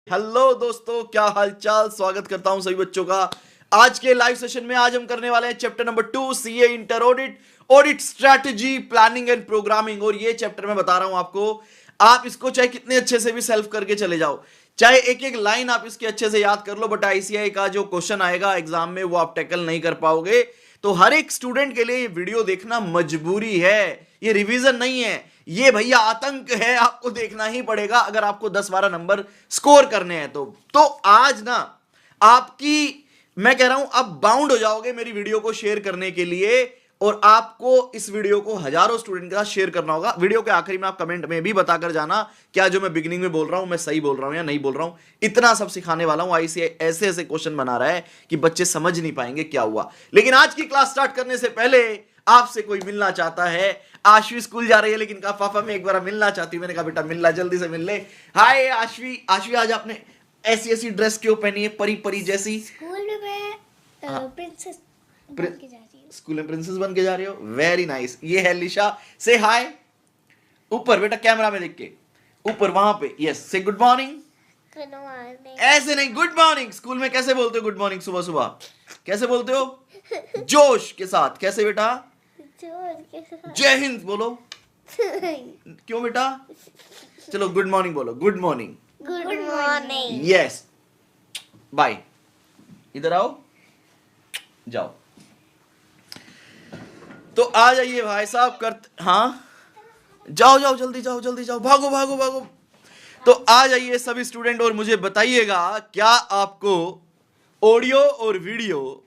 Hello दोस्तों, क्या हालचाल। स्वागत करता हूं सभी बच्चों का आज के लाइव सेशन में। आज हम करने वाले हैं chapter number 2 CA inter audit strategy planning and programming. और ये चैप्टर मैं बता रहा हूं आपको, आप इसको चाहे कितने अच्छे से भी सेल्फ करके चले जाओ, चाहे एक एक लाइन आप इसके अच्छे से याद कर लो, बट आईसीआई का जो क्वेश्चन आएगा एग्जाम में वो आप टैकल नहीं कर पाओगे। तो हर एक स्टूडेंट के लिए ये वीडियो देखना मजबूरी है, ये रिवीजन नहीं है, ये भैया आतंक है। आपको देखना ही पड़ेगा अगर आपको 10-12 नंबर स्कोर करने हैं तो आज ना आपकी, मैं कह रहा हूं, आप बाउंड हो जाओगे मेरी वीडियो को शेयर करने के लिए। और आपको इस वीडियो को हजारों स्टूडेंट के साथ शेयर करना होगा। वीडियो के आखिरी में आप कमेंट में भी बताकर जाना क्या जो मैं बिगिनिंग में बोल रहा हूं मैं सही बोल रहा हूं या नहीं बोल रहा हूं। इतना सब सिखाने वाला हूं। आईसीआई ऐसे ऐसे क्वेश्चन बना रहा है कि बच्चे समझ नहीं पाएंगे क्या हुआ। लेकिन आज की क्लास स्टार्ट करने से पहले आपसे कोई मिलना चाहता है। आशवी स्कूल जा रही है लेकिन कहा पापा मैं एक बार मिलना चाहती हूँ। मैंने कहा बेटा मिल ला, जल्दी से मिल ले। हाय आशवी। आशवी आज आपने ऐसी ऐसी ड्रेस क्यों पहनी है, परी परी जैसी? स्कूल में मैं प्रिंसेस बन के जा रही हूँ। स्कूल में प्रिंसेस बन के जा रही हो, वेरी नाइस। ये है लिशा। से हाय ऊपर बेटा, कैमरा में देख के ऊपर वहां पे। यस, से गुड मॉर्निंग। Good morning. ऐसे नहीं, गुड मॉर्निंग। स्कूल में कैसे बोलते हो गुड मॉर्निंग? सुबह सुबह कैसे बोलते हो? जोश के साथ। कैसे बेटा? जय हिंद बोलो। क्यों बेटा? चलो गुड मॉर्निंग बोलो। Good morning. Good morning. Yes, bye. इधर आओ, जाओ। तो आ जाइए भाई साहब। हाँ जाओ जाओ, जल्दी जाओ, जल्दी जाओ, भागो भागो भागो। तो आ जाइए सभी स्टूडेंट और मुझे बताइएगा क्या आपको ऑडियो और वीडियो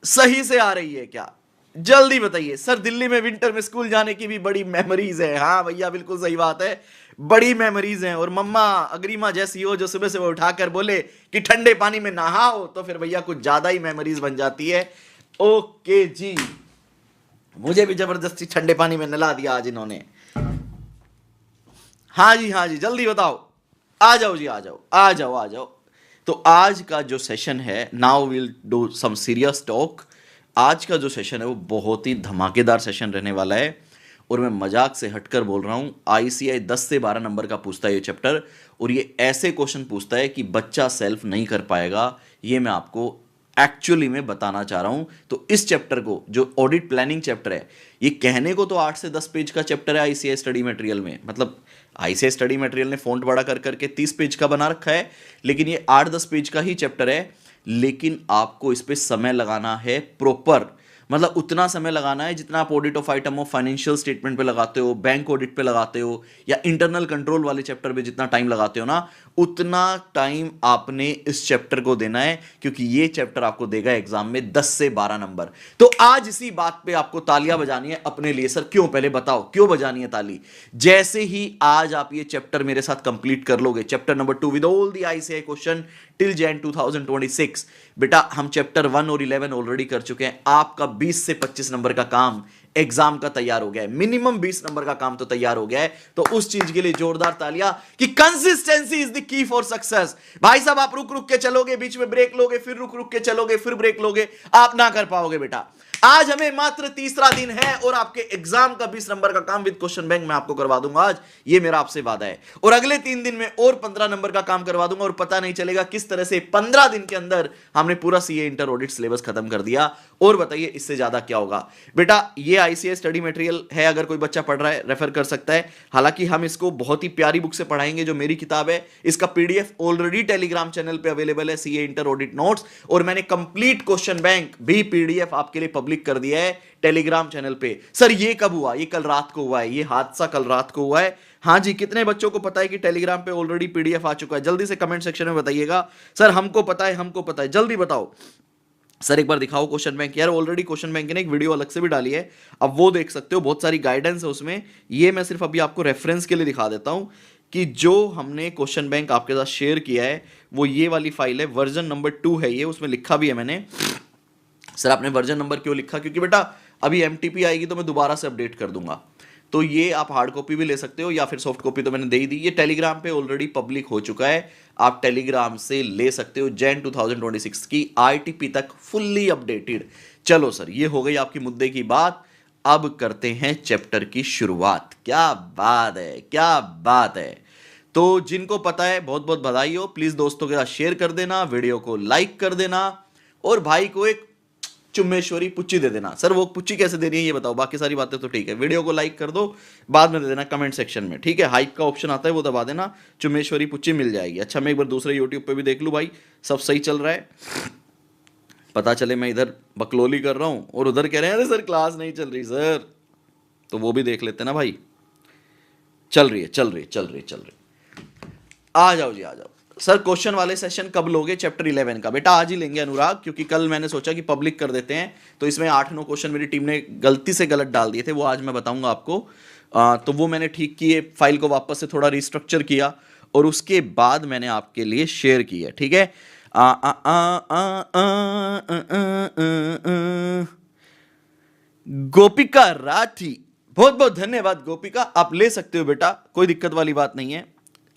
सही से आ रही है क्या? जल्दी बताइए। सर दिल्ली में विंटर में स्कूल जाने की भी बड़ी मेमोरीज है। हाँ भैया बिल्कुल सही बात है, बड़ी मेमोरीज हैं। और मम्मा अग्रिमा जैसी हो जो सुबह से वो उठाकर बोले कि ठंडे पानी में नहाओ, तो फिर भैया कुछ ज्यादा ही मेमोरीज बन जाती है। ओके जी, मुझे भी जबरदस्ती ठंडे पानी में नला दिया आज इन्होंने। हाँ जी, जल्दी बताओ। आ जाओ जी, आ जाओ आ जाओ आ जाओ। तो आज का जो सेशन है, now will do some serious talk. आज का जो सेशन है वो बहुत ही धमाकेदार सेशन रहने वाला है। और मैं मजाक से हटकर बोल रहा हूं, आईसीआई 10 से 12 नंबर का पूछता है ये चैप्टर। और ये ऐसे क्वेश्चन पूछता है कि बच्चा सेल्फ नहीं कर पाएगा। ये मैं आपको एक्चुअली में बताना चाह रहा हूं। तो इस चैप्टर को, जो ऑडिट प्लानिंग चैप्टर है, ये कहने को तो 8 से 10 पेज का चैप्टर है आईसीआई स्टडी मटेरियल में। मतलब आईसीआई स्टडी मटेरियल ने फॉन्ट बड़ा कर करके 30 पेज का बना रखा है, लेकिन ये 8-10 पेज का ही चैप्टर है। लेकिन आपको इस पे समय लगाना है प्रॉपर। मतलब उतना समय लगाना है जितना आप audit of item of financial statement पे लगाते हो, बैंक ऑडिट पे लगाते हो, या इंटरनल कंट्रोल वाले चैप्टर पे जितना टाइम लगाते हो ना, उतना टाइम आपने इस चैप्टर को देना है। क्योंकि ये चैप्टर आपको देगा एग्जाम में 10 से 12 नंबर। तो आज इसी बात पे आपको तालियां बजानी है अपने लिए। सर क्यों? पहले बताओ क्यों बजानी है ताली। जैसे ही आज आप ये चैप्टर मेरे साथ कंप्लीट कर लोगे, chapter number 2 with all the ICI question till Jan 2026, बेटा हम चैप्टर 1 और 11 ऑलरेडी कर चुके हैं। आपका 20 से 25 नंबर का काम एग्जाम का तैयार हो गया है। मिनिमम 20 नंबर का काम तो तैयार हो गया है। तो उस चीज के लिए जोरदार तालियां कि consistency is the key for success. भाई साहब आप रुक रुक के चलोगे, बीच में ब्रेक लोगे, फिर रुक रुक के चलोगे, फिर ब्रेक लोगे, आप ना कर पाओगे बेटा। आज हमें मात्र तीसरा दिन है और आपके एग्जाम का 20 नंबर का काम विद क्वेश्चन बैंक मैं आपको करवा दूंगा आज। ये मेरा आपसे वादा है। और अगले 3 दिन में और 15 नंबर का काम करवा दूंगा। और पता नहीं चलेगा किस तरह से 15 दिन के अंदर हमने पूरा सीए इंटर ऑडिट सिलेबस खत्म कर दिया। और बताइए इससे ज्यादा क्या होगा बेटा। ये आईसीआई स्टडी मटेरियल है, अगर कोई बच्चा पढ़ रहा है रेफर कर सकता है। हालांकि हम इसको बहुत ही प्यारी बुक से पढ़ाएंगे जो मेरी किताब है। इसका पीडीएफ ऑलरेडी टेलीग्राम चैनल पे अवेलेबल है, सीए इंटर ऑडिट नोट्स। और मैंने कंप्लीट क्वेश्चन बैंक भी पीडीएफ आपके लिए पब्लिक कर दिया है टेलीग्राम चैनल पे। सर ये कब हुआ? ये कल रात को हुआ है। ये हादसा कल रात को हुआ है। हाँ जी, कितने बच्चों को पता है कि टेलीग्राम पे ऑलरेडी पीडीएफ आ चुका है? जल्दी से कमेंट सेक्शन में बताइएगा। सर हमको पता है, हमको पता है, जल्दी बताओ। सर एक बार दिखाओ क्वेश्चन बैंक। यार ऑलरेडी क्वेश्चन बैंक ने एक वीडियो अलग से भी डाली है, अब वो देख सकते हो, बहुत सारी गाइडेंस है उसमें। ये मैं सिर्फ अभी आपको रेफरेंस के लिए दिखा देता हूं कि जो हमने क्वेश्चन बैंक आपके साथ शेयर किया है वो ये वाली फाइल है। वर्जन नंबर 2 है ये, उसमें लिखा भी है मैंने। सर आपने वर्जन नंबर क्यों लिखा? क्योंकि बेटा अभी एमटीपी आएगी तो मैं दोबारा से अपडेट कर दूंगा। तो ये आप हार्ड कॉपी भी ले सकते हो या फिर सॉफ्ट कॉपी तो मैंने दे ही दी। ये टेलीग्राम पे ऑलरेडी पब्लिक हो चुका है, आप टेलीग्राम से ले सकते हो। जैन 2026 की आईटीपी तक फुल्ली अपडेटेड। चलो सर ये हो गई आपकी मुद्दे की बात। अब करते हैं चैप्टर की शुरुआत। क्या बात है, क्या बात है। तो जिनको पता है बहुत बहुत बधाई हो, प्लीज दोस्तों के साथ शेयर कर देना, वीडियो को लाइक कर देना और भाई को एक चुम्मेश्वरी पुच्ची दे देना। सर वो पुच्ची कैसे देनी है ये बताओ, बाकी सारी बातें तो ठीक है। वीडियो को लाइक कर दो, बाद में दे देना कमेंट सेक्शन में, ठीक है। हाइप का ऑप्शन आता है वो दबा देना, चुम्मेश्वरी पुच्ची मिल जाएगी। अच्छा मैं एक बार दूसरे यूट्यूब पे भी देख लूँ भाई सब सही चल रहा है, पता चले मैं इधर बकलोली कर रहा हूँ और उधर कह रहे हैं अरे सर क्लास नहीं चल रही सर, तो वो भी देख लेते ना भाई। चल रही है। आ जाओ जी आ जाओ। सर क्वेश्चन वाले सेशन कब लोगे चैप्टर 11 का? बेटा आज ही लेंगे अनुराग, क्योंकि कल मैंने सोचा कि पब्लिक कर देते हैं, तो इसमें 8-9 क्वेश्चन मेरी टीम ने गलती से गलत डाल दिए थे, वो आज मैं बताऊंगा आपको। तो वो मैंने ठीक किए, फाइल को वापस से थोड़ा रिस्ट्रक्चर किया और उसके बाद मैंने आपके लिए शेयर किया, ठीक है। गोपिका राठी, बहुत बहुत धन्यवाद गोपिका, आप ले सकते हो बेटा, कोई दिक्कत वाली बात नहीं है।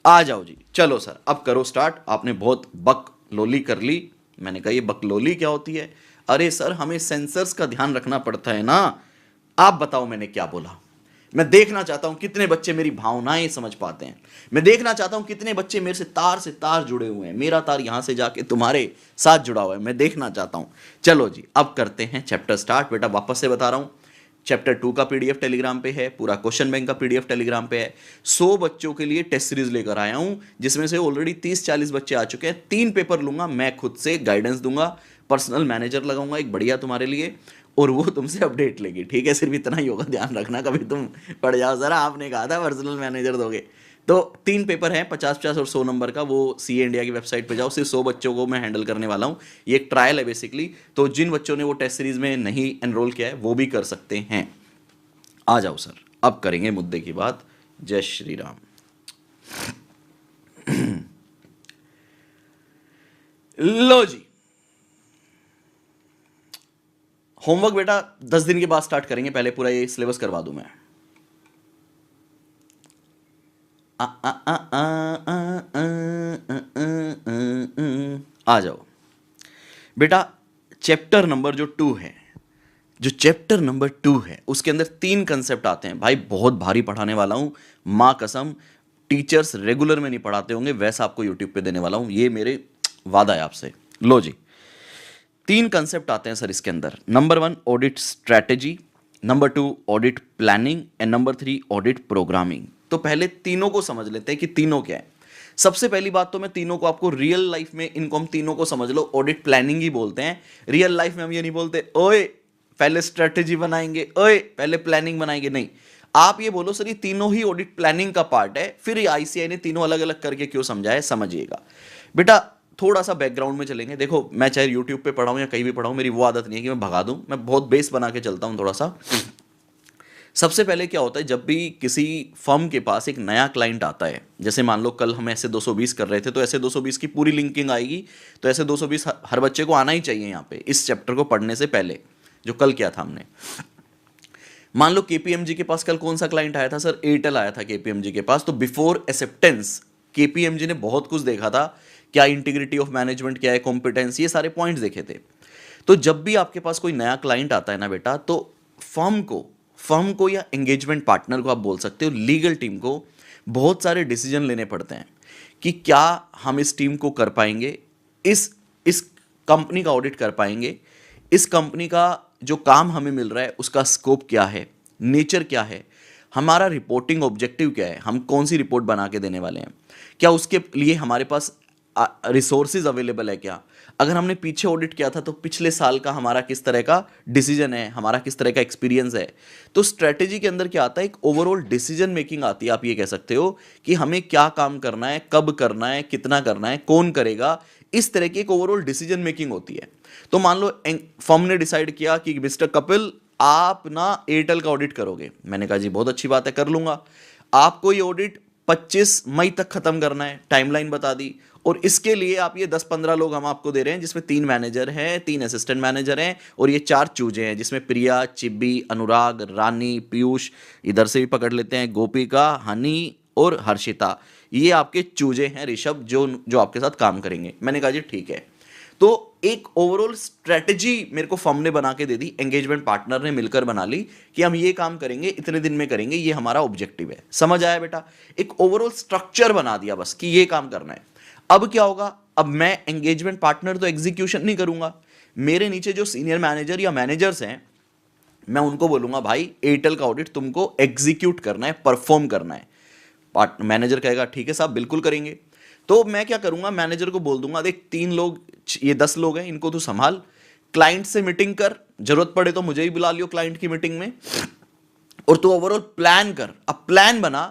आ जाओ जी, चलो सर अब करो स्टार्ट। आपने बहुत बकलोली कर ली। मैंने कहा ये बकलोली क्या होती है? अरे सर हमें सेंसर्स का ध्यान रखना पड़ता है ना। आप बताओ मैंने क्या बोला? मैं देखना चाहता हूं कितने बच्चे मेरी भावनाएं समझ पाते हैं। मैं देखना चाहता हूं कितने बच्चे मेरे से तार जुड़े हुए हैं, मेरा तार यहां से जाके तुम्हारे साथ जुड़ा हुआ है, मैं देखना चाहता हूं। चलो जी अब करते हैं चैप्टर स्टार्ट। बेटा वापस से बता रहा हूं, चैप्टर 2 का पीडीएफ टेलीग्राम पे है, पूरा क्वेश्चन बैंक का पीडीएफ टेलीग्राम पे है। 100 बच्चों के लिए टेस्ट सीरीज लेकर आया हूं, जिसमें से ऑलरेडी 30-40 बच्चे आ चुके हैं। 3 पेपर लूंगा, मैं खुद से गाइडेंस दूंगा, पर्सनल मैनेजर लगाऊंगा एक बढ़िया तुम्हारे लिए, और वो तुमसे अपडेट लेगी, ठीक है। सिर्फ इतना ही होगा, ध्यान रखना कभी तुम पढ़ जाओ। जरा आपने कहा था पर्सनल मैनेजर दोगे। तो 3 पेपर हैं, 50-50 और 100 नंबर का। वो सीए इंडिया की वेबसाइट पे जाओ, सिर्फ 100 बच्चों को मैं हैंडल करने वाला हूँ। ये एक ट्रायल है बेसिकली, तो जिन बच्चों ने वो टेस्ट सीरीज में नहीं एनरोल किया है वो भी कर सकते हैं। आ जाओ सर अब करेंगे मुद्दे की बात। जय श्री राम। लो जी, होमवर्क बेटा 10 दिन के बाद स्टार्ट करेंगे, पहले पूरा ये सिलेबस करवा दूं मैं। आ जाओ बेटा। चैप्टर नंबर जो 2 है, चैप्टर नंबर 2 है उसके अंदर 3 कंसेप्ट आते हैं भाई। बहुत भारी पढ़ाने वाला हूं, मां कसम। टीचर्स रेगुलर में नहीं पढ़ाते होंगे वैसा आपको यूट्यूब पे देने वाला हूं, ये मेरे वादा है आपसे। लो जी, 3 कंसेप्ट आते हैं सर इसके अंदर। Number 1 audit strategy, number 2 audit planning and number 3 audit programming. तो पहले तीनों को समझ लेते हैं कि तीनों क्या है। सबसे पहली बात तो मैं तीनों को आपको रियल लाइफ में, इनको हम तीनों को समझ लो, ऑडिट प्लानिंग ही बोलते हैं। रियल लाइफ में हम ये नहीं बोलते ओए पहले स्ट्रेटेजी बनाएंगे, ओए पहले प्लानिंग बनाएंगे, नहीं। आप ये बोलो सर ये तीनों ही ऑडिट प्लानिंग का पार्ट है। फिर आईसीआई ने तीनों अलग अलग करके क्यों समझाया, समझिएगा बेटा। थोड़ा सा बैकग्राउंड में चलेंगे। देखो मैं चाहे यूट्यूब पे पढ़ाऊं या कहीं भी पढ़ाऊं, मेरी वो आदत नहीं है कि मैं भगा दूं, मैं बहुत बेस बना के चलता हूं थोड़ा सा। सबसे पहले क्या होता है, जब भी किसी फर्म के पास एक नया क्लाइंट आता है, जैसे मान लो कल हम ऐसे 220 कर रहे थे, तो ऐसे 220 की पूरी लिंकिंग आएगी, तो ऐसे 220 हर बच्चे को आना ही चाहिए यहाँ पे इस चैप्टर को पढ़ने से पहले, जो कल किया था हमने। मान लो केपीएमजी के पास कल कौन सा क्लाइंट आया था सर? एयरटेल आया था केपीएमजी के पास। तो बिफोर एक्सेप्टेंस केपीएमजी ने बहुत कुछ देखा था, क्या इंटीग्रिटी ऑफ मैनेजमेंट क्या है, कॉम्पिटेंस, ये सारे पॉइंट्स देखे थे। तो जब भी आपके पास कोई नया क्लाइंट आता है ना बेटा, तो फर्म को या एंगेजमेंट पार्टनर को आप बोल सकते हो, लीगल टीम को बहुत सारे डिसीजन लेने पड़ते हैं कि क्या हम इस टीम को कर पाएंगे, इस कंपनी का ऑडिट कर पाएंगे, इस कंपनी का जो काम हमें मिल रहा है उसका स्कोप क्या है, नेचर क्या है, हमारा रिपोर्टिंग ऑब्जेक्टिव क्या है, हम कौन सी रिपोर्ट बना के देने वाले हैं, क्या उसके लिए हमारे पास रिसोर्सेज अवेलेबल है क्या। अगर हमने पीछे ऑडिट किया था तो पिछले साल का हमारा किस तरह का डिसीजन है, हमारा किस तरह का एक्सपीरियंस है। तो स्ट्रेटेजी के अंदर क्या आता है, एक ओवरऑल डिसीजन मेकिंग आती है। आप ये कह सकते हो कि हमें क्या काम करना है, कब करना है, कितना करना है, कौन करेगा, इस तरह की एक ओवरऑल डिसीजन मेकिंग होती है। तो मान लो फर्म ने डिसाइड किया कि मिस्टर कपिल आप ना एयरटेल का ऑडिट करोगे। मैंने कहा जी बहुत अच्छी बात है, कर लूंगा। आपको ये ऑडिट 25 मई तक खत्म करना है, टाइमलाइन बता दी, और इसके लिए आप ये 10-15 लोग हम आपको दे रहे हैं, जिसमें 3 मैनेजर हैं, 3 असिस्टेंट मैनेजर हैं, और ये 4 चूजे हैं, जिसमें प्रिया, चिब्बी, अनुराग, रानी, पीयूष, इधर से भी पकड़ लेते हैं, गोपिका, हनी और हर्षिता। ये आपके चूजे हैं ऋषभ, जो आपके साथ काम करेंगे। मैंने कहा जी ठीक है। तो एक ओवरऑल स्ट्रेटजी मेरे को फर्म ने बना के दे दी, एंगेजमेंट पार्टनर ने मिलकर बना ली कि हम ये काम करेंगे, इतने दिन में करेंगे, ये हमारा ऑब्जेक्टिव है। समझ आया बेटा? एक ओवरऑल स्ट्रक्चर बना दिया बस कि ये काम करना है। अब क्या होगा, अब मैं एंगेजमेंट पार्टनर तो एग्जीक्यूशन नहीं करूंगा, मेरे नीचे जो सीनियर मैनेजर या मैनेजर्स हैं मैं उनको बोलूंगा भाई एयरटेल का ऑडिट तुमको एग्जीक्यूट करना है, परफॉर्म करना है। मैनेजर कहेगा ठीक है साहब बिल्कुल करेंगे। तो मैं क्या करूंगा, मैनेजर को बोल दूंगा देख 3 लोग, ये 10 लोग हैं, इनको तू संभाल, क्लाइंट से मीटिंग कर, जरूरत पड़े तो मुझे ही बुला लियो क्लाइंट की मीटिंग में, और तू ओवरऑल प्लान कर। अब प्लान बना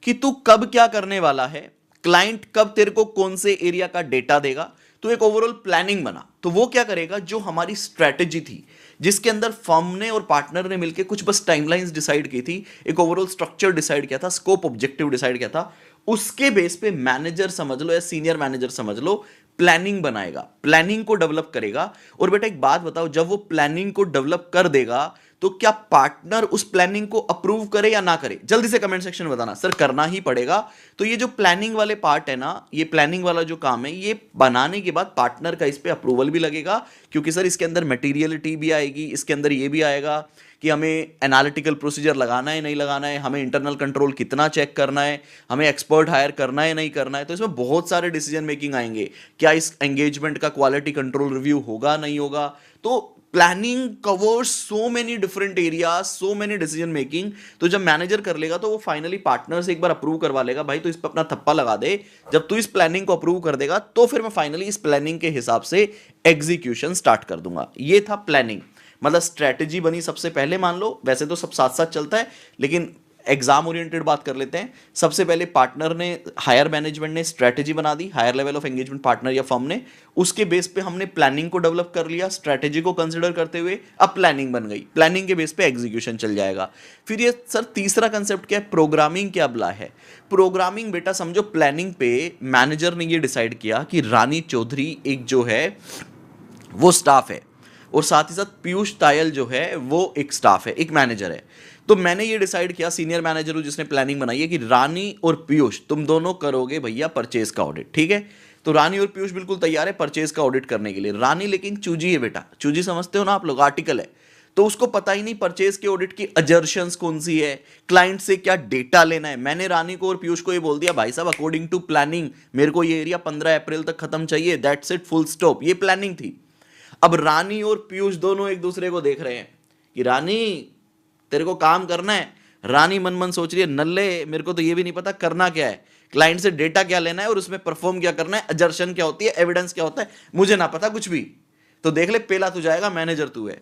कि तू कब क्या करने वाला है, क्लाइंट कब तेरे को कौन से एरिया का डेटा देगा, तो एक ओवरऑल प्लानिंग बना। तो वो क्या करेगा, जो हमारी स्ट्रेटेजी थी जिसके अंदर फर्म ने और पार्टनर ने मिलकर कुछ बस टाइमलाइंस डिसाइड की थी, एक ओवरऑल स्ट्रक्चर डिसाइड किया था, स्कोप ऑब्जेक्टिव डिसाइड किया था, उसके बेस पे मैनेजर समझ लो या सीनियर मैनेजर समझ लो प्लानिंग बनाएगा, प्लानिंग को डेवलप करेगा। और बेटा एक बात बताओ, जब वो प्लानिंग को डेवलप कर देगा तो क्या पार्टनर उस प्लानिंग को अप्रूव करे या ना करे? जल्दी से कमेंट सेक्शन में बताना। सर करना ही पड़ेगा। तो ये जो प्लानिंग वाले पार्ट है ना, ये प्लानिंग वाला जो काम है, ये बनाने के बाद पार्टनर का इस पे अप्रूवल भी लगेगा, क्योंकि सर इसके अंदर मटेरियलिटी भी आएगी, इसके अंदर ये भी आएगा कि हमें एनालिटिकल प्रोसीजर लगाना है नहीं लगाना है, हमें इंटरनल कंट्रोल कितना चेक करना है, हमें एक्सपर्ट हायर करना है नहीं करना है। तो इसमें बहुत सारे डिसीजन मेकिंग आएंगे, क्या इस एंगेजमेंट का क्वालिटी कंट्रोल रिव्यू होगा नहीं होगा। तो planning covers so many different areas, so many decision making. तो जब मैनेजर कर लेगा तो वो फाइनली पार्टनर से एक बार अप्रूव करवा लेगा, भाई तो इस पर अपना थप्पा लगा दे। जब तू इस प्लानिंग को अप्रूव कर देगा तो फिर मैं फाइनली इस प्लानिंग के हिसाब से एग्जीक्यूशन स्टार्ट कर दूंगा। ये था प्लानिंग, मतलब स्ट्रेटेजी बनी सबसे पहले। मान लो वैसे तो सब साथ साथ चलता है, लेकिन एग्जाम ओरिएंटेड बात कर लेते हैं। सबसे पहले पार्टनर ने, हायर मैनेजमेंट ने स्ट्रेटेजी बना दी, higher level of engagement partner या फर्म ने, उसके बेस पे हमने प्लानिंग को डेवलप कर लिया, स्ट्रेटेजी को कंसिडर करते हुए अब प्लानिंग बन गई, प्लानिंग के बेस पे एग्जीक्यूशन चल जाएगा। फिर ये सर तीसरा कंसेप्ट क्या है, प्रोग्रामिंग क्या बला है? प्रोग्रामिंग बेटा समझो प्लानिंग पे मैनेजर ने ये डिसाइड किया कि रानी चौधरी एक जो है वो स्टाफ है, और साथ ही साथ पीयूष तायल जो है वो एक स्टाफ है, एक मैनेजर है। तो मैंने ये डिसाइड किया, सीनियर मैनेजर हूं जिसने प्लानिंग बनाई है, कि रानी और पीयूष तुम दोनों करोगे भैया परचेज का ऑडिट, ठीक है? तो रानी और पीयूष बिल्कुल तैयार है परचेज का ऑडिट करने के लिए। रानी लेकिन चूजी है बेटा, चूजी समझते हो ना आप लोग, आर्टिकल है, तो उसको पता ही नहीं परचेज के ऑडिट की अजर्शंस कौन सी है, क्लाइंट से क्या डेटा लेना है। मैंने रानी को और पीयूष को ये बोल दिया, भाई साहब अकॉर्डिंग टू प्लानिंग मेरे को ये एरिया 15 अप्रैल तक खत्म चाहिए, दैट्स इट, फुल स्टॉप। ये प्लानिंग थी। अब रानी और पीयूष दोनों एक दूसरे को देख रहे हैं कि रानी तेरे को काम करना है। रानी मन मन सोच रही है, नल्ले मेरे को तो ये भी नहीं पता करना क्या है, क्लाइंट से डेटा क्या लेना है और उसमें परफॉर्म क्या करना है, अजर्शन क्या होती है, एविडेंस क्या होता है, मुझे ना पता कुछ भी। तो देख ले, पेला तू जाएगा, मैनेजर तू है।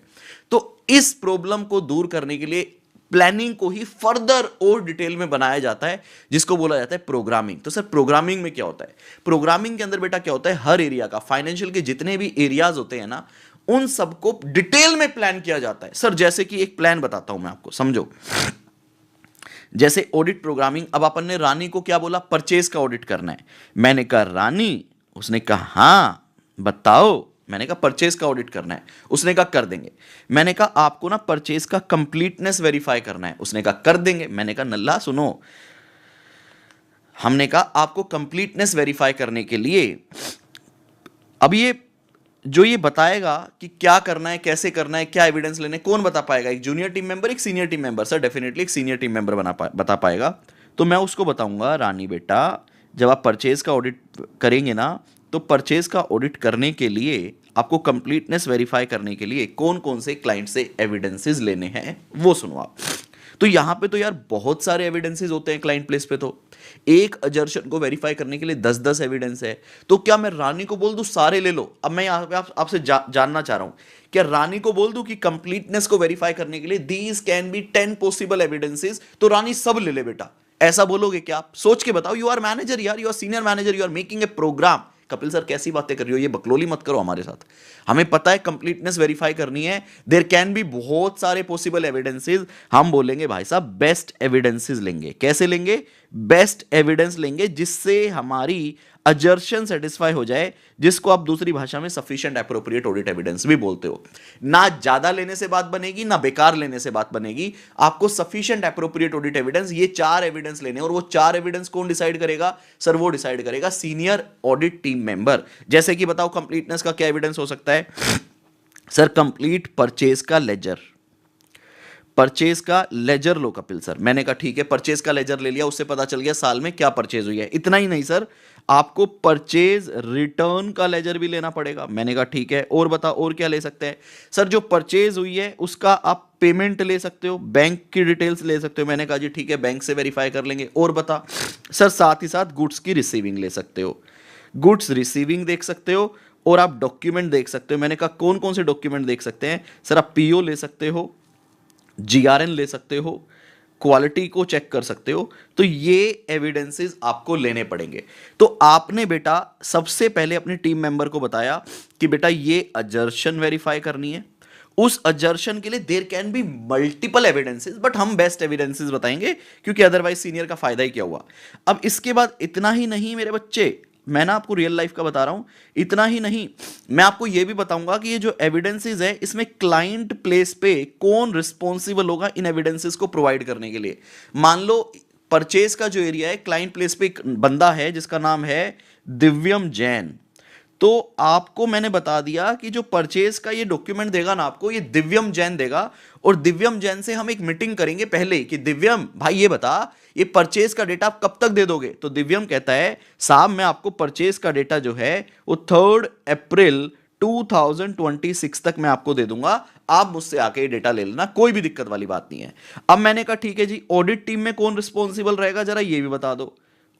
तो इस प्रॉब्लम को दूर करने के लिए प्लानिंग को ही फर्दर और डिटेल में बनाया जाता है, जिसको बोला जाता है प्रोग्रामिंग। तो सर प्रोग्रामिंग में क्या होता है? प्रोग्रामिंग के अंदर बेटा क्या होता है, हर एरिया का, फाइनेंशियल के जितने भी एरियाज होते हैं ना, उन सबको डिटेल में प्लान किया जाता है। सर जैसे कि एक प्लान बताता हूं मैं आपको, समझो। जैसे ऑडिट प्रोग्रामिंग, अब अपन ने रानी को क्या बोला, परचेज का ऑडिट करना है। मैंने कहा रानी, उसने कहा हाँ बताओ। मैंने कहा परचेज का ऑडिट करना है, उसने कहा कर देंगे। मैंने कहा आपको ना परचेज का कंप्लीटनेस वेरीफाई करना है, उसने कहा कर देंगे। मैंने कहा नल्ला सुनो, हमने कहा आपको कंप्लीटनेस वेरीफाई करने के लिए अब ये जो ये बताएगा कि क्या करना है, कैसे करना है, क्या एविडेंस लेने, कौन बता पाएगा? एक जूनियर टीम मेंबर, एक senior team member. Sir definitely एक सीनियर टीम मेंबर बता पाएगा। तो मैं उसको बताऊंगा, रानी बेटा जब आप परचेज का ऑडिट करेंगे ना, तो परचेज का ऑडिट करने के लिए आपको कंप्लीटनेस वेरीफाई करने के लिए कौन कौन से क्लाइंट से एविडेंसेस लेने हैं वो सुनो आप। तो यहां पे तो यार बहुत सारे एविडेंसेस होते हैं क्लाइंट प्लेस पे। तो एक अजर्शन को वेरीफाई करने के लिए 10-10 एविडेंस है। तो क्या मैं रानी को बोल दूं सारे ले लो? अब मैं यहां पे आपसे जानना चाह रहा हूं, क्या रानी को बोल दूं कि कंप्लीटनेस को वेरीफाई करने के लिए these can be 10 possible evidences, तो रानी सब ले ले बेटा? ऐसा बोलोगे क्या आप? सोच के बताओ। यू आर मैनेजर यार, you are senior manager, you are making a program. Kapil sir कैसी बातें कर रही हो, ये बकलोली मत करो हमारे साथ। हमें पता है कंप्लीटनेस वेरीफाई करनी है, देयर कैन बी बहुत सारे पॉसिबल एविडेंसेस। हम बोलेंगे भाई साहब बेस्ट एविडेंसेस लेंगे। कैसे लेंगे? बेस्ट एविडेंस लेंगे जिससे हमारी अजर्शन सेटिस्फाई हो जाए, जिसको आप दूसरी भाषा में सफिशिएंट एप्रोप्रिएट ऑडिट एविडेंस भी बोलते हो। ना ज्यादा लेने से बात बनेगी, ना बेकार लेने से बात बनेगी, आपको सफिशिएंट एप्रोप्रिएट ऑडिट एविडेंस, ये 4 एविडेंस लेने, और वो 4 एविडेंस कौन डिसाइड करेगा सर? वो डिसाइड करेगा सीनियर ऑडिट टीम मेंबर। जैसे कि बताओ कंप्लीटनेस का क्या एविडेंस हो सकता है सर? कंप्लीट परचेज का लेजर, परचेज का लेजर लो कपिल सर। मैंने कहा ठीक है, परचेज का लेजर ले लिया, उससे पता चल गया साल में क्या परचेज हुई है। इतना ही नहीं सर, आपको परचेज रिटर्न का लेजर भी लेना पड़ेगा। मैंने कहा ठीक है, और बता और क्या ले सकते हैं सर? जो परचेज हुई है उसका आप पेमेंट ले सकते हो, बैंक की डिटेल्स ले सकते हो। मैंने कहा जी ठीक है, बैंक से वेरीफाई कर लेंगे। और बता सर? साथ ही साथ गुड्स की रिसीविंग ले सकते हो, गुड्स रिसीविंग देख सकते हो, और आप डॉक्यूमेंट देख सकते हो। मैंने कहा कौन कौन से डॉक्यूमेंट देख सकते हैं सर? आप पीओ ले सकते हो, जीआरएन ले सकते हो, क्वालिटी को चेक कर सकते हो। तो ये एविडेंसेस आपको लेने पड़ेंगे। तो आपने बेटा सबसे पहले अपने टीम मेंबर को बताया कि बेटा ये अजर्शन वेरीफाई करनी है। उस अजर्शन के लिए there can be multiple evidences, but हम बेस्ट एविडेंसेस बताएंगे, क्योंकि अदरवाइज सीनियर का फायदा ही क्या हुआ। अब इसके बाद इतना ही नहीं मेरे बच्चे, मैं ना आपको रियल लाइफ का बता रहा हूं, इतना ही नहीं, मैं आपको यह भी बताऊंगा कि ये जो एविडेंसेस है इसमें क्लाइंट प्लेस पे कौन रिस्पॉन्सिबल होगा इन एविडेंसेस को प्रोवाइड करने के लिए। मान लो परचेज का जो एरिया है, क्लाइंट प्लेस पे एक बंदा है जिसका नाम है दिव्यम जैन। तो आपको मैंने बता दिया कि जो परचेज का ये डॉक्यूमेंट देगा ना आपको, ये दिव्यम जैन देगा, और दिव्यम जैन से हम एक मीटिंग करेंगे पहले कि दिव्यम भाई ये बता ये परचेज का डेटा आप कब तक दे दोगे? तो दिव्यम कहता है साहब मैं आपको परचेज का डेटा जो है वो 3 अप्रैल 2026 तक मैं आपको दे दूंगा, आप मुझसे आके ये डेटा ले लेना, कोई भी दिक्कत वाली बात नहीं है। अब मैंने कहा ठीक है जी, ऑडिट टीम में कौन रिस्पॉन्सिबल रहेगा जरा ये भी बता दो।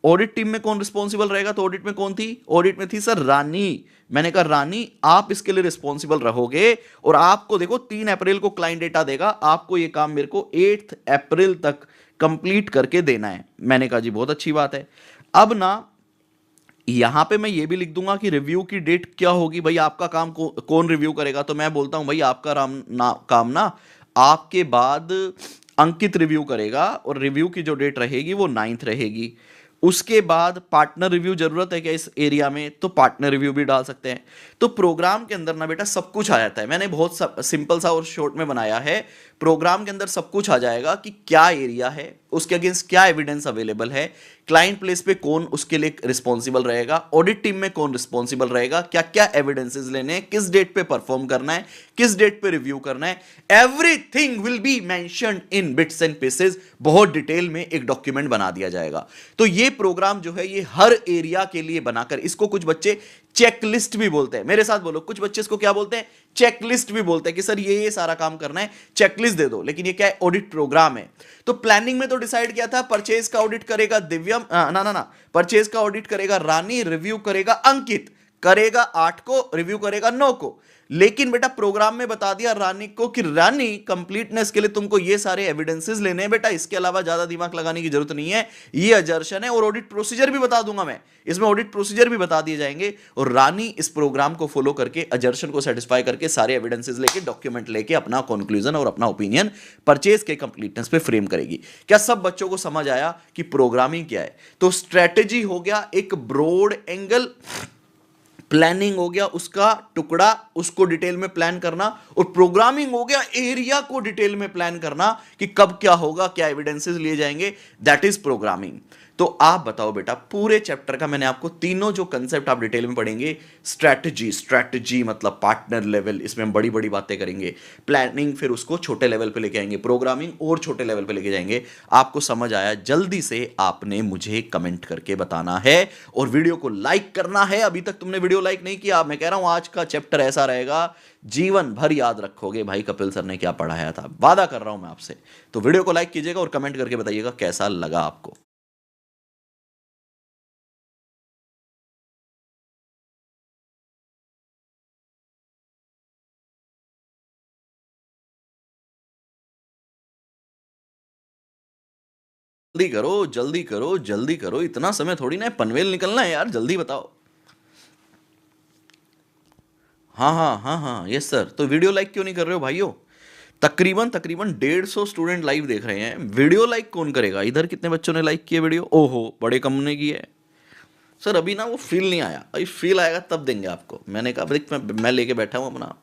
ऑडिट टीम में कौन रिस्पॉन्सिबल रहेगा? तो ऑडिट में कौन थी? ऑडिट में थी सर रानी। मैंने कहा रानी आप इसके लिए रिस्पॉन्सिबल रहोगे, और आपको देखो 3 अप्रैल को क्लाइंट डेटा देगा, आपको ये काम मेरे को 8 अप्रैल तक कंप्लीट करके देना है। मैंने कहा जी बहुत अच्छी बात है। अब ना यहां पे मैं ये भी लिख दूंगा कि रिव्यू की डेट क्या होगी। भाई आपका काम कौन रिव्यू करेगा? तो मैं बोलता हूं भाई आपका काम ना आपके बाद अंकित रिव्यू करेगा, और रिव्यू की जो डेट रहेगी वो 9th रहेगी। उसके बाद पार्टनर रिव्यू जरूरत है क्या इस एरिया में? तो पार्टनर रिव्यू भी डाल सकते हैं। तो प्रोग्राम के अंदर ना बेटा सब कुछ आ जाता है। मैंने बहुत सिंपल सा और शॉर्ट में बनाया है। प्रोग्राम के अंदर सब कुछ आ जाएगा कि क्या एरिया है, उसके अगेंस्ट क्या एविडेंस अवेलेबल है, क्लाइंट प्लेस पे कौन उसके लिए रिस्पॉन्सिबल रहेगा, ऑडिट टीम में कौन रिस्पॉन्सिबल रहेगा, क्या क्या एविडेंसेस लेने हैं, किस डेट पे परफॉर्म करना है, किस डेट पे रिव्यू करना है। Everything will be mentioned in bits and pieces. बहुत डिटेल में एक डॉक्यूमेंट बना दिया जाएगा। तो ये प्रोग्राम जो है ये हर एरिया के लिए बनाकर, इसको कुछ बच्चे चेकलिस्ट भी बोलते हैं। मेरे साथ बोलो, कुछ बच्चे इसको क्या बोलते हैं? चेकलिस्ट भी बोलते हैं कि सर ये सारा काम करना है, चेकलिस्ट दे दो। लेकिन ये क्या है? ऑडिट प्रोग्राम है। तो प्लानिंग में तो डिसाइड किया था परचेज का ऑडिट करेगा दिव्यम, ना परचेज का ऑडिट करेगा रानी, रिव्यू करेगा अंकित, करेगा 8 को, रिव्यू करेगा 9 को। लेकिन बेटा प्रोग्राम में बता दिया रानी को कि रानी कंप्लीटनेस के लिए तुमको ये सारे एविडेंसेस लेने हैं बेटा, इसके अलावा ज्यादा दिमाग लगाने की जरूरत नहीं है, ये अजर्शन है। और ऑडिट प्रोसीजर भी बता दूंगा मैं, इसमें ऑडिट प्रोसीजर भी बता दिए जाएंगे, और रानी इस प्रोग्राम को फॉलो करके अजर्शन को सेटिस्फाई करके सारे एविडेंसेस लेके, डॉक्यूमेंट लेके अपना कंक्लूजन और अपना ओपिनियन परचेज के कंप्लीटनेस पे फ्रेम करेगी। क्या सब बच्चों को समझ आया कि प्रोग्रामिंग क्या है? तो स्ट्रेटेजी हो गया एक ब्रॉड एंगल, प्लानिंग हो गया उसका टुकड़ा, उसको डिटेल में प्लान करना, और प्रोग्रामिंग हो गया एरिया को डिटेल में प्लान करना कि कब क्या होगा, क्या एविडेंसेस लिए जाएंगे। That is programming. तो आप बताओ बेटा, पूरे चैप्टर का मैंने आपको तीनों जो कंसेप्ट आप डिटेल में पढ़ेंगे, स्ट्रैटेजी मतलब पार्टनर लेवल, इसमें हम बड़ी बड़ी बातें करेंगे, प्लानिंग फिर उसको छोटे लेवल पे लेके आएंगे, प्रोग्रामिंग और छोटे लेवल पे लेके जाएंगे। आपको समझ आया? जल्दी से आपने मुझे कमेंट करके बताना है, और वीडियो को लाइक करना है। अभी तक तुमने वीडियो लाइक नहीं किया, मैं कह रहा हूं आज का चैप्टर ऐसा रहेगा जीवन भर याद रखोगे भाई कपिल सर ने क्या पढ़ाया था, वादा कर रहा हूं मैं आपसे। तो वीडियो को लाइक कीजिएगा और कमेंट करके बताइएगा कैसा लगा आपको। जल्दी करो जल्दी करो जल्दी करो, इतना समय थोड़ी ना है, पनवेल निकलना है यार, जल्दी बताओ। हाँ हाँ हाँ हाँ यस सर। तो वीडियो लाइक क्यों नहीं कर रहे हो भाइयों? तकरीबन तकरीबन 150 स्टूडेंट लाइव देख रहे हैं, वीडियो लाइक कौन करेगा? इधर कितने बच्चों ने लाइक किया वीडियो? ओहो बड़े कम ने की है। सर अभी ना वो फील नहीं आया, अभी फील आएगा तब देंगे आपको। मैंने कहा देख मैं लेके बैठा हूँ अपना,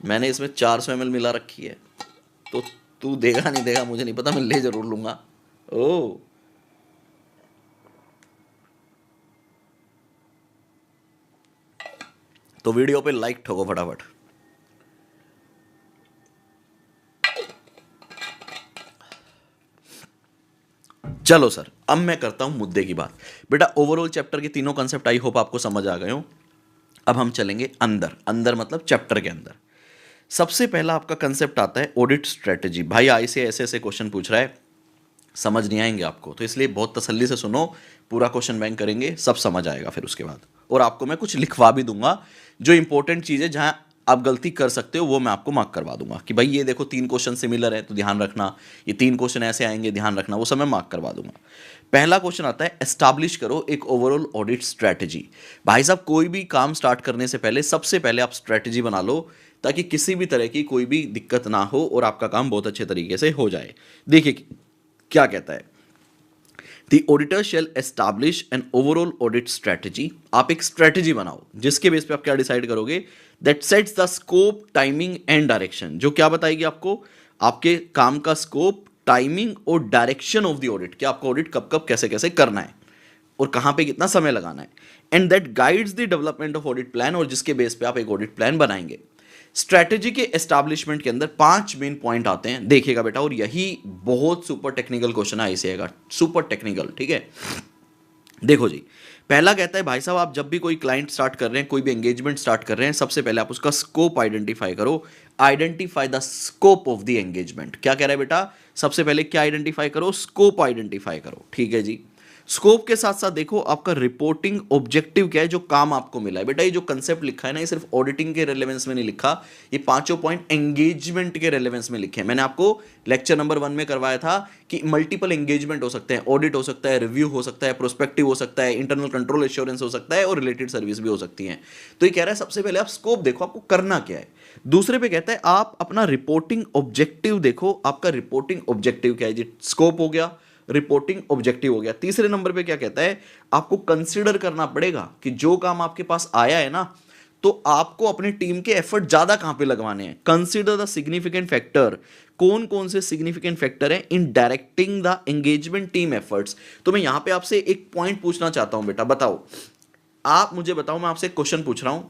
मैंने इसमें 400 ml मिला रखी है, तो तू देगा नहीं देगा मुझे नहीं पता, मैं ले जरूर लूंगा। ओ तो वीडियो पे लाइक ठोको फटाफट। चलो सर अब मैं करता हूं मुद्दे की बात। बेटा ओवरऑल चैप्टर के तीनों कंसेप्ट आई होप आपको समझ आ गए हो। अब हम चलेंगे अंदर, अंदर मतलब चैप्टर के अंदर। सबसे पहला आपका कंसेप्ट आता है ऑडिट स्ट्रेटजी। भाई आई से ऐसे ऐसे क्वेश्चन पूछ रहा है, समझ नहीं आएंगे आपको, तो इसलिए बहुत तसल्ली से सुनो, पूरा क्वेश्चन बैंक करेंगे, सब समझ आएगा फिर उसके बाद। और आपको मैं कुछ लिखवा भी दूंगा, जो इंपॉर्टेंट चीज़ है जहां आप गलती कर सकते हो वो मैं आपको मार्क करवा दूंगा कि भाई ये देखो 3 क्वेश्चन सिमिलर है तो ध्यान रखना, ये 3 क्वेश्चन ऐसे आएंगे ध्यान रखना, वो सब मैं मार्क करवा दूंगा। पहला क्वेश्चन आता है एस्टैब्लिश करो एक ओवरऑल ऑडिट स्ट्रैटेजी। भाई साहब कोई भी काम स्टार्ट करने से पहले सबसे पहले आप स्ट्रैटेजी बना लो, ताकि किसी भी तरह की कोई भी दिक्कत ना हो और आपका काम बहुत अच्छे तरीके से हो जाए। देखिए क्या कहता है, The auditor shall establish an overall audit strategy। आप एक स्ट्रेटेजी बनाओ जिसके बेस पे आप क्या डिसाइड करोगे, that sets the scope, timing and direction। जो क्या बताएगी आपको, आपके काम का स्कोप, टाइमिंग और डायरेक्शन ऑफ द ऑडिट, कि आपका ऑडिट कब कब कैसे कैसे करना है और कहां पे कितना समय लगाना है। And that guides the development of audit plan, और जिसके बेस पे आप एक ऑडिट प्लान बनाएंगे। स्ट्रैटेजी के एस्टैब्लिशमेंट के अंदर 5 मेन पॉइंट आते हैं, देखिएगा बेटा, और यही बहुत सुपर टेक्निकल क्वेश्चन है, ऐसे आएगा सुपर टेक्निकल, ठीक है। देखो जी, पहला कहता है भाई साहब आप जब भी कोई क्लाइंट स्टार्ट कर रहे हैं, कोई भी एंगेजमेंट स्टार्ट कर रहे हैं, सबसे पहले आप उसका स्कोप आइडेंटिफाई करो। Identify the scope of the engagement. क्या कह रहा है बेटा, सबसे पहले क्या आइडेंटिफाई करो, स्कोप आइडेंटिफाई करो, ठीक है जी। स्कोप के साथ साथ देखो आपका रिपोर्टिंग ऑब्जेक्टिव क्या है, जो काम आपको मिला है। बेटा ये जो कंसेप्ट लिखा है ना, ये सिर्फ ऑडिटिंग के रेलेवेंस में नहीं लिखा, ये 5 पॉइंट एंगेजमेंट के रेलेवेंस में लिखे हैं। मैंने आपको लेक्चर नंबर 1 में करवाया था कि मल्टीपल एंगेजमेंट हो सकते हैं, ऑडिट हो सकता है, रिव्यू हो सकता है, प्रोस्पेक्टिव हो सकता है, इंटरनल कंट्रोल एश्योरेंस हो सकता है और रिलेटेड सर्विस भी हो सकती है। तो ये कह रहा है सबसे पहले आप स्कोप देखो, आपको करना क्या है। दूसरे पे कहता है आप अपना रिपोर्टिंग ऑब्जेक्टिव देखो, आपका रिपोर्टिंग ऑब्जेक्टिव क्या है जी। स्कोप हो गया, रिपोर्टिंग ऑब्जेक्टिव हो गया। तीसरे नंबर पे क्या कहता है, आपको कंसीडर करना पड़ेगा कि जो काम आपके पास आया है ना, तो आपको अपनी टीम के एफर्ट ज्यादा कहां पे लगवाने हैं। कंसीडर द सिग्निफिकेंट फैक्टर, कौन कौन से सिग्निफिकेंट फैक्टर हैं in directing the engagement team efforts. तो मैं यहां पे आपसे एक पॉइंट पूछना चाहता हूं बेटा, बताओ, आप मुझे बताओ, मैं आपसे एक क्वेश्चन पूछ रहा हूं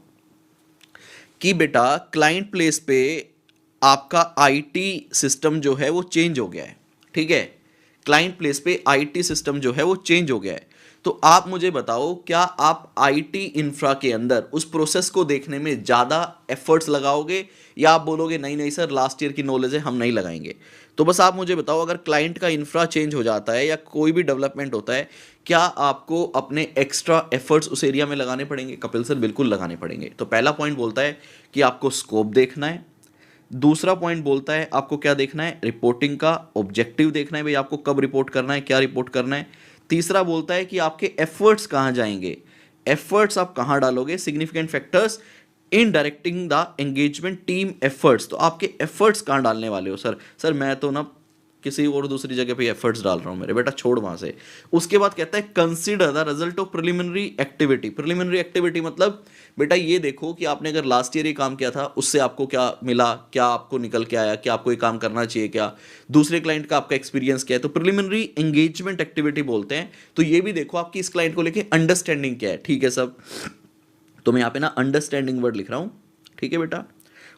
कि बेटा क्लाइंट प्लेस पे आपका आईटी सिस्टम जो है वो चेंज हो गया है, ठीक है। क्लाइंट प्लेस पे आईटी सिस्टम जो है वो चेंज हो गया है, तो आप मुझे बताओ क्या आप आईटी इंफ्रा के अंदर उस प्रोसेस को देखने में ज़्यादा एफर्ट्स लगाओगे, या आप बोलोगे नहीं नहीं सर लास्ट ईयर की नॉलेज है हम नहीं लगाएंगे। तो बस आप मुझे बताओ, अगर क्लाइंट का इंफ्रा चेंज हो जाता है या कोई भी डेवलपमेंट होता है, क्या आपको अपने एक्स्ट्रा एफर्ट्स उस एरिया में लगाने पड़ेंगे? कपिल सर बिल्कुल लगाने पड़ेंगे। तो पहला पॉइंट बोलता है कि आपको स्कोप देखना है। दूसरा पॉइंट बोलता है आपको क्या देखना है, रिपोर्टिंग का ऑब्जेक्टिव देखना है, भाई आपको कब रिपोर्ट करना है, क्या रिपोर्ट करना है। तीसरा बोलता है कि आपके एफर्ट्स कहाँ जाएंगे, एफर्ट्स आप कहाँ डालोगे, significant factors in directing the engagement team efforts. तो आपके एफर्ट्स कहाँ डालने वाले हो। सर मैं तो ना किसी और दूसरी जगह पे एफर्ट्स डाल रहा हूँ, मेरे बेटा छोड़ वहां से। उसके बाद कहता है consider the result of preliminary activity. Preliminary activity मतलब बेटा ये देखो कि आपने अगर लास्ट ईयर ये काम किया था उससे आपको क्या मिला, क्या आपको निकल के आया, क्या आपको ये काम करना चाहिए, क्या दूसरे क्लाइंट का आपका एक्सपीरियंस क्या है। तो प्रिलिमिनरी एंगेजमेंट एक्टिविटी बोलते हैं। तो ये भी देखो आपकी इस क्लाइंट को लेके अंडरस्टैंडिंग क्या है, ठीक है सब। तो मैं यहाँ पे ना अंडरस्टैंडिंग वर्ड लिख रहा हूँ, ठीक है बेटा।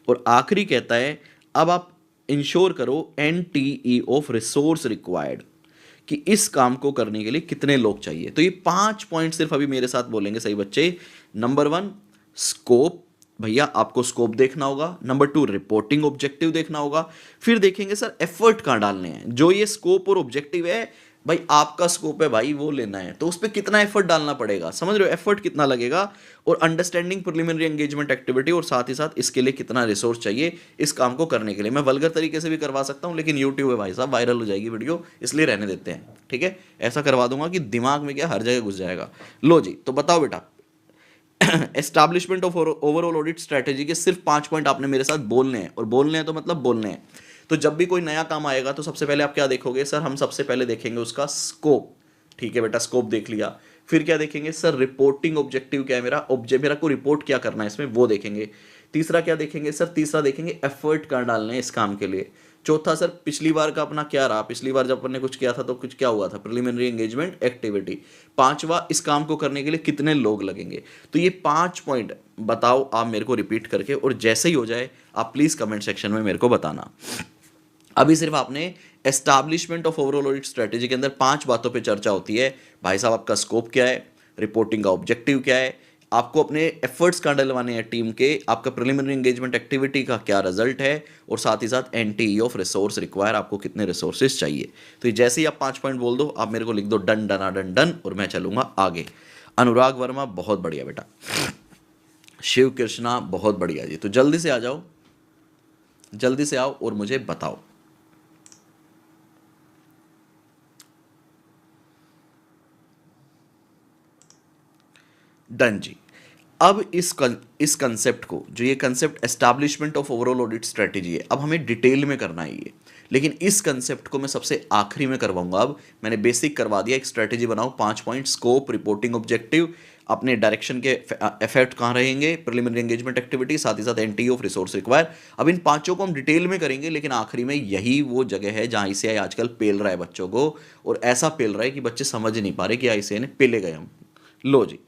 और आखिरी कहता है अब आप इंश्योर करो NTE ऑफ रिसोर्स रिक्वायर्ड, कि इस काम को करने के लिए कितने लोग चाहिए। तो ये 5 पॉइंट सिर्फ अभी मेरे साथ बोलेंगे सही बच्चे। नंबर 1 स्कोप, भैया आपको स्कोप देखना होगा। नंबर 2 रिपोर्टिंग ऑब्जेक्टिव देखना होगा। फिर देखेंगे सर एफर्ट कहाँ डालने हैं। जो ये स्कोप और ऑब्जेक्टिव है, भाई आपका स्कोप है भाई वो लेना है, तो उस पर कितना एफर्ट डालना पड़ेगा, समझ रहे हो, एफर्ट कितना लगेगा। और अंडरस्टैंडिंग प्रिलिमिनरी एंगेजमेंट एक्टिविटी, और साथ ही साथ इसके लिए कितना रिसोर्स चाहिए इस काम को करने के लिए। मैं वल्गर तरीके से भी करवा सकता हूं, लेकिन यूट्यूब है भाई साहब, वायरल हो जाएगी वीडियो, इसलिए रहने देते हैं, ठीक है। ऐसा करवा दूंगा कि दिमाग में क्या हर जगह घुस जाएगा। लो जी, तो बताओ बेटा, establishment of overall audit strategy के सिर्फ 5 पॉइंट आपने मेरे साथ बोलने हैं, और बोलने हैं तो मतलब बोलने हैं। तो जब भी कोई नया काम आएगा तो सबसे पहले आप क्या देखोगे, सर हम सबसे पहले देखेंगे उसका स्कोप, ठीक है बेटा, स्कोप देख लिया। फिर क्या देखेंगे सर, रिपोर्टिंग ऑब्जेक्टिव क्या है मेरा को रिपोर्ट क्या करना है इसमें वो देखेंगे। तीसरा क्या देखेंगे सर, तीसरा देखेंगे एफर्ट कहाँ डालने हैं इस काम के लिए। चौथा सर, पिछली बार का अपना क्या रहा, पिछली बार जब अपन ने कुछ किया था तो कुछ क्या हुआ था, प्रिलिमिनरी एंगेजमेंट एक्टिविटी। पांचवा, इस काम को करने के लिए कितने लोग लगेंगे। तो ये 5 पॉइंट बताओ आप मेरे को रिपीट करके, और जैसे ही हो जाए आप प्लीज कमेंट सेक्शन में मेरे को बताना। अभी सिर्फ आपने establishment of overall audit strategy के अंदर 5 बातों पे चर्चा होती है। भाई साहब, आपका स्कोप क्या है, रिपोर्टिंग का ऑब्जेक्टिव क्या है, आपको अपने एफर्ट्स कहाँ डलवाने हैं टीम के, आपका प्रिलिमिनरी एंगेजमेंट एक्टिविटी का क्या रिजल्ट है, और साथ ही साथ एनटीई ऑफ रिसोर्स रिक्वायर, आपको कितने रिसोर्सेज चाहिए। तो ये जैसे ही आप 5 पॉइंट बोल दो, आप मेरे को लिख दो डन डन डन डन, और मैं चलूंगा आगे। अनुराग वर्मा, बहुत बढ़िया बेटा। शिव कृष्णा, बहुत बढ़िया जी। तो जल्दी से आ जाओ, जल्दी से आओ और मुझे बताओ। डन जी। अब इस कंसेप्ट को, जो ये concept establishment of overall audit strategy है, अब हमें डिटेल में करना है ये। लेकिन इस कंसेप्ट को मैं सबसे आखिरी में करवाऊंगा। अब मैंने बेसिक करवा दिया, एक स्ट्रेटेजी बनाओ, 5 पॉइंट, स्कोप, रिपोर्टिंग ऑब्जेक्टिव, अपने डायरेक्शन के इफेक्ट कहाँ रहेंगे, प्रिलिमिनरी एंगेजमेंट एक्टिविटी, साथ ही साथ एनटी ऑफ रिसोर्स रिक्वायर। अब इन 5 को हम डिटेल में करेंगे, लेकिन आखिरी में यही वो जगह है जहाँ ICAI आजकल पेल रहा है बच्चों को, और ऐसा पेल रहा है कि बच्चे समझ नहीं पा रहे कि ICAI ने पेले गए हम। लो जी,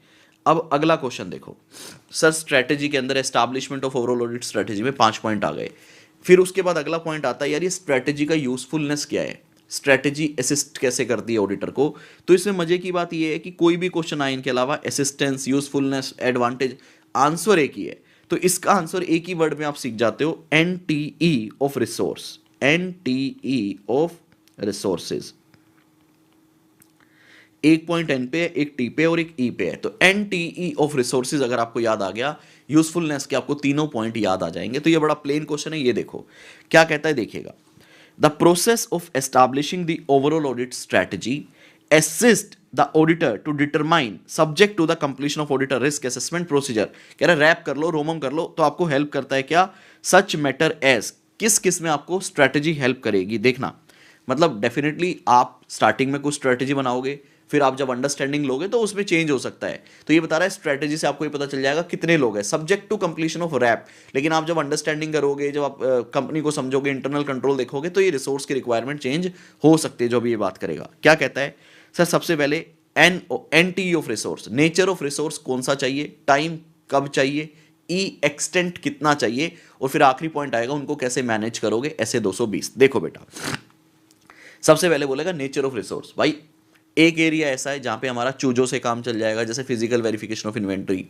अब अगला क्वेश्चन देखो सर, स्ट्रेटेजी के अंदर establishment of overall audit strategy में 5 पॉइंट आ गए। फिर उसके बाद अगला पॉइंट आता है, यार ये स्ट्रेटेजी का यूजफुलनेस क्या है, स्ट्रेटेजी असिस्ट कैसे करती है ऑडिटर को। तो इसमें मजे की बात ये है कि कोई भी क्वेश्चन आए इनके अलावा, असिस्टेंस, यूजफुलनेस, एडवांटेज, आंसर एक ही है। तो इसका आंसर एक ही वर्ड में आप सीख जाते हो, NTE of resource, NTE of resources. एक पॉइंट एन पे है, एक टी पे और एक ई पे है। तो NTE ऑफ रिसोर्सेज अगर आपको याद आ गया, यूजफुलनेस के आपको तीनों पॉइंट याद आ जाएंगे। तो ये बड़ा प्लेन क्वेश्चन है, ये देखो क्या कहता है, देखिएगा। The process of establishing the overall audit strategy assist the auditor to determine subject to the completion of auditor risk assessment procedure। कह रहा है रैप कर लो, रोमम कर लो, तो आपको हेल्प करता है क्या, सच मैटर एज, किस किस में आपको स्ट्रैटेजी हेल्प करेगी। देखना, मतलब डेफिनेटली आप स्टार्टिंग में कुछ स्ट्रैटेजी बनाओगे, फिर आप जब अंडरस्टैंडिंग लोगे तो उसमें चेंज हो सकता है। तो ये बता रहा है स्ट्रैटेजी से आपको ये पता चल जाएगा कितने लोग हैं, subject to completion of wrap. लेकिन आप जब अंडरस्टैंडिंग करोगे, जब आप कंपनी को समझोगे, इंटरनल कंट्रोल देखोगे, तो ये रिसोर्स की रिक्वायरमेंट चेंज हो सकती है, जो भी ये बात करेगा। क्या कहता है सर, सबसे पहले NTE of resource, nature of resource कौन सा चाहिए, टाइम कब चाहिए, एक्सटेंट कितना चाहिए, और फिर आखिरी पॉइंट आएगा उनको कैसे मैनेज करोगे, ऐसे 220। देखो बेटा, सबसे पहले बोलेगा नेचर ऑफ रिसोर्स। भाई एक एरिया ऐसा है जहां पे हमारा चूजों से काम चल जाएगा, जैसे फिजिकल वेरिफिकेशन ऑफ इन्वेंट्री।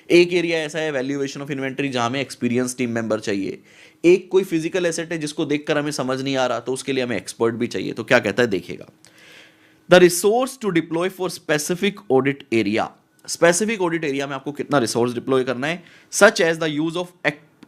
एक एरिया ऐसा है वैल्यूएशन ऑफ इन्वेंट्री, जहां हमें एक्सपीरियंस टीम मेंबर चाहिए। एक कोई फिजिकल एसेट है जिसको देखकर हमें समझ नहीं आ रहा, तो उसके लिए हमें एक्सपर्ट भी चाहिए। तो क्या कहता है, देखिएगा, the resource to deploy for specific audit area, specific audit area में आपको कितना रिसोर्स डिप्लॉय करना है, such as the use of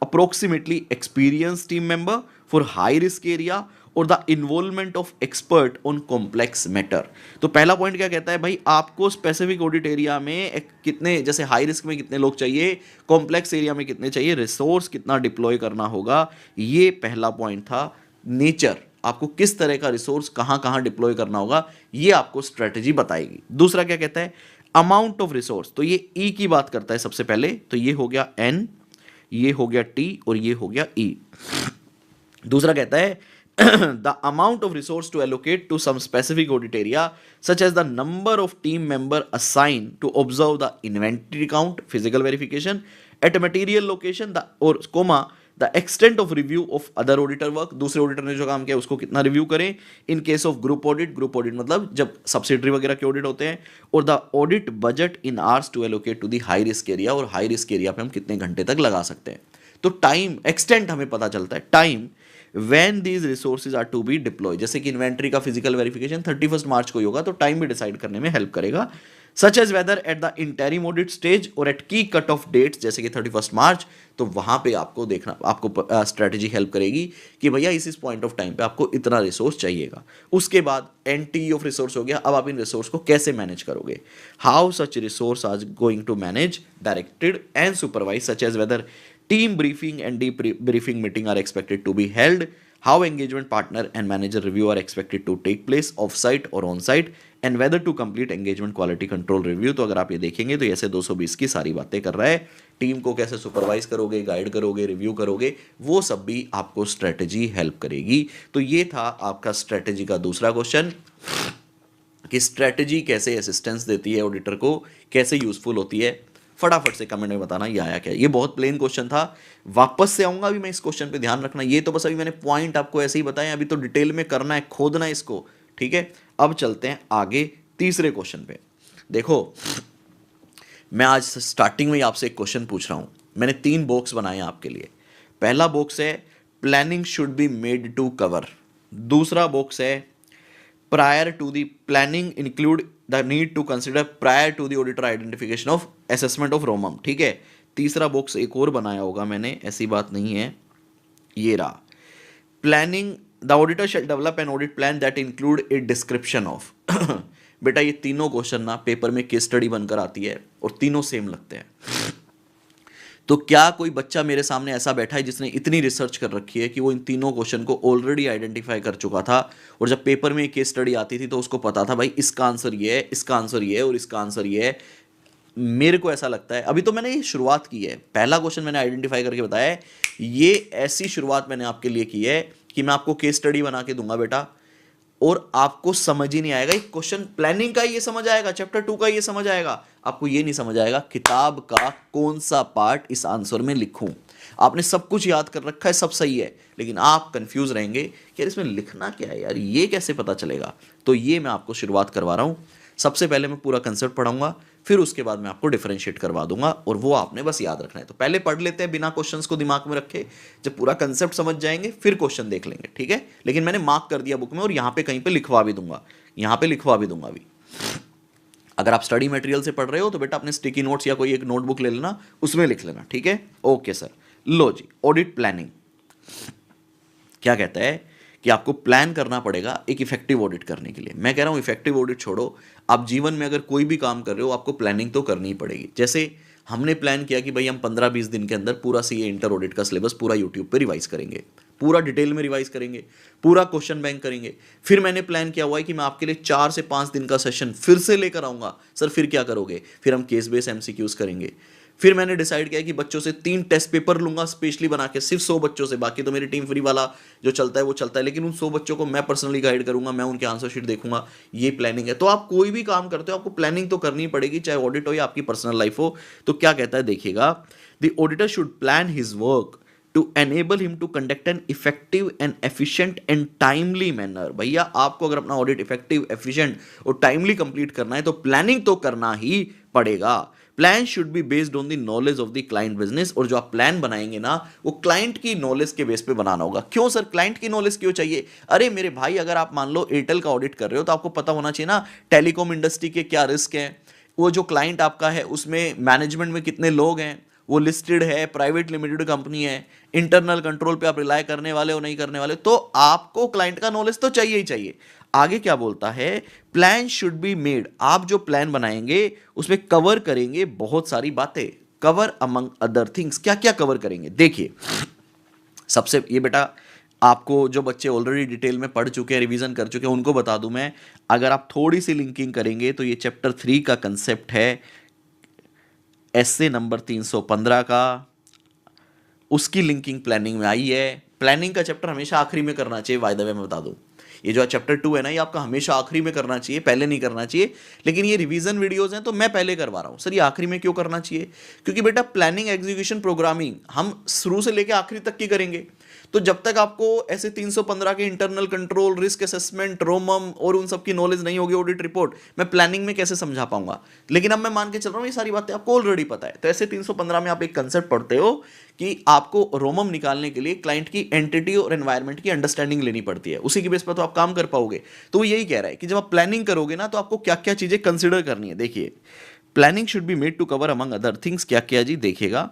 approximately experience team member for high risk area और the involvement of expert on complex matter. तो पहला point क्या कहता है, भाई आपको स्पेसिफिक ऑडिट एरिया में कितने, जैसे हाई रिस्क में कितने लोग चाहिए, कॉम्प्लेक्स एरिया में कितने चाहिए, रिसोर्स कितना डिप्लॉय करना होगा। ये पहला पॉइंट था। नेचर, आपको किस तरह का रिसोर्स कहां कहां डिप्लॉय करना होगा, ये आपको स्ट्रेटेजी बताएगी। दूसरा क्या कहता है, अमाउंट ऑफ रिसोर्स। तो ये ई की बात करता है सबसे पहले, तो ये हो गया N, ये हो गया T और ये हो गया E। दूसरा कहता है the amount of resource to allocate to some specific audit area such as the number of team member assigned to observe the inventory count, physical verification at a material location, the or comma the extent of review of other auditor work, दूसरे auditor ने जो काम किया उसको कितना review करें। In case of group audit मतलब जब सब्सिडरी वगैरह के ऑडिट होते हैं। और the audit budget in hours to allocate to the high risk area, और हाई रिस्क एरिया पे हम कितने घंटे तक लगा सकते हैं। तो टाइम एक्सटेंट हमें पता चलता है, time when these resources are to be deployed, जैसे कि इन्वेंट्री का फिजिकल वेरिफिकेशन 31 मार्च को ही होगा, तो टाइम भी डिसाइड करने में हेल्प करेगा। Such as whether at the interim audit stage और at key cut off dates, जैसे कि 31 मार्च, तो वहां पे आपको देखना, आपको स्ट्रेटेजी हेल्प करेगी कि भैया इस पॉइंट ऑफ टाइम पे आपको इतना रिसोर्स चाहिएगा। उसके बाद NTE ऑफ रिसोर्स हो गया। अब आप इन रिसोर्स को कैसे मैनेज करोगे, how such resource are going to manage, directed and supervise, such as whether team briefing and debriefing meeting are expected to be held, how engagement partner and manager review are expected to take place off site और on site, and whether to complete engagement quality control review. तो अगर आप ये देखेंगे तो ऐसे 220 की सारी बातें कर रहा है। टीम को कैसे सुपरवाइज करोगे, गाइड करोगे, रिव्यू करोगे, वो सब भी आपको स्ट्रेटेजी हेल्प करेगी। तो ये था आपका स्ट्रेटेजी का दूसरा क्वेश्चन कि स्ट्रेटेजी कैसे असिस्टेंस देती है ऑडिटर को, कैसे यूजफुल होती है। फटाफट से कमेंट में बताना ये आया क्या। ये बहुत प्लेन क्वेश्चन था, वापस से आऊंगा अभी मैं इस क्वेश्चन पे, ध्यान रखना। ये तो बस अभी मैंने पॉइंट आपको ऐसे ही बताए, अभी तो डिटेल में करना है, खोदना है इसको, ठीक है। अब चलते हैं आगे तीसरे क्वेश्चन पे। देखो मैं आज स्टार्टिंग में ही आपसे एक क्वेश्चन पूछ रहा हूं। मैंने 3 बॉक्स बनाए हैं आपके लिए। पहला बॉक्स है planning should be made to cover, दूसरा बॉक्स है prior to the planning include the need to consider prior to the auditor identification of assessment of ROMM, ठीक है। तीसरा बॉक्स एक और बनाया होगा मैंने, ऐसी बात नहीं है, ये रहा planning the auditor shall develop an audit plan that include a description of. बेटा ये तीनों क्वेश्चन ना पेपर में केस स्टडी बनकर आती है और तीनों सेम लगते हैं। तो क्या कोई बच्चा मेरे सामने ऐसा बैठा है जिसने इतनी रिसर्च कर रखी है कि वो इन तीनों क्वेश्चन को ऑलरेडी आइडेंटिफाई कर चुका था, और जब पेपर में एक केस स्टडी आती थी तो उसको पता था भाई इसका आंसर ये है, इसका आंसर ये है और इसका आंसर ये है। मेरे को ऐसा लगता है, अभी तो मैंने ये शुरुआत की है, पहला क्वेश्चन मैंने आइडेंटिफाई करके बताया है, ये ऐसी शुरुआत मैंने आपके लिए की है कि मैं आपको केस स्टडी बना के दूंगा बेटा, और आपको समझ ही नहीं आएगा क्वेश्चन प्लानिंग का, ये समझ आएगा चैप्टर 2 का, ये समझ आएगा, आपको ये नहीं समझ आएगा किताब का कौन सा पार्ट इस आंसर में लिखूं। आपने सब कुछ याद कर रखा है, सब सही है, लेकिन आप कंफ्यूज रहेंगे कि यार इसमें लिखना क्या है, यार ये कैसे पता चलेगा। तो ये मैं आपको शुरुआत करवा रहा हूं। सबसे पहले मैं पूरा कंसेप्ट पढ़ाऊंगा, फिर उसके बाद मैं आपको डिफरेंशिएट करवा दूंगा, और वो आपने बस याद रखना है। तो पहले पढ़ लेते हैं बिना क्वेश्चंस को दिमाग में रखे, जब पूरा कंसेप्ट समझ जाएंगे फिर क्वेश्चन देख लेंगे, ठीक है। लेकिन मैंने मार्क कर दिया बुक में, और यहाँ पे कहीं पे लिखवा भी दूंगा, यहाँ पे लिखवा भी दूंगा अभी। अगर आप स्टडी मटेरियल से पढ़ रहे हो तो बेटा अपने स्टिकी नोट्स या कोई एक नोटबुक ले लेना, उसमें लिख लेना, ठीक है। ओके सर, लो जी, ऑडिट प्लानिंग क्या कहता है कि आपको प्लान करना पड़ेगा एक इफेक्टिव ऑडिट करने के लिए। मैं कह रहा हूं इफेक्टिव ऑडिट छोड़ो, आप जीवन में अगर कोई भी काम कर रहे हो आपको प्लानिंग तो करनी ही पड़ेगी। जैसे हमने प्लान किया कि भाई हम 15-20 दिन के अंदर पूरा सीए इंटर ऑडिट का सिलेबस पूरा यूट्यूब पे रिवाइज करेंगे, पूरा डिटेल में रिवाइज करेंगे, पूरा क्वेश्चन बैंक करेंगे। फिर मैंने प्लान किया हुआ है कि मैं आपके लिए 4 से 5 दिन का सेशन फिर से लेकर आऊंगा। सर फिर क्या करोगे? फिर हम केस बेस एमसीक्यूज करेंगे। फिर मैंने डिसाइड किया कि बच्चों से 3 टेस्ट पेपर लूंगा स्पेशली बना के, सिर्फ 100 बच्चों से, बाकी तो मेरी टीम फ्री वाला जो चलता है वो चलता है, लेकिन उन 100 बच्चों को मैं पर्सनली गाइड करूंगा, मैं उनके आंसर शीट देखूंगा। ये प्लानिंग है। तो आप कोई भी काम करते हो आपको प्लानिंग तो करनी पड़ेगी, चाहे ऑडिट हो या आपकी पर्सनल लाइफ हो। तो क्या कहता है देखिएगा, the auditor should plan his work to enable him to conduct an effective and efficient and timely manner। भैया आपको अगर अपना ऑडिट इफेक्टिव, एफिशिएंट और टाइमली कंप्लीट करना है तो प्लानिंग तो करना ही पड़ेगा। Plan should be based on the knowledge of the client business, और जो आप प्लान बनाएंगे ना वो क्लाइंट की नॉलेज के बेस पे बनाना होगा। क्यों सर, क्लाइंट की नॉलेज क्यों चाहिए? अरे मेरे भाई, अगर आप मान लो एयरटेल का ऑडिट कर रहे हो तो आपको पता होना चाहिए ना टेलीकॉम इंडस्ट्री के क्या रिस्क हैं, वो जो क्लाइंट आपका है उसमें मैनेजमेंट में कितने लोग हैं, वो लिस्टेड है, प्राइवेट लिमिटेड कंपनी है, इंटरनल कंट्रोल पे आप रिलाय करने वाले हो नहीं करने वाले, तो आपको क्लाइंट का नॉलेज तो चाहिए ही चाहिए। आगे क्या बोलता है, प्लान शुड बी मेड, आप जो प्लान बनाएंगे उसमें कवर करेंगे बहुत सारी बातें। कवर अमंग अदर थिंग्स, क्या क्या कवर करेंगे देखिए। सबसे ये बेटा आपको जो बच्चे ऑलरेडी डिटेल में पढ़ चुके हैं, रिवीजन कर चुके हैं, उनको बता दूं मैं, अगर आप थोड़ी सी लिंकिंग करेंगे तो ये चैप्टर 3 का कंसेप्ट है, एसए नंबर 315 का, उसकी लिंकिंग प्लानिंग में आई है। प्लानिंग का चैप्टर हमेशा आखिरी में करना चाहिए, बाय द वे मैं बता दूं, ये जो चैप्टर 2 है ना, ये आपका हमेशा आखिरी में करना चाहिए, पहले नहीं करना चाहिए। लेकिन ये रिवीजन वीडियोस हैं तो मैं पहले करवा रहा हूं। सर ये आखिरी में क्यों करना चाहिए? क्योंकि बेटा प्लानिंग, एग्जीक्यूशन, प्रोग्रामिंग हम शुरू से लेकर आखिरी तक की करेंगे। तो जब तक आपको ऐसे 315 के इंटरनल कंट्रोल, रिस्क असेसमेंट, रोमम और उन सब की नॉलेज नहीं होगी, ऑडिट रिपोर्ट, मैं प्लानिंग में कैसे समझा पाऊंगा? लेकिन अब मैं मान के चल रहा हूं ये सारी बातें आपको ऑलरेडी पता है। तो ऐसे 315 में आप एक कंसेप्ट पढ़ते हो कि आपको रोमम निकालने के लिए क्लाइंट की एंटिटी और एनवायरमेंट की अंडरस्टैंडिंग लेनी पड़ती है, उसी की बेस पर तो आप काम कर पाओगे। तो वो यही कह रहा है कि जब आप प्लानिंग करोगे ना तो आपको क्या क्या चीजें कंसिडर करनी है। देखिए, planning should be made to cover among other things, क्या किया जी देखिएगा,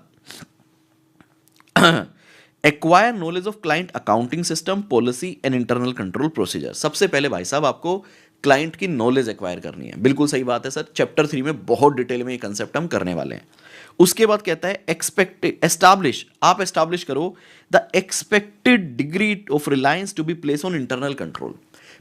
acquire knowledge of client accounting system, policy and internal control procedure. सबसे पहले भाई साहब आपको क्लाइंट की नॉलेज एक्वायर करनी है। बिल्कुल सही बात है सर, चैप्टर 3 में बहुत डिटेल में ये कंसेप्ट हम करने वाले हैं। उसके बाद कहता है एक्सपेक्टेड एस्टैब्लिश, आप एस्टैब्लिश करो the expected degree of reliance to be place on internal control.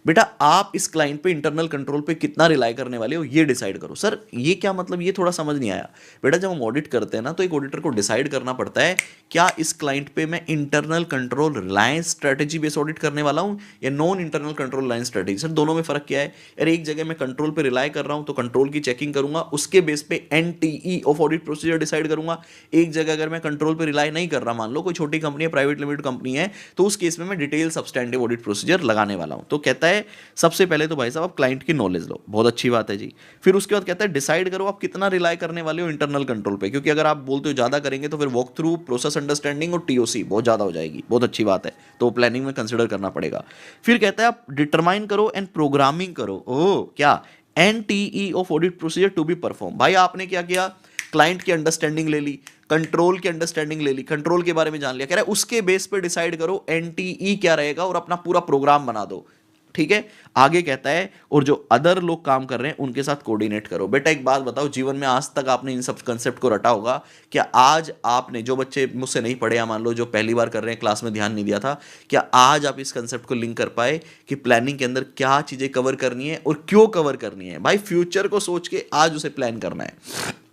बेटा आप इस क्लाइंट पे इंटरनल कंट्रोल पे कितना रिलाई करने वाले हो ये डिसाइड करो। सर ये क्या मतलब, ये थोड़ा समझ नहीं आया। बेटा जब हम ऑडिट करते हैं ना तो एक ऑडिटर को डिसाइड करना पड़ता है क्या इस क्लाइंट पे मैं internal control Reliance strategy based audit करने वाला हूं या non internal control Reliance strategy. Sir दोनों में फर्क क्या है यार, एक जगह मैं कंट्रोल पे रिलाई कर रहा हूं तो कंट्रोल की चेकिंग करूंगा, उसके बेस पे एनटीई ऑफ ऑडिट प्रोसीजर डिसाइड करूंगा। एक जगह अगर मैं कंट्रोल पे रिलाई नहीं कर रहा, मान लो कोई छोटी कंपनी है, प्राइवेट लिमिटेड कंपनी है, तो उस केस में मैं डिटेल सब्सटैंटिव ऑडिट प्रोसीजर लगाने वाला हूं। तो कहता है सबसे पहले तो भाई साहब आप क्लाइंट की नॉलेज लो, बहुत अच्छी बात है जी। फिर उसके बाद कहता है डिसाइड करो आप कितना रिलाई करने वाले हो इंटरनल कंट्रोल पे, क्योंकि अगर आप बोलते हो ज्यादा करेंगे तो फिर वॉक थ्रू, प्रोसेस अंडरस्टैंडिंग और टीओसी बहुत ज्यादा हो जाएगी, बहुत अच्छी बात है, तो प्लानिंग में कंसिडर करना पड़ेगा। फिर कहता है आप डिटरमाइन करो एंड प्रोग्रामिंग करो, ओ क्या NTE of audit procedure to be perform. भाई आपने क्या किया, क्लाइंट की अंडरस्टैंडिंग ले ली, कंट्रोल की अंडरस्टैंडिंग ले ली, कंट्रोल के बारे में जान लिया, कह रहा है उसके बेस पे डिसाइड करो एनटीई क्या रहेगा और अपना पूरा प्रोग्राम बना दो। ठीक है, आगे कहता है और जो अदर लोग काम कर रहे हैं उनके साथ कोऑर्डिनेट करो। बेटा एक बात बताओ, जीवन में आज तक आपने इन सब कंसेप्ट को रटा होगा क्या? आज आपने, जो बच्चे मुझसे नहीं पढ़े या मान लो जो पहली बार कर रहे हैं, क्लास में ध्यान नहीं दिया था, क्या आज आप इस कंसेप्ट को लिंक कर पाए कि प्लानिंग के अंदर क्या चीजें कवर करनी है और क्यों कवर करनी है? भाई फ्यूचर को सोच के आज उसे प्लान करना है।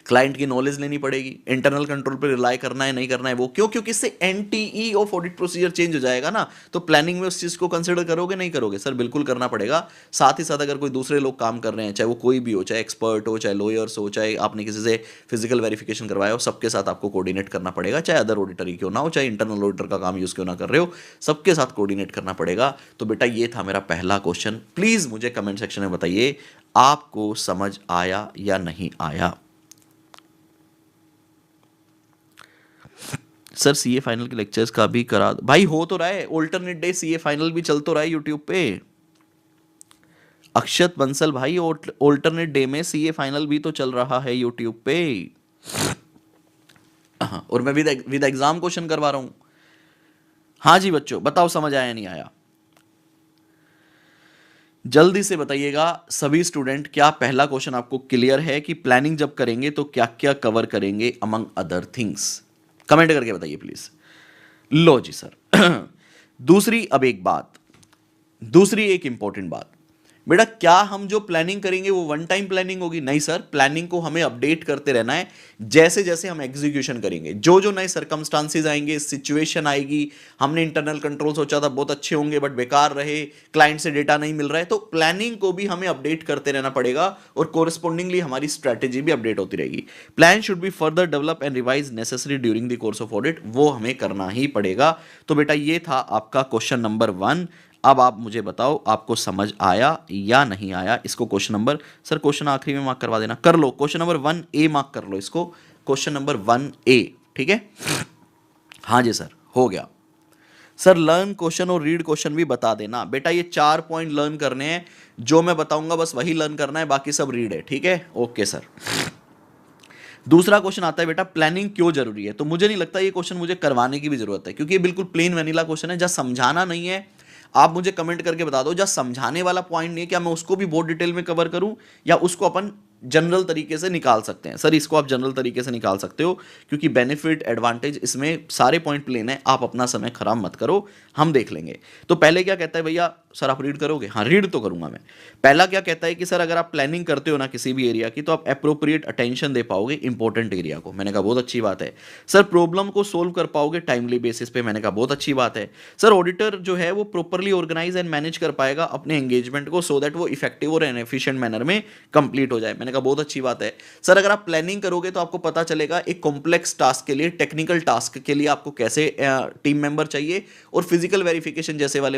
क्लाइंट की नॉलेज लेनी पड़ेगी, इंटरनल कंट्रोल पर रिलाई करना है नहीं करना है वो क्यों, क्योंकि इससे एनटीई ऑफ ऑडिट प्रोसीजर चेंज हो जाएगा ना। तो प्लानिंग में उस चीज को कंसिडर करोगे नहीं करोगे? सर बिल्कुल करना पड़ेगा। साथ ही साथ अगर कोई दूसरे लोग काम कर रहे हैं, चाहे वो कोई भी हो, चाहे एक्सपर्ट हो, चाहे लॉयर्स हो, चाहे आपने किसी से फिजिकल वेरिफिकेशन करवाया हो, सबके साथ आपको कोऑर्डिनेट करना पड़ेगा, चाहे अदर ऑडिटर ही क्यों ना हो, चाहे इंटरनल ऑडिटर का काम यूज क्यों ना कर रहे हो, सबके साथ कोऑर्डिनेट करना पड़ेगा। तो बेटा ये था मेरा पहला क्वेश्चन। प्लीज मुझे कमेंट सेक्शन में बताइए आपको समझ आया या नहीं आया। सर सीए फाइनल के लेक्चर्स का भी करा भाई, हो तो रहा है, ऑल्टरनेट डे सीए फाइनल भी चल तो रहा है यूट्यूब पे। अक्षत बंसल भाई ऑल्टरनेट डे में सीए फाइनल भी तो चल रहा है यूट्यूब पे। हाँ, और मैं विद एग्जाम क्वेश्चन करवा रहा हूं। हाँ जी बच्चों बताओ समझ आया नहीं आया, जल्दी से बताइएगा सभी स्टूडेंट। क्या पहला क्वेश्चन आपको क्लियर है कि प्लानिंग जब करेंगे तो क्या क्या कवर करेंगे अमंग अदर थिंग्स? कमेंट करके बताइए प्लीज। Low ji sir. दूसरी अब एक बात, दूसरी एक इंपॉर्टेंट बात, बेटा क्या हम जो प्लानिंग करेंगे वो वन टाइम प्लानिंग होगी? नहीं सर, प्लानिंग को हमें अपडेट करते रहना है जैसे जैसे हम एग्जीक्यूशन करेंगे। जो जो नए सर्कमस्टांसेस आएंगे, सिचुएशन आएगी, हमने इंटरनल कंट्रोल सोचा था बहुत अच्छे होंगे बट बेकार रहे, क्लाइंट से डेटा नहीं मिल रहा है, तो प्लानिंग को भी हमें अपडेट करते रहना पड़ेगा और कोरस्पॉन्डिंगली हमारी स्ट्रैटेजी भी अपडेट होती रहेगी। Plan should be further develop and revise necessary during the course of audit, वो हमें करना ही पड़ेगा। तो बेटा ये था आपका क्वेश्चन नंबर 1। अब आप मुझे बताओ आपको समझ आया या नहीं आया इसको। क्वेश्चन नंबर, सर क्वेश्चन आखिरी में मार्क करवा देना, कर लो क्वेश्चन नंबर 1A मार्क कर लो इसको, क्वेश्चन नंबर 1A, ठीक है? हाँ जी सर, हो गया। सर लर्न क्वेश्चन और रीड क्वेश्चन भी बता देना। बेटा ये 4 पॉइंट लर्न करने हैं, जो मैं बताऊंगा बस वही लर्न करना है, बाकी सब रीड है, ठीक है? Okay sir. दूसरा क्वेश्चन आता है बेटा प्लानिंग क्यों जरूरी है? तो मुझे नहीं लगता ये क्वेश्चन मुझे करवाने की भी जरूरत है, क्योंकि ये बिल्कुल प्लेन वैनिला क्वेश्चन है, जहाँ समझाना नहीं है। आप मुझे कमेंट करके बता दो, जहाँ समझाने वाला पॉइंट नहीं है, क्या मैं उसको भी बहुत डिटेल में कवर करूं या उसको अपन जनरल तरीके से निकाल सकते हैं? सर इसको आप जनरल तरीके से निकाल सकते हो, क्योंकि बेनिफिट एडवांटेज इसमें सारे पॉइंट प्लेन है, आप अपना समय खराब मत करो, हम देख लेंगे। तो पहले क्या कहता है भैया, सर आप रीड करोगे? हाँ रीड तो करूंगा मैं। पहला क्या कहता है कि सर अगर आप प्लानिंग करते हो ना किसी भी एरिया की, तो आप अप्रोप्रिएट अटेंशन दे पाओगे इंपॉर्टेंट एरिया को। मैंने कहा बहुत अच्छी बात है। सर प्रॉब्लम को सोल्व कर पाओगे टाइमली बेसिस पे। मैंने कहा बहुत अच्छी बात है। सर ऑडिटर जो है वो प्रॉपरली ऑर्गेनाइज एंड मैनेज कर पाएगा अपने एंगेजमेंट को, सो दैट वो इफेक्टिव और एफिशिएंट मैनर में कंप्लीट हो जाए। मैंने कहा बहुत अच्छी बात है। सर अगर आप प्लानिंग करोगे तो आपको पता चलेगा एक कॉम्प्लेक्स टास्क के लिए, टेक्निकल टास्क के लिए आपको कैसे टीम मेंबर चाहिए, और फिजिकल वेरिफिकेशन जैसे वाले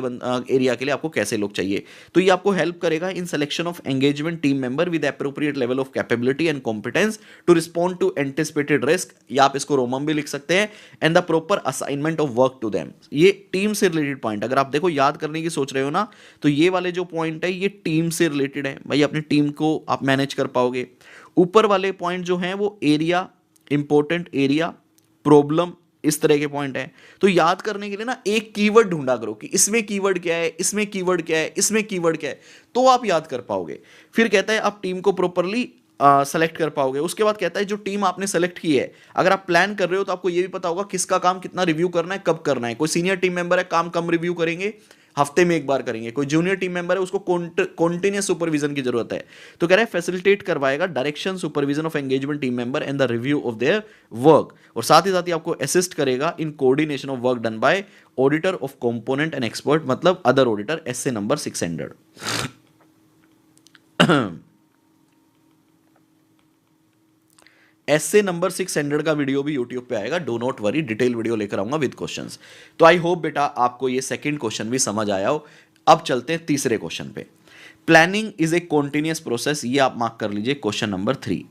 एरिया के लिए आपको कैसे लोग चाहिए। तो ये आपको हेल्प करेगा in selection of engagement team member with appropriate level of capability and competence to respond to anticipated risk, या आप इसको रोमम भी लिख सकते हैं, and the proper assignment of work to them. ये टीम से रिलेटेड पॉइंट, अगर आप देखो याद करने की सोच रहे हो ना, तो ये वाले जो पॉइंट है ये टीम से रिलेटेड है। भाई अपनी टीम को आप मैनेज कर पाओगे। ऊपर वाले पॉइंट जो हैं वो एरिया, इंपॉर्टेंट एरिया, प्रॉब्लम, इस तरह के पॉइंट है। तो याद करने के लिए ना एक कीवर्ड ढूंढा करो कि इसमें कीवर्ड क्या है, इसमें कीवर्ड क्या है, इसमें कीवर्ड क्या है, तो आप याद कर पाओगे। फिर कहता है आप टीम को प्रॉपरली सेलेक्ट कर पाओगे। उसके बाद कहता है जो टीम आपने सेलेक्ट की है, अगर आप प्लान कर रहे हो तो आपको ये भी पता होगा किसका काम कितना रिव्यू करना है, कब करना है। कोई सीनियर टीम मेंबर है, काम कम रिव्यू करेंगे, हफ्ते में एक बार करेंगे। कोई जूनियर टीम मेंबर है, उसको कॉन्टिन्यूस सुपरविजन की जरूरत है। तो कह रहा है फैसिलिटेट करवाएगा direction supervision of engagement team member and the review of their work, और साथ ही आपको असिस्ट करेगा in coordination of work done by auditor of component and expert, मतलब other auditor, SA number 600। SA number 600 का video भी YouTube पे आएगा, do not worry, detail video लेकर आऊंगा विद क्वेश्चंस। तो आई होप बेटा आपको ये सेकंड क्वेश्चन भी समझ आया हो। अब चलते हैं तीसरे क्वेश्चन पे। Planning is a continuous process, ये आप मार्क कर लीजिए क्वेश्चन नंबर 3।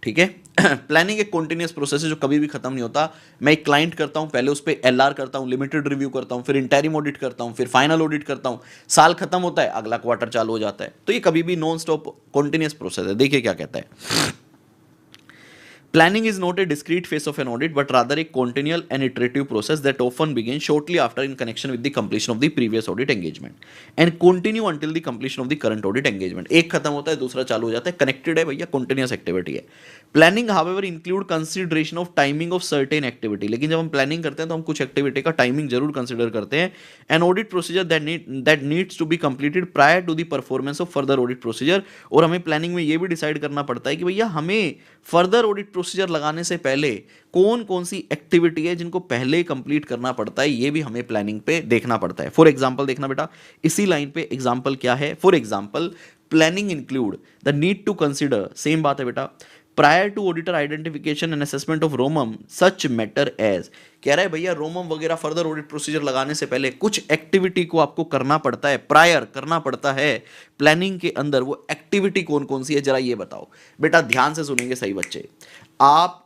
ठीक है, प्लानिंग एक कॉन्टिन्यूअस प्रोसेस है जो कभी भी खत्म नहीं होता। मैं एक क्लाइंट करता हूं, पहले उस पर एलआर करता हूं, लिमिटेड रिव्यू करता हूं, फिर इंटरिम ऑडिट करता हूं, फिर फाइनल ऑडिट करता हूं, साल खत्म होता है, अगला क्वार्टर चालू हो जाता है। तो ये कभी भी नॉन स्टॉप कॉन्टिन्यूअस प्रोसेस है। देखिए क्या कहता है, planning is not a discrete phase of an audit but rather a continual and iterative process that often begins shortly after in connection with the completion of the previous audit engagement and continue until the completion of the current audit engagement। एक खत्म होता है दूसरा चालू हो जाता है, connected है भैया, कॉन्टिन्यूअस एक्टिविटी है। Planning however include consideration of timing of certain activity, लेकिन जब हम प्लानिंग करते हैं तो हम कुछ एक्टिविटी का टाइमिंग जरूर कंसिडर करते हैं। An audit procedure that needs to be completed prior to the performance of further audit procedure, और हमें प्लानिंग में ये भी डिसाइड करना पड़ता है कि भैया हमें फर्दर ऑडिट प्रोसीजर लगाने से पहले कौन कौन सी एक्टिविटी है जिनको पहले कंप्लीट करना पड़ता है, ये भी हमें प्लानिंग पे देखना पड़ता है। फॉर एग्जांपल देखना बेटा, इसी लाइन पे एग्जांपल क्या है। For example planning include the need to consider, same बात है बेटा, prior to auditor identification and assessment of ROMM such matter as, कह रहा है भैया रोमम वगैरह फर्दर ऑडिट प्रोसीजर लगाने से पहले कुछ एक्टिविटी को आपको करना पड़ता है, प्रायर करना पड़ता है प्लानिंग के अंदर। वो एक्टिविटी कौन कौन सी है जरा ये बताओ बेटा, ध्यान से सुनेंगे सही बच्चे। आप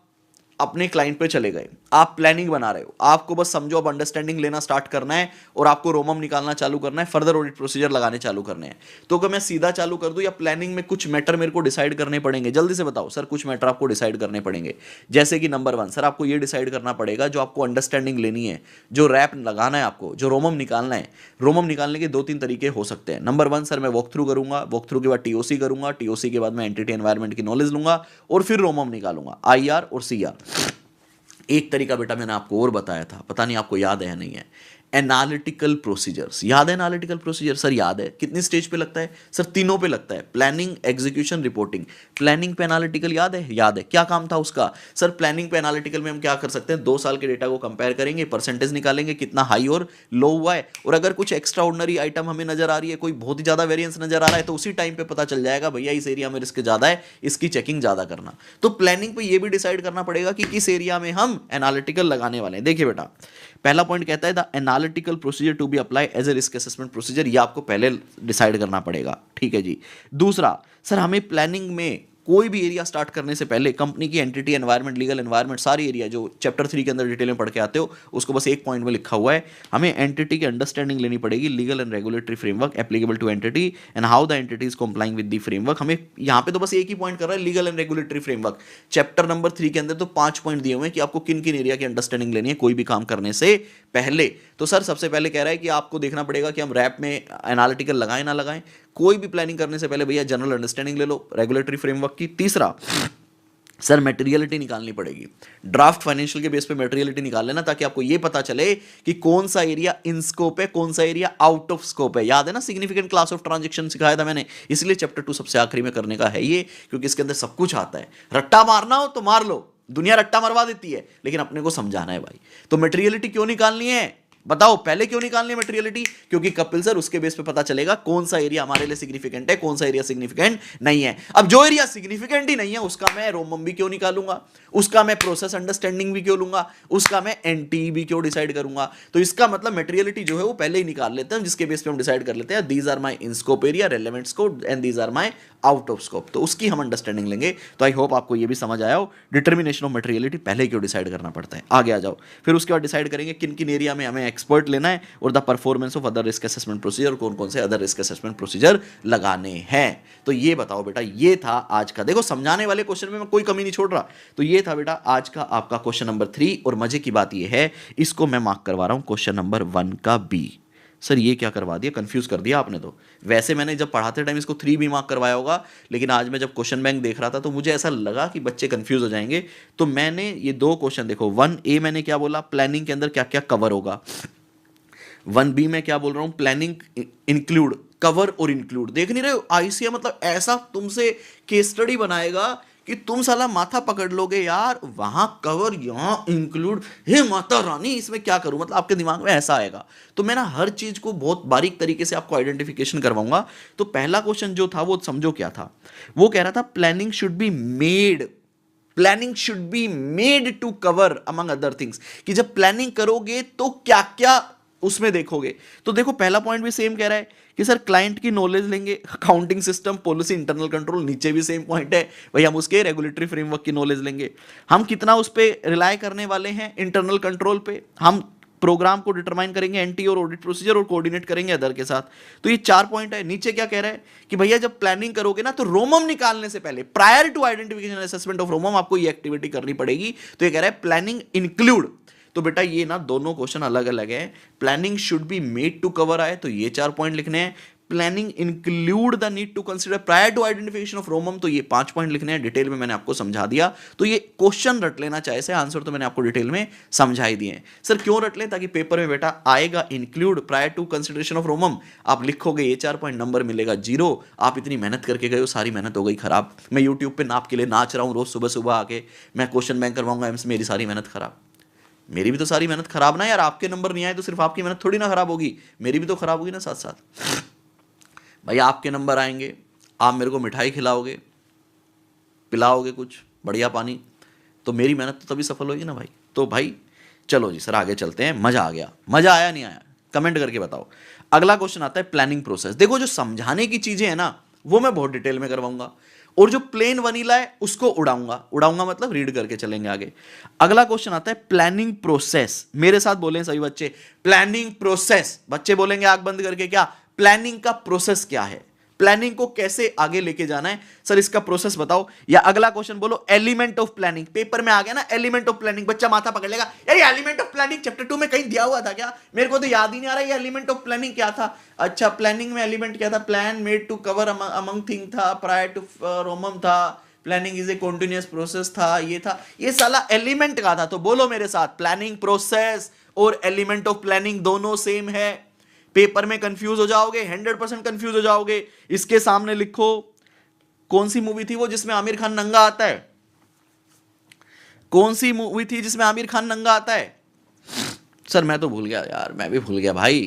अपने क्लाइंट पे चले गए, आप प्लानिंग बना रहे हो, आपको बस समझो अब अंडरस्टैंडिंग लेना स्टार्ट करना है और आपको रोमम निकालना चालू करना है, फर्दर ऑडिट प्रोसीजर लगाने चालू करने हैं। तो अगर मैं सीधा चालू कर दूं या प्लानिंग में कुछ मैटर मेरे को डिसाइड करने पड़ेंगे, जल्दी से बताओ सर। कुछ मैटर आपको डिसाइड करने पड़ेंगे, जैसे कि नंबर 1 सर आपको ये डिसाइड करना पड़ेगा, जो आपको अंडरस्टैंडिंग लेनी है, जो रैप लगाना है आपको, जो रोमम निकालना है। रोमम निकालने के 2-3 तरीके हो सकते हैं। नंबर 1 सर मैं वॉक थ्रू करूंगा, वॉक थ्रू के बाद टीओसी करूंगा, टीओसी के बाद मैं एंटिटी एनवायरमेंट की नॉलेज लूंगा और फिर रोमम निकालूंगा, आईआर और सीआर। एक तरीका बेटा मैंने आपको और बताया था, पता नहीं आपको याद है या नहीं है, एनालिटिकल प्रोसीजर्स। याद है एनालिटिकल प्रोसीजर? सर याद है। कितनी स्टेज पे लगता है सर? तीनों पे लगता है, प्लानिंग, एग्जीक्यूशन, रिपोर्टिंग। प्लानिंग पे एनालिटिकल याद है? याद है। क्या काम था उसका सर? प्लानिंग पे एनालिटिकल में हम क्या कर सकते हैं, 2 साल के डेटा को कंपेयर करेंगे, परसेंटेज निकालेंगे कितना हाई और लो हुआ है, और अगर कुछ एक्स्ट्रा ऑर्डिनरी आइटम हमें नजर आ रही है, कोई बहुत ही ज्यादा वेरिएंस नजर आ रहा है, तो उसी टाइम पे पता चल जाएगा भैया इस एरिया में रिस्क ज्यादा है, इसकी चेकिंग ज्यादा करना। तो प्लानिंग पे ये भी डिसाइड करना पड़ेगा कि किस एरिया में हम एनालिटिकल लगाने वाले हैं। देखिए बेटा, पहला पॉइंट कहता है the analytical procedure to be apply as a risk assessment procedure, ये आपको पहले डिसाइड करना पड़ेगा। ठीक है जी। दूसरा सर हमें प्लानिंग में कोई भी एरिया स्टार्ट करने से पहले कंपनी की एंटिटी, एनवायरमेंट, लीगल एनवायरमेंट, सारी एरिया जो चैप्टर 3 के अंदर डिटेल में पढ़ के आते हो, उसको बस एक पॉइंट में लिखा हुआ है। हमें एंटिटी की अंडरस्टैंडिंग लेनी पड़ेगी, legal and regulatory framework applicable to entity and how the entity is complying with the framework. हमें यहाँ पे तो बस एक ही पॉइंट कर रहा है, legal and regulatory framework. Chapter number 3 के अंदर तो 5 पॉइंट दिए हुए हैं कि आपको किन किन एरिया की अंडरस्टैंडिंग लेनी है कोई भी काम करने से पहले। तो सर सबसे पहले कह रहा है कि आपको देखना पड़ेगा कि हम रैप में एनालिटिकल लगाएं ना लगाएं। कोई भी प्लानिंग करने से पहले भैया जनरल अंडरस्टैंडिंग ले लो रेगुलेटरी फ्रेमवर्क की। तीसरा सर मटेरियलिटी निकालनी पड़ेगी, ड्राफ्ट फाइनेंशियल के बेस पे मटेरियलिटी निकाल लेना, ताकि आपको ये पता चले कि कौन सा एरिया इन स्कोप है, कौन सा एरिया आउट ऑफ स्कोप है। याद है ना, सिग्निफिकेंट क्लास ऑफ ट्रांजैक्शन सिखाया था मैंने, इसलिए चैप्टर 2 सबसे आखिरी में करने का है ये, क्योंकि इसके अंदर सब कुछ आता है। रट्टा मारना हो तो मार लो, दुनिया रट्टा मरवा देती है, लेकिन अपने को समझाना है भाई। तो मटेरियलिटी क्यों निकालनी है बताओ, पहले क्यों निकालनी है मटेरियलिटी? क्योंकि कपिल सर उसके बेस पे पता चलेगा कौन सा एरिया हमारे लिए सिग्निफिकेंट है, कौन सा एरिया सिग्निफिकेंट नहीं है। अब जो एरिया सिग्निफिकेंट ही नहीं है उसका मैं रोमम भी क्यों निकालूंगा, उसका मैं प्रोसेस अंडरस्टैंडिंग भी क्यों लूंगा, उसका मैं एनटी भी क्यों डिसाइड करूंगा। तो इसका मतलब मटेरियलिटी जो है वो पहले ही निकाल लेते हैं, जिसके बेस पे हम डिसाइड कर लेते हैं these are my in scope area, relevant scope and these are my out of scope. तो उसकी हम अंडरस्टैंडिंग लेंगे। तो आई होप आपको ये भी समझ आया हो, डिटर्मिनेशन ऑफ मटेरियलिटी पहले क्यों डिसाइड करना पड़ता है। आगे आ जाओ, फिर उसके बाद डिसाइड करेंगे किन किन एरिया में हमें एक्सपर्ट लेना है और the performance of other risk assessment procedure, कौन कौन से अदर रिस्क असेसमेंट प्रोसीजर लगाने हैं। तो ये बताओ बेटा, ये था आज का, देखो समझाने वाले क्वेश्चन में मैं कोई कमी नहीं छोड़ रहा। तो ये था बेटा आज का आपका क्वेश्चन नंबर 3, और मजे की बात ये है इसको मैं मार्क करवा रहा हूं क्वेश्चन नंबर 1 का बी। सर ये क्या करवा दिया, कंफ्यूज कर दिया आपने तो। वैसे मैंने जब पढ़ाते टाइम इसको 3 भी मार्क करवाया होगा, लेकिन आज मैं जब क्वेश्चन बैंक देख रहा था तो मुझे ऐसा लगा कि बच्चे कंफ्यूज हो जाएंगे, तो मैंने ये 2 क्वेश्चन देखो, 1A मैंने क्या बोला, प्लानिंग के अंदर क्या क्या कवर होगा, 1B में क्या बोल रहा हूँ, प्लानिंग इंक्लूड, कवर और इंक्लूड। देख नहीं रहे हो, आईसीएम मतलब ऐसा तुमसे केस स्टडी बनाएगा कि तुम साला माथा पकड़ लोगे यार, वहां कवर यहां इंक्लूड, हे माता रानी इसमें क्या करूं, मतलब आपके दिमाग में ऐसा आएगा। तो मैं ना हर चीज को बहुत बारीक तरीके से आपको आइडेंटिफिकेशन करवाऊंगा। तो पहला क्वेश्चन जो था वो समझो क्या था, वो कह रहा था planning should be made, planning should be made to cover among other things, कि जब प्लानिंग करोगे तो क्या क्या उसमें देखोगे। तो देखो पहला पॉइंट भी सेम कह रहा है कि सर क्लाइंट की नॉलेज लेंगे, accounting system, policy, internal control, नीचे भी सेम पॉइंट है भाई, हम उसके रेगुलेटरी फ्रेमवर्क की नॉलेज लेंगे। हम कितना उस पर रिलाय करने वाले हैं, इंटरनल कंट्रोल पे, हम प्रोग्राम को डिटरमाइन करेंगे, एंटी और ऑडिट प्रोसीजर, और कोऑर्डिनेट करेंगे अदर के साथ। तो ये 4 पॉइंट है। नीचे क्या कह रहा है कि भैया जब प्लानिंग करोगे ना तो रोमम निकालने से पहले, prior to identification assessment of ROMM, आपको ये एक्टिविटी करनी पड़ेगी। तो ये कह रहा है प्लानिंग इंक्लूड। तो बेटा ये ना दोनों क्वेश्चन अलग अलग है। Planning should be made to cover आए तो ये 4 पॉइंट लिखने हैं, planning include the need to consider prior to identification of ROMM, तो ये 5 पॉइंट लिखने हैं। डिटेल में मैंने आपको समझा दिया, तो ये क्वेश्चन रट लेना चाहे से, आंसर तो मैंने आपको डिटेल में समझा ही दिए हैं। सर क्यों रट लें, ताकि पेपर में बेटा आएगा include prior to consideration of ROMM, आप लिखोगे ये 4 पॉइंट, नंबर मिलेगा 0। आप इतनी मेहनत करके गए हो, सारी मेहनत हो गई खराब। मैं यूट्यूब पे नाप के लिए नाच रहा हूँ रोज सुबह सुबह आके, मैं क्वेश्चन बैंक करवाऊंगा एम्स, मेरी सारी मेहनत खराब। मेरी भी तो सारी मेहनत खराब ना यार, आपके नंबर नहीं आए तो सिर्फ आपकी मेहनत थोड़ी ना खराब होगी, मेरी भी तो खराब होगी ना साथ साथ। भाई आपके नंबर आएंगे, आप मेरे को मिठाई खिलाओगे, पिलाओगे कुछ बढ़िया पानी, तो मेरी मेहनत तो तभी सफल होगी ना भाई। तो भाई चलो जी सर आगे चलते हैं। मजा आ गया, मजा आया नहीं आया, कमेंट करके बताओ। अगला क्वेश्चन आता है प्लानिंग प्रोसेस। देखो जो समझाने की चीजें हैं ना वो मैं बहुत डिटेल में करवाऊंगा, और जो प्लेन वनीला है उसको उड़ाऊंगा, उड़ाऊंगा मतलब रीड करके चलेंगे आगे। अगला क्वेश्चन आता है प्लानिंग प्रोसेस। मेरे साथ बोलें सभी बच्चे, प्लानिंग प्रोसेस। बच्चे बोलेंगे आंख बंद करके, क्या प्लानिंग का प्रोसेस क्या है, प्लानिंग को कैसे आगे लेके जाना है, सर इसका प्रोसेस बताओ। या अगला क्वेश्चन बोलो एलिमेंट ऑफ प्लानिंग। पेपर में आ गया ना एलिमेंट ऑफ प्लानिंग, बच्चा माथा पकड़ लेगा, यार ये एलिमेंट ऑफ प्लानिंग चैप्टर 2 में कहीं दिया हुआ था क्या, मेरे को तो याद ही नहीं आ रहा ये एलिमेंट ऑफ प्लानिंग क्या था। अच्छा प्लानिंग में एलिमेंट क्या था, plan made to cover among thing था, प्रायर टू रोमम था, planning is a continuous process था, ये था, ये साला एलिमेंट का था। तो बोलो मेरे साथ, प्लानिंग प्रोसेस और एलिमेंट ऑफ प्लानिंग दोनों सेम है। पेपर में कंफ्यूज हो जाओगे, 100% कंफ्यूज हो जाओगे। इसके सामने लिखो कौन सी मूवी थी वो जिसमें आमिर खान नंगा आता है, कौन सी मूवी थी जिसमें आमिर खान नंगा आता है। सर मैं तो भूल गया यार, मैं भी भूल गया भाई,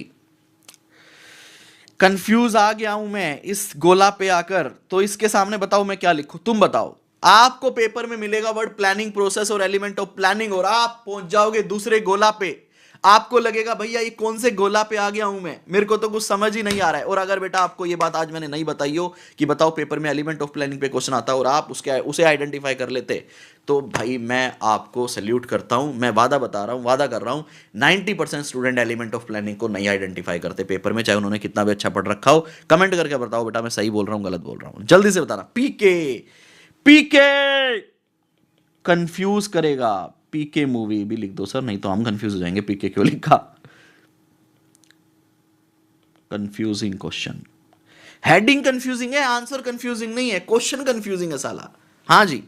कंफ्यूज आ गया हूं मैं इस गोला पे आकर। तो इसके सामने बताओ मैं क्या लिखूं, तुम बताओ। आपको पेपर में मिलेगा वर्ड प्लानिंग प्रोसेस और एलिमेंट ऑफ प्लानिंग, और आप पहुंच जाओगे दूसरे गोला पे। आपको लगेगा भैया ये कौन से गोला पे आ गया हूं मैं, मेरे को तो कुछ समझ ही नहीं आ रहा है। और अगर बेटा आपको ये बात आज मैंने नहीं बताई हो कि बताओ पेपर में एलिमेंट ऑफ प्लानिंग पे क्वेश्चन आता और आप उसे आइडेंटिफाई कर लेते, तो भाई मैं आपको सैल्यूट करता हूं। मैं वादा बता रहा हूं, वादा कर रहा हूं, 90% स्टूडेंट एलिमेंट ऑफ प्लानिंग को नहीं आइडेंटिफाई करते पेपर में, चाहे उन्होंने कितना भी अच्छा पढ़ रखा हो। कमेंट करके बताओ बेटा मैं सही बोल रहा हूं गलत बोल रहा हूं, जल्दी से बताना। पीके, पीके कंफ्यूज करेगा, पीके मूवी भी लिख दो सर, नहीं तो हम कंफ्यूज हो जाएंगे, पीके क्यों लिखा। कंफ्यूजिंग क्वेश्चन, हेडिंग कंफ्यूजिंग है, आंसर कंफ्यूजिंग नहीं है, क्वेश्चन कंफ्यूजिंग है साला। हाँ जी,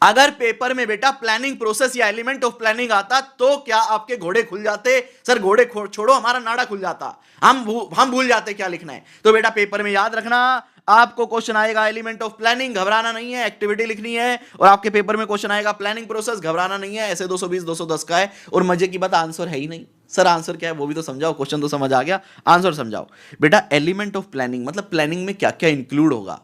अगर पेपर में बेटा प्लानिंग प्रोसेस या एलिमेंट ऑफ प्लानिंग आता तो क्या आपके घोड़े खुल जाते। सर घोड़े छोड़ो, हमारा नाड़ा खुल जाता, हम भूल जाते क्या लिखना है। तो बेटा पेपर में याद रखना, आपको क्वेश्चन आएगा एलिमेंट ऑफ प्लानिंग, घबराना नहीं है, एक्टिविटी लिखनी है। और आपके पेपर में क्वेश्चन आएगा प्लानिंग प्रोसेस, घबराना नहीं है, ऐसे 220 210 का है। और मजे की बात आंसर है ही नहीं। सर आंसर क्या है वो भी तो समझाओ, क्वेश्चन तो समझ आ गया, आंसर समझाओ। बेटा एलिमेंट ऑफ प्लानिंग मतलब प्लानिंग में क्या क्या इंक्लूड होगा,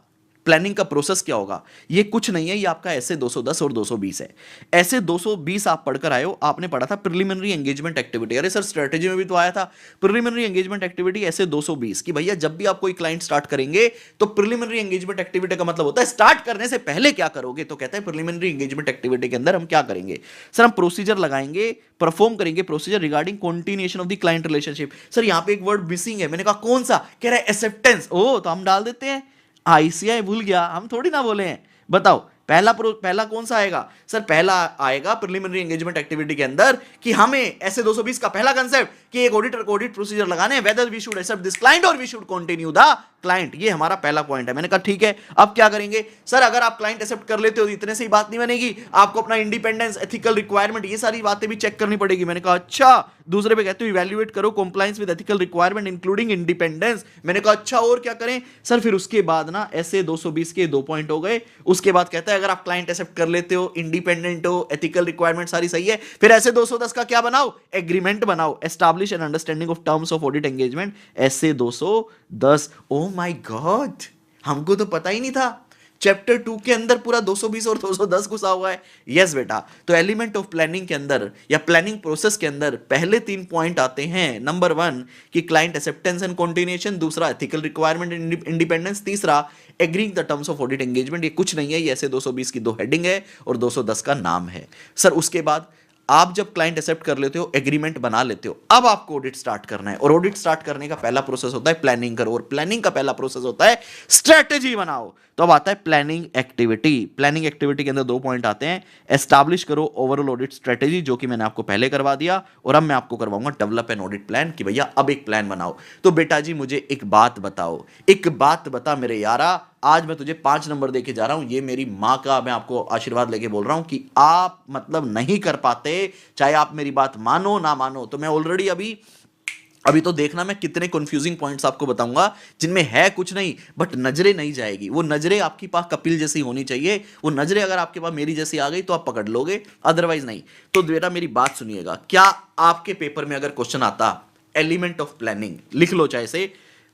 प्लानिंग का प्रोसेस क्या होगा, ये कुछ नहीं है, ये आपका ऐसे 210 और 220 है। ऐसे 220 आप पढ़कर आए हो, आपने पढ़ा था प्रिलिमिनरी एंगेजमेंट एक्टिविटी। अरे सर स्ट्रेटेजी में भी तो आया था प्रिलिमिनरी एंगेजमेंट एक्टिविटी ऐसे 220 कि भैया जब भी आप कोई क्लाइंट स्टार्ट करेंगे तो प्रिलिमिनरी एंगेजमेंट एक्टिविटी का मतलब होता है स्टार्ट करने से पहले क्या करोगे। तो कहते हैं प्रिलिमिनरी एंगेजमेंट एक्टिविटी के अंदर हम क्या करेंगे, सर हम प्रोसीजर लगाएंगे, परफॉर्म करेंगे procedure regarding continuation of the client relationship. Sir यहां पे एक वर्ड मिसिंग है, मैंने कहा कौन सा, कह रहा है एक्सेप्टेंस। ओ तो हम डाल देते हैं, आईसीआई भूल गया, हम थोड़ी ना बोले हैं। बताओ पहला कौन सा आएगा सर? पहला आएगा प्रिलिमिनरी एंगेजमेंट एक्टिविटी के अंदर कि हमें ऐसे 220 का पहला कंसेप्ट कि एक ऑडिटर को ऑडिट प्रोसीजर लगाने, whether we should accept this client और we should continue the client. ये हमारा पहला पॉइंट है। मैंने कहा ठीक है, अब क्या करेंगे सर? अगर आप क्लाइंट एक्सेप्ट कर लेते हो इतने से ही बात नहीं बनेगी, आपको अपना इंडिपेंडेंस, एथिकल रिक्वायरमेंट, ये सारी बातें भी चेक करनी पड़ेगी। मैंने कहा अच्छा। दूसरे पे कहते हो इवैल्यूएट करो compliance with ethical requirement including independence. मैंने कहा अच्छा, और क्या करें सर? फिर उसके बाद ना ऐसे 220 के 2 पॉइंट हो गए। उसके बाद कहता है अगर आप क्लाइंट एक्सेप्ट कर लेते हो, इंडिपेंडेंट हो, एथिकल रिक्वायरमेंट सारी सही है, फिर ऐसे 210 का क्या बनाओ? एग्रीमेंट बनाओ, establish an understanding of terms of audit engagement. ऐसे 210। ओ माय गॉड, हमको तो पता ही नहीं था। चैप्टर 2 के अंदर पूरा 220 और 210 घुसा हुआ है। यस बेटा, तो एलिमेंट ऑफ प्लानिंग के अंदर या प्लानिंग प्रोसेस के अंदर पहले 3 पॉइंट आते हैं। नंबर 1 कि क्लाइंट एक्सेप्टेंस एंड कंटिन्यूएशन, दूसरा एथिकल रिक्वायरमेंट एंड इंडिपेंडेंस, तीसरा agreeing the terms of audit engagement. ये कुछ नहीं है, ये ऐसे 220 की 2 हेडिंग है और 210 का नाम है सर। उसके बाद आप जब क्लाइंट एक्सेप्ट कर लेते हो, एग्रीमेंट बना लेते हो, अब आपको ऑडिट स्टार्ट करना है। और ऑडिट स्टार्ट करने का पहला प्रोसेस होता है प्लानिंग करो, और प्लानिंग का पहला प्रोसेस होता है स्ट्रेटेजी बनाओ। तो अब आता है प्लानिंग एक्टिविटी। प्लानिंग एक्टिविटी के अंदर 2 पॉइंट आते हैं। एस्टैब्लिश करो ओवरऑल ऑडिट स्ट्रेटेजी, जो कि मैंने आपको पहले करवा दिया, और अब मैं आपको करवाऊंगा डेवलप एन ऑडिट प्लान कि भैया अब एक प्लान बनाओ। तो बेटा जी मुझे एक बात बताओ, एक बात बता मेरे यारा, आज मैं तुझे 5 नंबर देके जा रहा हूं। ये मेरी मां का मैं आपको आशीर्वाद लेके बोल रहा हूं कि आप मतलब नहीं कर पाते, चाहे आप मेरी बात मानो ना मानो। तो मैं ऑलरेडी अभी तो देखना मैं कितने कंफ्यूजिंग पॉइंट्स आपको बताऊंगा जिनमें है कुछ नहीं, बट नजरें नहीं जाएगी। वो नजरें आपके पास कपिल जैसी होनी चाहिए। वो नजरें अगर आपके पास मेरी जैसी आ गई तो आप पकड़ लोगे, अदरवाइज नहीं। तो बेटा मेरी बात सुनिएगा, क्या आपके पेपर में अगर क्वेश्चन आता एलिमेंट ऑफ प्लानिंग, लिख लो चाहे से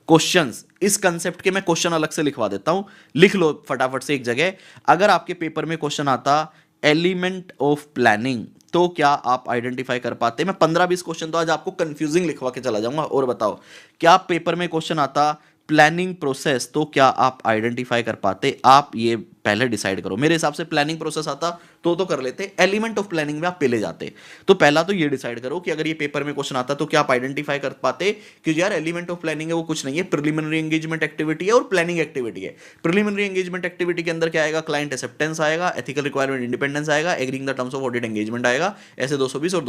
क्वेश्चंस, इस कंसेप्ट के मैं क्वेश्चन अलग से लिखवा देता हूं, लिख लो फटाफट से एक जगह। अगर आपके पेपर में क्वेश्चन आता एलिमेंट ऑफ प्लानिंग, तो क्या आप आइडेंटिफाई कर पाते? मैं 15-20 क्वेश्चन तो आज आपको कंफ्यूजिंग लिखवा के चला जाऊंगा। और बताओ, क्या पेपर में क्वेश्चन आता प्लानिंग प्रोसेस, तो क्या आप आइडेंटिफाई कर पाते? आप ये पहले डिसाइड करो। मेरे हिसाब से प्लानिंग प्रोसेस आता तो कर लेते, एलिमेंट ऑफ प्लानिंग में आप पहले जाते। तो पहला तो ये डिसाइड करो कि अगर ये पेपर में क्वेश्चन आता तो क्या आप आइडेंटिफाई कर पाते कि यार एलिमेंट ऑफ प्लानिंग है वो कुछ नहीं है, प्रिलिमिनरी एंगेजमेंट एक्टिविटी है और प्लानिंग एक्टिविटी है। प्रिलिमिनरी एंगेजमेंट एक्टिविटी के अंदर क्या आएगा? क्लाइंट एक्सेप्टेंस आएगा, एथिकल रिक्वायरमेंट इंडिपेंडेंस आएगा, agreeing the terms of audit engagement आएगा, ऐसे 220 और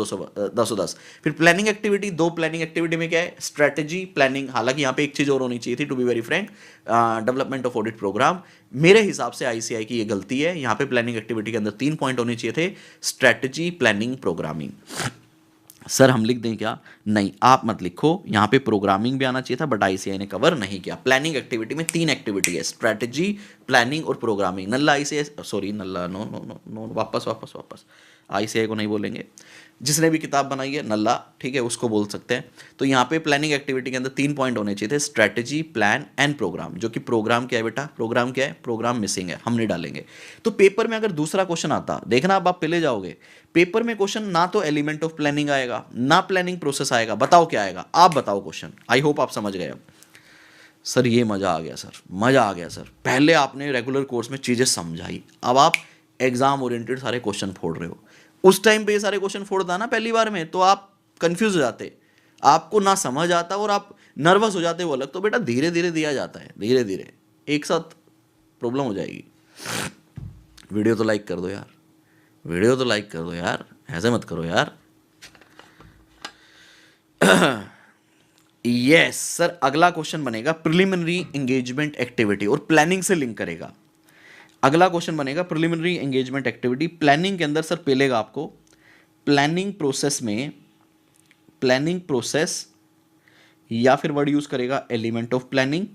210। फिर प्लानिंग एक्टिविटी, 2 प्लानिंग एक्टिविटी में क्या है? Strategy, planning. हालांकि यहाँ पे एक चीज और होनी चाहिए थी, to be very frank, development of audit program. मेरे हिसाब से आईसीआई की ये गलती है। यहां पे प्लानिंग एक्टिविटी के अंदर 3 पॉइंट होने चाहिए थे, स्ट्रेटजी, प्लानिंग, प्रोग्रामिंग। सर हम लिख दें क्या? नहीं, आप मत लिखो, यहां पे प्रोग्रामिंग भी आना चाहिए था, बट आईसीआई ने कवर नहीं किया। प्लानिंग एक्टिविटी में 3 एक्टिविटी है, स्ट्रेटजी, प्लानिंग और प्रोग्रामिंग। नल्ला आईसीआई, सॉरी नल्ला, नो नो नो नो, वापस आईसीआई को नहीं बोलेंगे। जिसने भी किताब बनाई है नल्ला, ठीक है, उसको बोल सकते हैं। तो यहाँ पे प्लानिंग एक्टिविटी के अंदर 3 पॉइंट होने चाहिए थे, स्ट्रेटजी, प्लान एंड प्रोग्राम। जो कि प्रोग्राम क्या है बेटा? प्रोग्राम क्या है? प्रोग्राम मिसिंग है, हम नहीं डालेंगे। तो पेपर में अगर दूसरा क्वेश्चन आता, देखना अब आप पहले जाओगे, पेपर में क्वेश्चन ना तो एलिमेंट ऑफ प्लानिंग आएगा, ना प्लानिंग प्रोसेस आएगा, बताओ क्या आएगा? आप बताओ क्वेश्चन। आई होप आप समझ गए अब। सर ये मजा आ गया सर, मजा आ गया सर। पहले आपने रेगुलर कोर्स में चीजें समझाई, अब आप एग्जाम ओरिएंटेड सारे क्वेश्चन फोड़ रहे हो। उस टाइम पे ये सारे क्वेश्चन फोड़ता ना पहली बार में, तो आप कंफ्यूज हो जाते, आपको ना समझ आता और आप नर्वस हो जाते, वो अलग। तो बेटा धीरे धीरे दिया जाता है, धीरे धीरे, एक साथ प्रॉब्लम हो जाएगी। वीडियो तो लाइक कर दो यार, वीडियो तो लाइक कर दो यार, ऐसे मत करो यार। यस सर, अगला क्वेश्चन बनेगा प्रिलिमिनरी एंगेजमेंट एक्टिविटी और प्लानिंग से लिंक करेगा। अगला क्वेश्चन बनेगा प्रिलिमिनरी एंगेजमेंट एक्टिविटी। प्लानिंग के अंदर सर पहलेगा आपको प्लानिंग प्रोसेस में, प्लानिंग प्रोसेस या फिर वर्ड यूज करेगा एलिमेंट ऑफ प्लानिंग,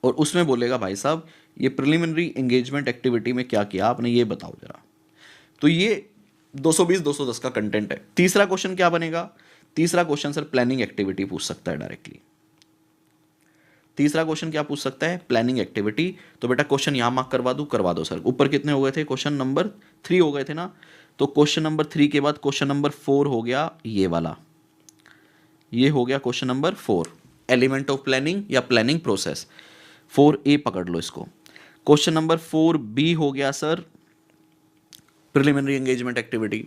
और उसमें बोलेगा भाई साहब ये प्रिलिमिनरी एंगेजमेंट एक्टिविटी में क्या किया आपने, ये बताओ जरा। तो ये 220-210 का कंटेंट है। तीसरा क्वेश्चन क्या बनेगा? तीसरा क्वेश्चन सर प्लानिंग एक्टिविटी पूछ सकता है डायरेक्टली। तीसरा क्वेश्चन क्या पूछ सकता है? Planning activity. तो बेटा क्वेश्चन यहां मार्क करवा दो सर। ऊपर कितने हो गए थे? क्वेश्चन नंबर 3 हो गए थे ना। तो क्वेश्चन नंबर 3 के बाद क्वेश्चन नंबर 4 हो गया ये वाला, ये हो गया question number 4, element of planning या प्लानिंग प्रोसेस। 4A पकड़ लो इसको। क्वेश्चन नंबर 4B हो गया सर प्रिलिमिनरी एंगेजमेंट एक्टिविटी,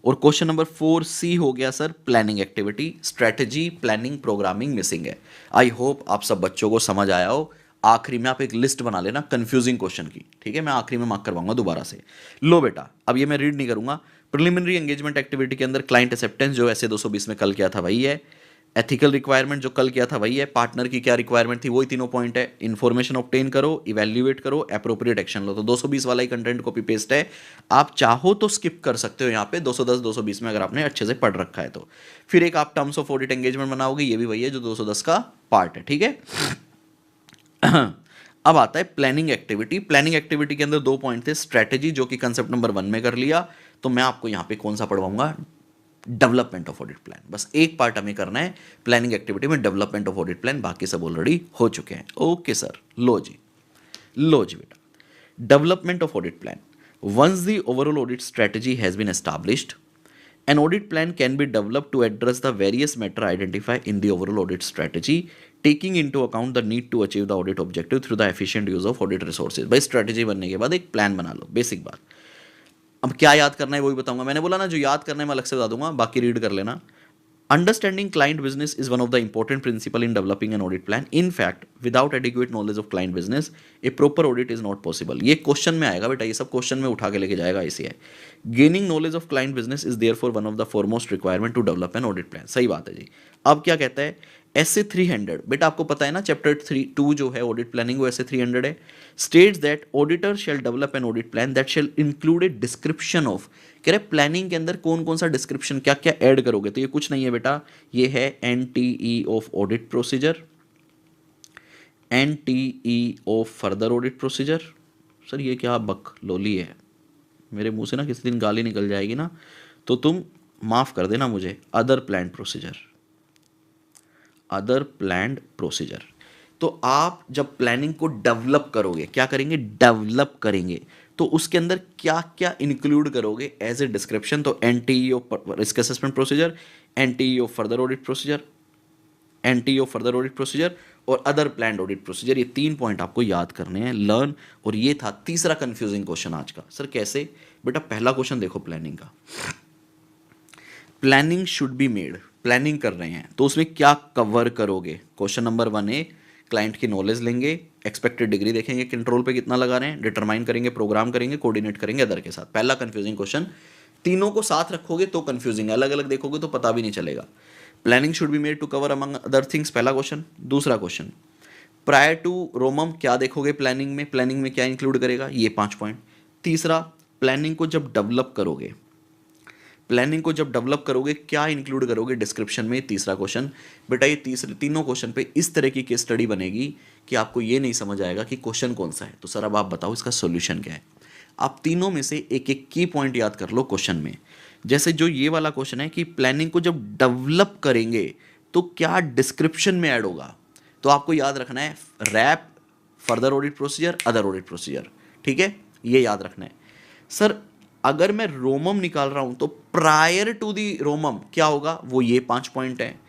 और क्वेश्चन नंबर 4C हो गया sir planning activity. Strategy, planning, programming missing है। आई होप आप सब बच्चों को समझ आया हो। आखिरी में आप एक लिस्ट बना लेना कंफ्यूजिंग क्वेश्चन की, ठीक है, मैं आखिरी में मार्क करवाऊंगा दोबारा से। लो बेटा, अब ये मैं रीड नहीं करूंगा। प्रिलिमिनरी एंगेजमेंट एक्टिविटी के अंदर क्लाइंट एक्सेप्टेंस जो ऐसे 220 में कल किया था वही है, एथिकल रिक्वायरमेंट जो कल किया था वही है, पार्टनर की क्या रिक्वायरमेंट थी वही तीनों पॉइंट है, इन्फॉर्मेशन ऑब्टेन करो, इवैल्यूएट करो, अप्रोप्रिएट एक्शन लो। तो 220 वाला ही कंटेंट कॉपी पेस्ट है, आप चाहो तो स्किप कर सकते हो यहाँ पे 210 220 में, अगर आपने अच्छे से पढ़ रखा है तो। फिर एक आप टर्म्स ऑफ ऑडिट एंगेजमेंट बनाओगे, ये भी वही है जो 210 का पार्ट है, ठीक है। अब आता है प्लानिंग एक्टिविटी। प्लानिंग एक्टिविटी के अंदर 2 पॉइंट थे, स्ट्रेटेजी जो कि कंसेप्ट नंबर 1 में कर लिया, तो मैं आपको यहाँ पे कौन सा पढ़वाऊंगा, डेवलपमेंट ऑफ ऑडिट प्लान। बस एक पार्ट हमें करना है प्लानिंग एक्टिविटी में, डेवलपमेंट ऑफ ऑडिट प्लान, बाकी सब ऑलरेडी हो चुके हैं। ओके सर, लो जी बेटा, development of audit plan. Once the overall audit strategy has been established, an audit plan can be developed to address the various matter identified in the overall audit strategy, taking into account the need to achieve the audit objective through the efficient use of audit resources। भाई strategy बनने के बाद एक plan बना लो, basic बात। अब क्या याद करना है वही बताऊंगा, मैंने बोला ना जो याद करना है मैं अलग से बता दूंगा, बाकी रीड कर लेना। Understanding client business is one of the important principle in developing an audit plan. In fact, without adequate knowledge of client business, a proper audit is not possible। ये क्वेश्चन में आएगा बेटा, ये सब क्वेश्चन में उठा के लेके जाएगा ICAI। Gaining knowledge of client business is therefore one of the foremost requirement to develop an audit plan। सही बात है जी। अब क्या कहता है, ऐसे 300, बेटा आपको पता है ना चैप्टर 2 जो है ऑडिट प्लानिंग वो ऐसे 300 है। States that auditor shall develop an audit plan that shall include a description of, कह रहे प्लानिंग के अंदर कौन कौन सा डिस्क्रिप्शन क्या क्या ऐड करोगे, तो ये कुछ नहीं है बेटा, ये है NTE of audit procedure, NTE of further audit procedure. Sir ये क्या बक लोली है, मेरे मुंह से ना किसी दिन गाली निकल जाएगी ना तो तुम माफ कर देना मुझे। Other plan procedure, other planned procedure. तो आप जब प्लानिंग को डेवलप करोगे, क्या करेंगे, डेवलप करेंगे, तो उसके अंदर क्या क्या इंक्लूड करोगे एज ए डिस्क्रिप्शन, तो NTE of risk assessment procedure, NTE of further audit procedure, NTE of further audit procedure और अदर प्लान्ड ऑडिट प्रोसीजर। ये 3 पॉइंट आपको याद करने हैं, लर्न। और ये था तीसरा कंफ्यूजिंग क्वेश्चन आज का। सर कैसे, बेटा पहला क्वेश्चन देखो प्लानिंग का, planning should be made, planning कर रहे हैं तो उसमें क्या कवर करोगे। क्वेश्चन नंबर 1 है, क्लाइंट की नॉलेज लेंगे, एक्सपेक्टेड डिग्री देखेंगे, कंट्रोल पे कितना लगा रहे हैं, डिटरमाइन करेंगे, प्रोग्राम करेंगे, कोऑर्डिनेट करेंगे अदर के साथ। पहला कंफ्यूजिंग क्वेश्चन, तीनों को साथ रखोगे तो कंफ्यूजिंग है, अलग अलग देखोगे तो पता भी नहीं चलेगा। Planning should be made to cover among other things, पहला क्वेश्चन। दूसरा क्वेश्चन, प्रायर टू रोमम क्या देखोगे प्लानिंग में, प्लानिंग में क्या इंक्लूड करेगा, ये 5 पॉइंट। तीसरा, प्लानिंग को जब डेवलप करोगे, प्लानिंग को जब डेवलप करोगे क्या इंक्लूड करोगे डिस्क्रिप्शन में, तीसरा क्वेश्चन। बेटा ये तीनों क्वेश्चन पे इस तरह की केस स्टडी बनेगी कि आपको ये नहीं समझ आएगा कि क्वेश्चन कौन सा है। तो सर अब आप बताओ इसका सॉल्यूशन क्या है। आप तीनों में से एक एक की पॉइंट याद कर लो क्वेश्चन में। जैसे जो ये वाला क्वेश्चन है कि प्लानिंग को जब डेवलप करेंगे तो क्या डिस्क्रिप्शन में ऐड होगा, तो आपको याद रखना है RAP, further audit procedure, other audit procedure, ठीक है, ये याद रखना है। सर अगर मैं रोमम निकाल रहा हूं तो प्रायर टू दी रोमम क्या होगा, वो ये 5 पॉइंट है।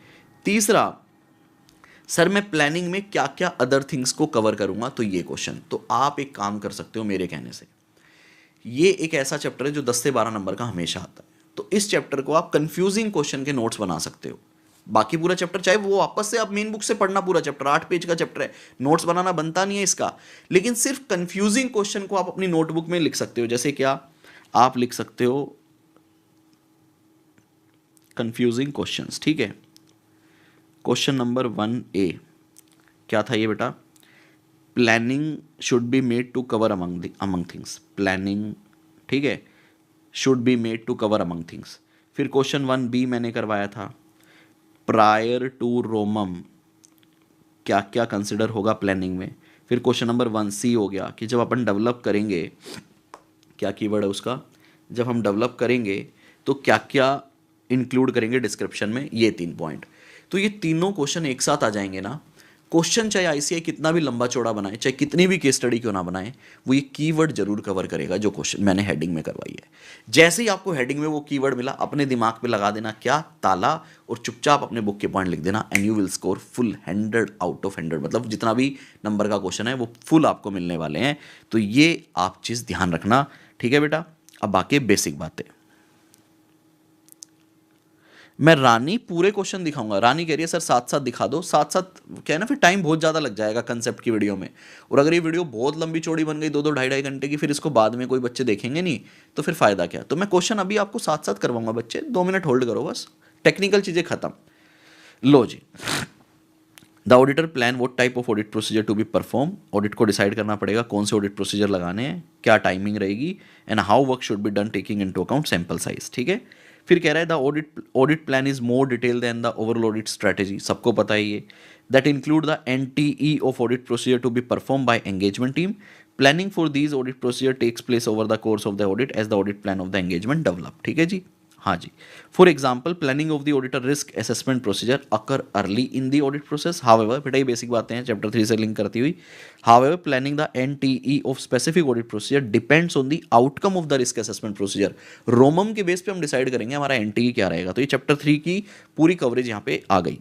तीसरा, सर मैं प्लानिंग में क्या क्या अदर थिंग्स को कवर करूंगा, तो ये क्वेश्चन। तो आप एक काम कर सकते हो मेरे कहने से, ये एक ऐसा चैप्टर है जो 10 से 12 नंबर का हमेशा आता है, तो इस चैप्टर को आप कंफ्यूजिंग क्वेश्चन के नोट्स बना सकते हो। बाकी पूरा चैप्टर चाहे वो वापस से आप मेन बुक से पढ़ना, पूरा चैप्टर 8 पेज का चैप्टर है, नोट्स बनाना बनता नहीं है इसका, लेकिन सिर्फ कंफ्यूजिंग क्वेश्चन को आप अपनी नोटबुक में लिख सकते हो। जैसे क्या आप लिख सकते हो कंफ्यूजिंग क्वेश्चंस, ठीक है। क्वेश्चन नंबर 1A क्या था ये बेटा, planning should be made to cover among things, planning, ठीक है, should be made to cover among things. फिर क्वेश्चन 1B मैंने करवाया था, प्रायर टू रोमम क्या क्या कंसिडर होगा प्लानिंग में। फिर क्वेश्चन नंबर 1C हो गया कि जब अपन डेवलप करेंगे, क्या कीवर्ड है उसका, जब हम डेवलप करेंगे तो क्या क्या इंक्लूड करेंगे डिस्क्रिप्शन में, ये 3 पॉइंट। तो ये तीनों क्वेश्चन एक साथ आ जाएंगे ना। क्वेश्चन चाहे ICAI कितना भी लंबा चौड़ा बनाए, चाहे कितनी भी केस स्टडी क्यों ना बनाए, वो ये कीवर्ड जरूर कवर करेगा जो क्वेश्चन मैंने हेडिंग में करवाई है। जैसे ही आपको हेडिंग में वो कीवर्ड मिला, अपने दिमाग पे लगा देना क्या ताला, और चुपचाप अपने बुक के पॉइंट लिख देना, and you will score full 100 out of 100। मतलब जितना भी नंबर का क्वेश्चन है वो फुल आपको मिलने वाले हैं। तो ये आप चीज़ ध्यान रखना, ठीक है बेटा। अब बाकी बेसिक बातें, मैं रानी पूरे क्वेश्चन दिखाऊंगा, रानी कह रही है सर साथ साथ दिखा दो, साथ साथ क्या है ना फिर टाइम बहुत ज़्यादा लग जाएगा कंसेप्ट की वीडियो में, और अगर ये वीडियो बहुत लंबी चौड़ी बन गई 2-2 ढाई घंटे की, फिर इसको बाद में कोई बच्चे देखेंगे नहीं, तो फिर फ़ायदा क्या। तो मैं क्वेश्चन अभी आपको साथ साथ करवाऊंगा बच्चे, 2 मिनट होल्ड करो बस, टेक्निकल चीज़ें खत्म। लो जी, the auditor plan what type of audit procedure to be perform, audit को डिसाइड करना पड़ेगा कौन से ऑडिट प्रोसीजर लगाने हैं, क्या टाइमिंग रहेगी, and how work should be done taking into account sample size. ठीक है, फिर कह रहा है the audit plan is more detail than the overall audit strategy, सबको पता है ये, that include the NTE of audit procedure to be perform by engagement team. Planning for these audit procedure takes place over the course of the audit as the audit plan of the engagement develop. ठीक है जी, हाँ जी। For example planning of the auditor risk assessment procedure occur early in the audit process, however, बेटा ये basic बातें हैं chapter 3 से लिंक करती हुई, however planning the NTE of specific audit procedure depends on the outcome of the risk assessment procedure. रोमम के base पे हम डिसाइड करेंगे हमारा NTE क्या रहेगा, तो ये चैप्टर 3 की पूरी कवरेज यहाँ पे आ गई।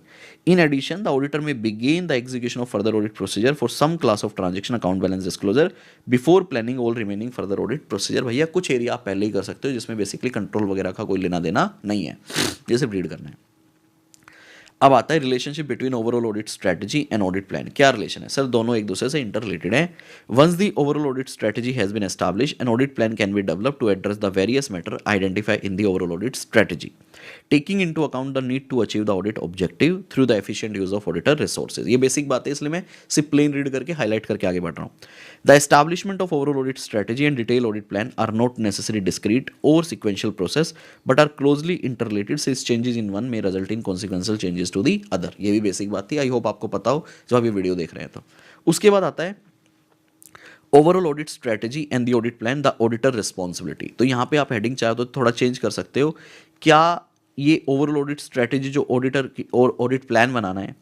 In addition the auditor may begin the execution of further audit procedure for some class of transaction account balance disclosure before planning all remaining further audit procedure. भैया कुछ एरिया आप पहले ही कर सकते हो जिसमें बेसिकली कंट्रोल वगैरह का कोई लेना देना नहीं है, ये सिर्फ रीड करना है। अब आता है relationship between overall audit strategy and audit plan. क्या रिलेशन है सर, दोनों एक दूसरे से इंटर रिलेटेड है। Once the overall audit strategy has been establish an audit plan can be develop to address the various matter identify in the overall audit strategy, taking into account the need to achieve the audit objective through the efficient use of auditor resources. ये basic बात है, इसलिए मैं सिर्फ plane read करके highlight करके आगे बढ़ रहा हूँ। The establishment of overall audit strategy and detail audit plan are not necessary discrete और sequential process but are closely interrelated, since changes in one may result in consequential changes to the other. ये भी basic बात थी, I hope आपको पता हो जब आप ये वीडियो देख रहे हैं। तो उसके बाद आता है overall audit strategy and the audit plan the auditor responsibility. तो यहाँ पे आप हेडिंग चाहे तो थोड़ा चेंज कर सकते हो, क्या ये ओवरऑल ऑडिट स्ट्रेटजी जो ऑडिटर की और ऑडिट प्लान बनाना है,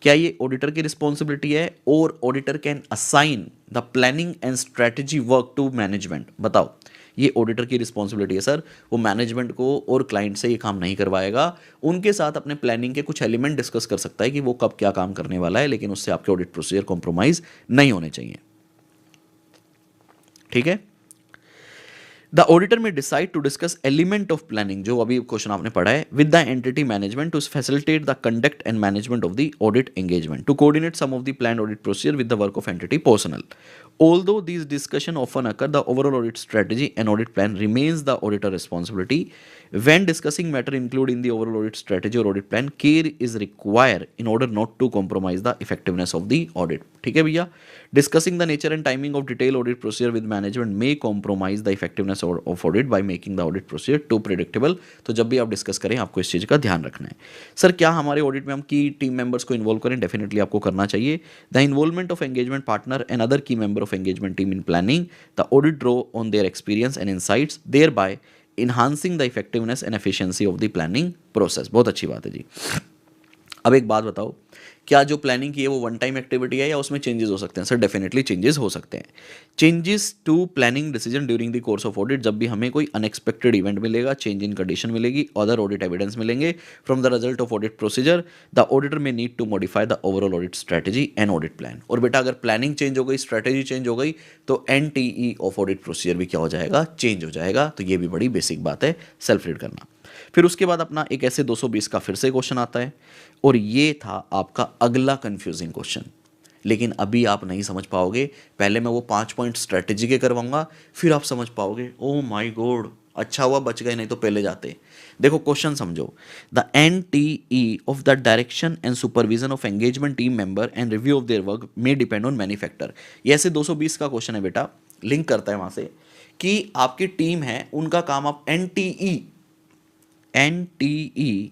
क्या ये ऑडिटर की रिस्पॉन्सिबिलिटी है, और auditor can assign the planning and strategy work to management. बताओ, ये ऑडिटर की रिस्पॉन्सिबिलिटी है सर, वो मैनेजमेंट को और क्लाइंट से ये काम नहीं करवाएगा, उनके साथ अपने प्लानिंग के कुछ एलिमेंट डिस्कस कर सकता है कि वो कब क्या काम करने वाला है, लेकिन उससे आपके ऑडिट प्रोसीजर कॉम्प्रोमाइज नहीं होने चाहिए। ठीक है, the auditor may decide to discuss element of planning, जो अभी क्वेश्चन आपने पढ़ा है, with the entity management to facilitate the conduct and management of the audit engagement, to coordinate some of the plan audit procedure with the work of entity personnel. Although these discussion often occur, the overall audit strategy and audit plan remains the auditor responsibility. When discussing matter include in the overall audit strategy or audit plan, care is required in order not to compromise the effectiveness of the audit. ठीक है भैया, discussing the nature and timing of detailed audit procedure with management may compromise the effectiveness of audit by making the audit procedure too predictable. तो जब भी आप discuss करें आपको इस चीज़ का ध्यान रखना है। सर क्या हमारे ऑडिट में हम की टीम मेंबर्स को इन्वॉल्व करें? डेफिनेटली आपको करना चाहिए। The involvement of engagement partner and other key member of engagement team in planning the audit draw on their experience and insights, thereby enhancing the effectiveness and efficiency of the planning process। बहुत अच्छी बात है जी। अब एक बात बताओ, क्या जो प्लानिंग की है वो वन टाइम एक्टिविटी है या उसमें चेंजेस हो सकते हैं? सर डेफिनेटली चेंजेस हो सकते हैं। Changes to planning decision during the course of audit, जब भी हमें कोई अनएक्सपेक्टेड इवेंट मिलेगा, चेंज इन कंडीशन मिलेगी, अदर ऑडिट एविडेंस मिलेंगे from the result of audit procedure, the auditor may need to modify the overall audit strategy and audit plan. और बेटा अगर प्लानिंग चेंज हो गई, स्ट्रेटजी चेंज हो गई, तो NTE ऑफ ऑडिट प्रोसीजर भी क्या हो जाएगा? चेंज हो जाएगा। तो ये भी बड़ी बेसिक बात है, सेल्फ रीड करना। फिर उसके बाद अपना एक ऐसे 220 का फिर से क्वेश्चन आता है, और ये था आपका अगला कंफ्यूजिंग क्वेश्चन, लेकिन अभी आप नहीं समझ पाओगे। पहले मैं वो 5 पॉइंट स्ट्रेटजी के करवाऊंगा, फिर आप समझ पाओगे। ओ माय गॉड, अच्छा हुआ बच गए, नहीं तो पहले जाते। देखो क्वेश्चन समझो, the NTE of the direction and supervision of engagement team member and review of their work may depend on many factor. ये ऐसे 220 का क्वेश्चन है बेटा, लिंक करता है वहां से कि आपकी टीम है, उनका काम आप NTE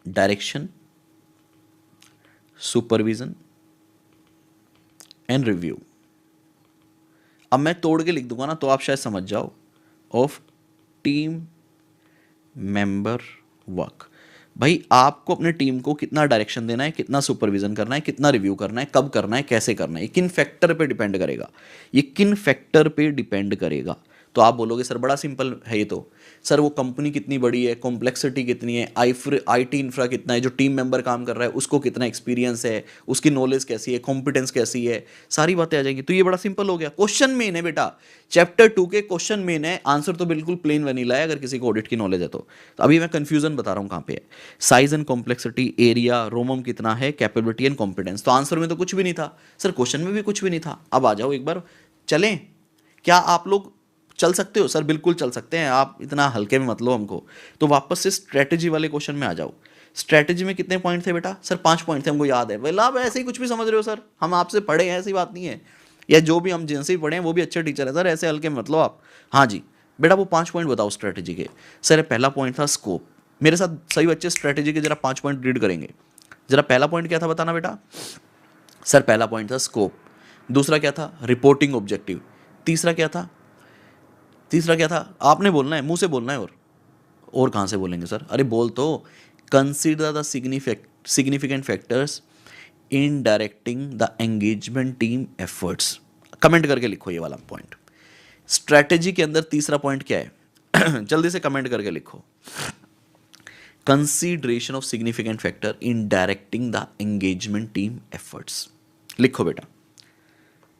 direction, supervision and review. अब मैं तोड़ के लिख दूंगा ना तो आप शायद समझ जाओ, ऑफ टीम मेंबर वर्क। भाई आपको अपने टीम को कितना डायरेक्शन देना है, कितना सुपरविजन करना है, कितना रिव्यू करना है, कब करना है, कैसे करना है, ये किन फैक्टर पे डिपेंड करेगा, ये किन फैक्टर पे डिपेंड करेगा। तो आप बोलोगे सर बड़ा सिंपल है ये तो, सर वो कंपनी कितनी बड़ी है, कॉम्प्लेक्सिटी कितनी है, आईटी इंफ्रा कितना है, जो टीम मेंबर काम कर रहा है उसको कितना एक्सपीरियंस है, उसकी नॉलेज कैसी है, कॉम्पिटेंस कैसी है, सारी बातें आ जाएंगी। तो ये बड़ा सिंपल हो गया। क्वेश्चन मेन है बेटा, चैप्टर 2 के क्वेश्चन मेन है, आंसर तो बिल्कुल प्लेन वनीला है अगर किसी को ऑडिट की नॉलेज है तो। अभी मैं कंफ्यूजन बता रहा हूँ कहाँ पे है। साइज एंड कॉम्प्लेक्सिटी, एरिया, रोमम कितना है, कैपेबिलिटी एंड कॉम्पिटेंस। तो आंसर में तो कुछ भी नहीं था सर, क्वेश्चन में भी कुछ भी नहीं था। अब आ जाओ एक बार, चलें क्या आप लोग? चल सकते हो सर? बिल्कुल चल सकते हैं, आप इतना हल्के में मत लो हमको। तो वापस से स्ट्रेटेजी वाले क्वेश्चन में आ जाओ। स्ट्रेटेजी में कितने पॉइंट थे बेटा? सर 5 पॉइंट थे, हमको याद है। वेल आप ऐसे ही कुछ भी समझ रहे हो सर, हम आपसे पढ़े हैं ऐसी बात नहीं है, या जो भी हम जिनसे भी पढ़े हैं वो भी अच्छे टीचर हैं सर, ऐसे हल्के में मत लो आप। हाँ जी बेटा, वो 5 पॉइंट बताओ स्ट्रेटेजी के। सर पहला पॉइंट था स्कोप। मेरे साथ सभी बच्चे स्ट्रेटेजी के जरा 5 पॉइंट रीड करेंगे। जरा पहला पॉइंट क्या था बताना बेटा? सर पहला पॉइंट था स्कोप। दूसरा क्या था? Reporting objective. तीसरा क्या था? आपने बोलना है, मुंह से बोलना है। और कहाँ से बोलेंगे सर? अरे बोल तो। Consider the significant factors in directing the engagement team efforts. Comment करके लिखो ये वाला पॉइंट। स्ट्रैटेजी के अंदर तीसरा पॉइंट क्या है? जल्दी से कमेंट करके लिखो। Consideration of significant factor in directing the engagement team efforts. लिखो बेटा,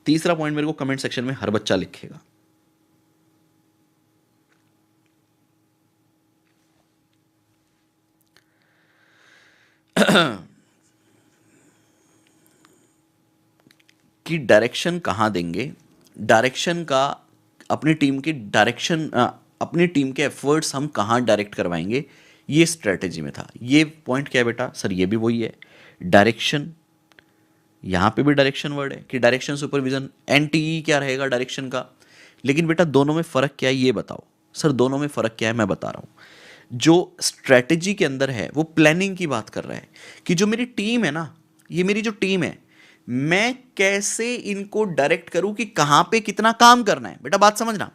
तीसरा पॉइंट मेरे को कमेंट सेक्शन में हर बच्चा लिखेगा। कि डायरेक्शन कहाँ देंगे, डायरेक्शन का अपनी टीम की डायरेक्शन, अपनी टीम के एफर्ट्स हम कहाँ डायरेक्ट करवाएंगे, ये स्ट्रेटेजी में था। ये पॉइंट क्या है बेटा? सर ये भी वही है, डायरेक्शन। यहाँ पे भी डायरेक्शन वर्ड है कि डायरेक्शन सुपरविजन, एनटीई क्या रहेगा डायरेक्शन का। लेकिन बेटा दोनों में फ़र्क क्या है ये बताओ। सर दोनों में फ़र्क क्या है मैं बता रहा हूँ। जो स्ट्रेटेजी के अंदर है वो प्लानिंग की बात कर रहा है कि जो मेरी टीम है ना, ये मेरी जो टीम है, मैं कैसे इनको डायरेक्ट करूं कि कहां पे कितना काम करना है। बेटा बात समझना,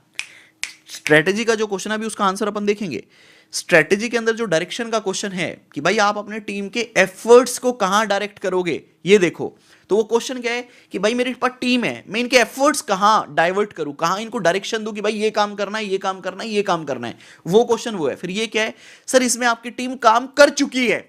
स्ट्रेटेजी का जो क्वेश्चन है अभी उसका आंसर अपन देखेंगे। स्ट्रेटेजी के अंदर जो डायरेक्शन का क्वेश्चन है कि भाई आप अपने टीम के एफर्ट्स को कहां डायरेक्ट करोगे, ये देखो। तो वो क्वेश्चन क्या है कि भाई मेरे पास टीम है, मैं इनके एफर्ट्स कहां डाइवर्ट करूं, कहां इनको डायरेक्शन दूं कि भाई ये काम करना है, ये काम करना है, ये काम करना है। वो क्वेश्चन वो है। फिर ये क्या है? सर इसमें आपकी टीम काम कर चुकी है,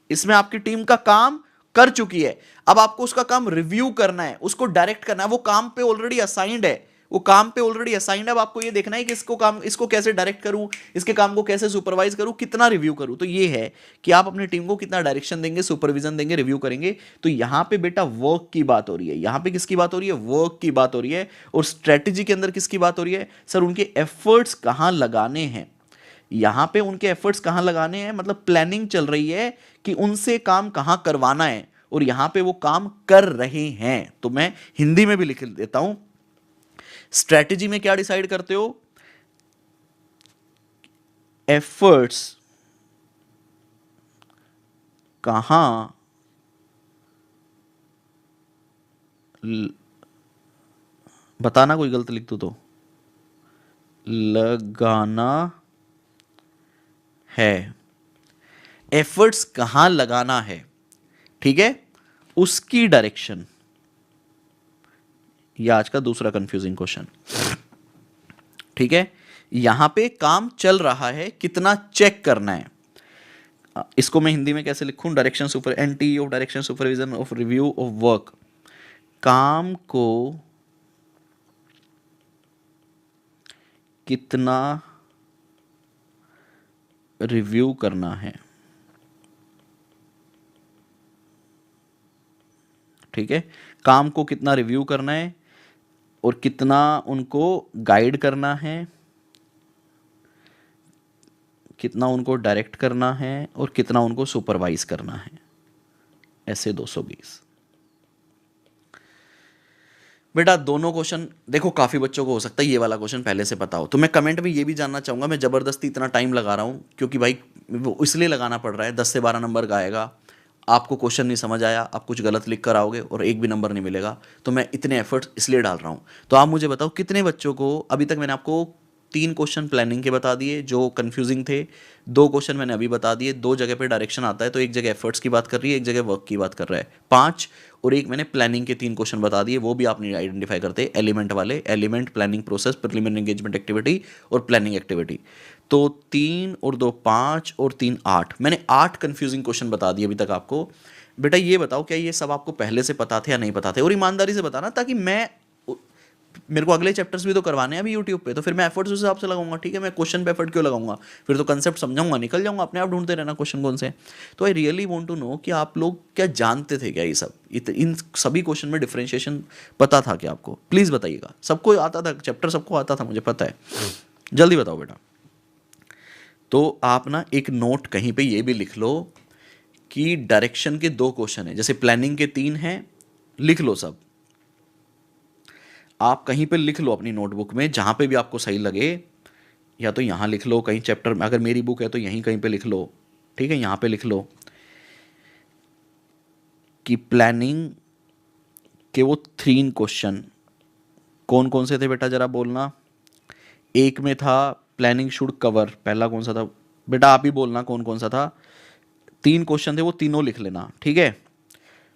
इसमें आपकी टीम का काम कर चुकी है, अब आपको उसका काम रिव्यू करना है, उसको डायरेक्ट करना है। वो काम पे ऑलरेडी असाइंड है, वो काम पे ऑलरेडी असाइंड है। अब आपको ये देखना है कि इसको काम, इसको कैसे डायरेक्ट करूं, इसके काम को कैसे सुपरवाइज करूं, कितना रिव्यू करूं। तो ये है कि आप अपनी टीम को कितना डायरेक्शन देंगे, सुपरविजन देंगे, रिव्यू करेंगे। तो यहां पे बेटा वर्क की बात हो रही है। यहां पे किसकी बात हो रही है? वर्क की बात हो रही है। और स्ट्रेटेजी के अंदर किसकी बात हो रही है? सर उनके एफर्ट्स कहां लगाने हैं। यहां पे उनके एफर्ट्स कहां लगाने हैं, मतलब प्लानिंग चल रही है कि उनसे काम कहां करवाना है, और यहां पे वो काम कर रहे हैं। तो मैं हिंदी में भी लिख देता हूं। स्ट्रेटेजी में क्या डिसाइड करते हो? एफर्ट्स कहां बताना, कोई गलत लिख दो तो, लगाना है। एफर्ट्स कहां लगाना है, ठीक है, उसकी डायरेक्शन। यह आज का दूसरा कंफ्यूजिंग क्वेश्चन, ठीक है। यहां पे काम चल रहा है, कितना चेक करना है। इसको मैं हिंदी में कैसे लिखूं? Direction super, NT of direction supervision of review of work. काम को कितना रिव्यू करना है, ठीक है। काम को कितना रिव्यू करना है और कितना उनको गाइड करना है, कितना उनको डायरेक्ट करना है और कितना उनको सुपरवाइज करना है। ऐसे 220 बेटा दोनों क्वेश्चन देखो। काफ़ी बच्चों को हो सकता है ये वाला क्वेश्चन पहले से पता हो, तो मैं कमेंट में ये भी जानना चाहूँगा। मैं ज़बरदस्ती इतना टाइम लगा रहा हूँ क्योंकि भाई वो इसलिए लगाना पड़ रहा है, 10 से 12 नंबर का आएगा। आपको क्वेश्चन नहीं समझ आया, आप कुछ गलत लिख कर आओगे और एक भी नंबर नहीं मिलेगा। तो मैं इतने एफर्ट्स इसलिए डाल रहा हूँ। तो आप मुझे बताओ कितने बच्चों को, अभी तक मैंने आपको 3 क्वेश्चन प्लानिंग के बता दिए जो कंफ्यूजिंग थे, 2 क्वेश्चन मैंने अभी बता दिए, 2 जगह पे डायरेक्शन आता है तो एक जगह एफर्ट्स की बात कर रही है, एक जगह वर्क की बात कर रहा है, 5, और एक मैंने प्लानिंग के 3 क्वेश्चन बता दिए, वो भी आपने आइडेंटिफाई करते एलिमेंट वाले, element, planning process, preliminary engagement activity और प्लानिंग एक्टिविटी। तो 3 और 2 5 और 3 8, मैंने 8 कंफ्यूजिंग क्वेश्चन बता दिए अभी तक आपको। बेटा ये बताओ क्या ये सब आपको पहले से पता थे या नहीं पता थे, और ईमानदारी से बताना, ताकि मेरे को अगले चैप्टर्स भी तो करवाने हैं अभी यूट्यूब पे, तो फिर मैं एफर्ट्स उस हिसाब से लगाऊंगा, ठीक है। मैं क्वेश्चन पे एफर्ट क्यों लगाऊंगा, फिर तो कंसेप्ट समझाऊंगा, निकल जाऊंगा, अपने आप ढूंढते रहना क्वेश्चन कौन से। तो I really want to know कि आप लोग क्या जानते थे क्या ये सब, इन सभी क्वेश्चन में डिफरेंशिएशन पता था क्या आपको, प्लीज़ बताइएगा। सबको आता था चैप्टर, सबको आता था, मुझे पता है, जल्दी बताओ बेटा। तो आप ना एक नोट कहीं पे ये भी लिख लो कि डायरेक्शन के 2 क्वेश्चन है, जैसे प्लानिंग के 3 हैं, लिख लो सब। आप कहीं पे लिख लो अपनी नोटबुक में, जहाँ पे भी आपको सही लगे, या तो यहाँ लिख लो कहीं चैप्टर में, अगर मेरी बुक है तो यहीं कहीं पे लिख लो, ठीक है। यहाँ पे लिख लो कि प्लानिंग के वो 3 क्वेश्चन कौन कौन से थे बेटा, जरा बोलना। एक में था प्लानिंग शुड कवर, पहला कौन सा था बेटा, आप ही बोलना कौन कौन सा था। 3 क्वेश्चन थे, वो तीनों लिख लेना, ठीक है।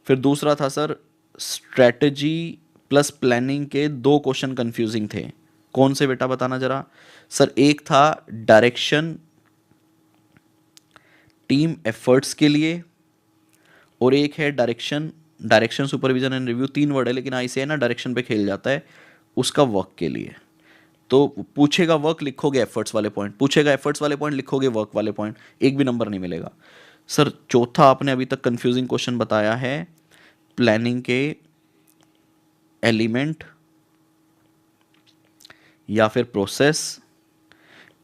फिर दूसरा था सर स्ट्रेटजी प्लस प्लानिंग के 2 क्वेश्चन कंफ्यूजिंग थे, कौन से बेटा बताना जरा। सर एक था डायरेक्शन टीम एफर्ट्स के लिए, और एक है direction supervision and review, 3 word है लेकिन ऐसे है ना, डायरेक्शन पे खेल जाता है, उसका वर्क के लिए। तो पूछेगा वर्क लिखोगे एफर्ट्स वाले पॉइंट, पूछेगा एफर्ट्स वाले पॉइंट लिखोगे वर्क वाले पॉइंट, एक भी नंबर नहीं मिलेगा। सर चौथा आपने अभी तक कंफ्यूजिंग क्वेश्चन बताया है प्लानिंग के एलिमेंट या फिर प्रोसेस,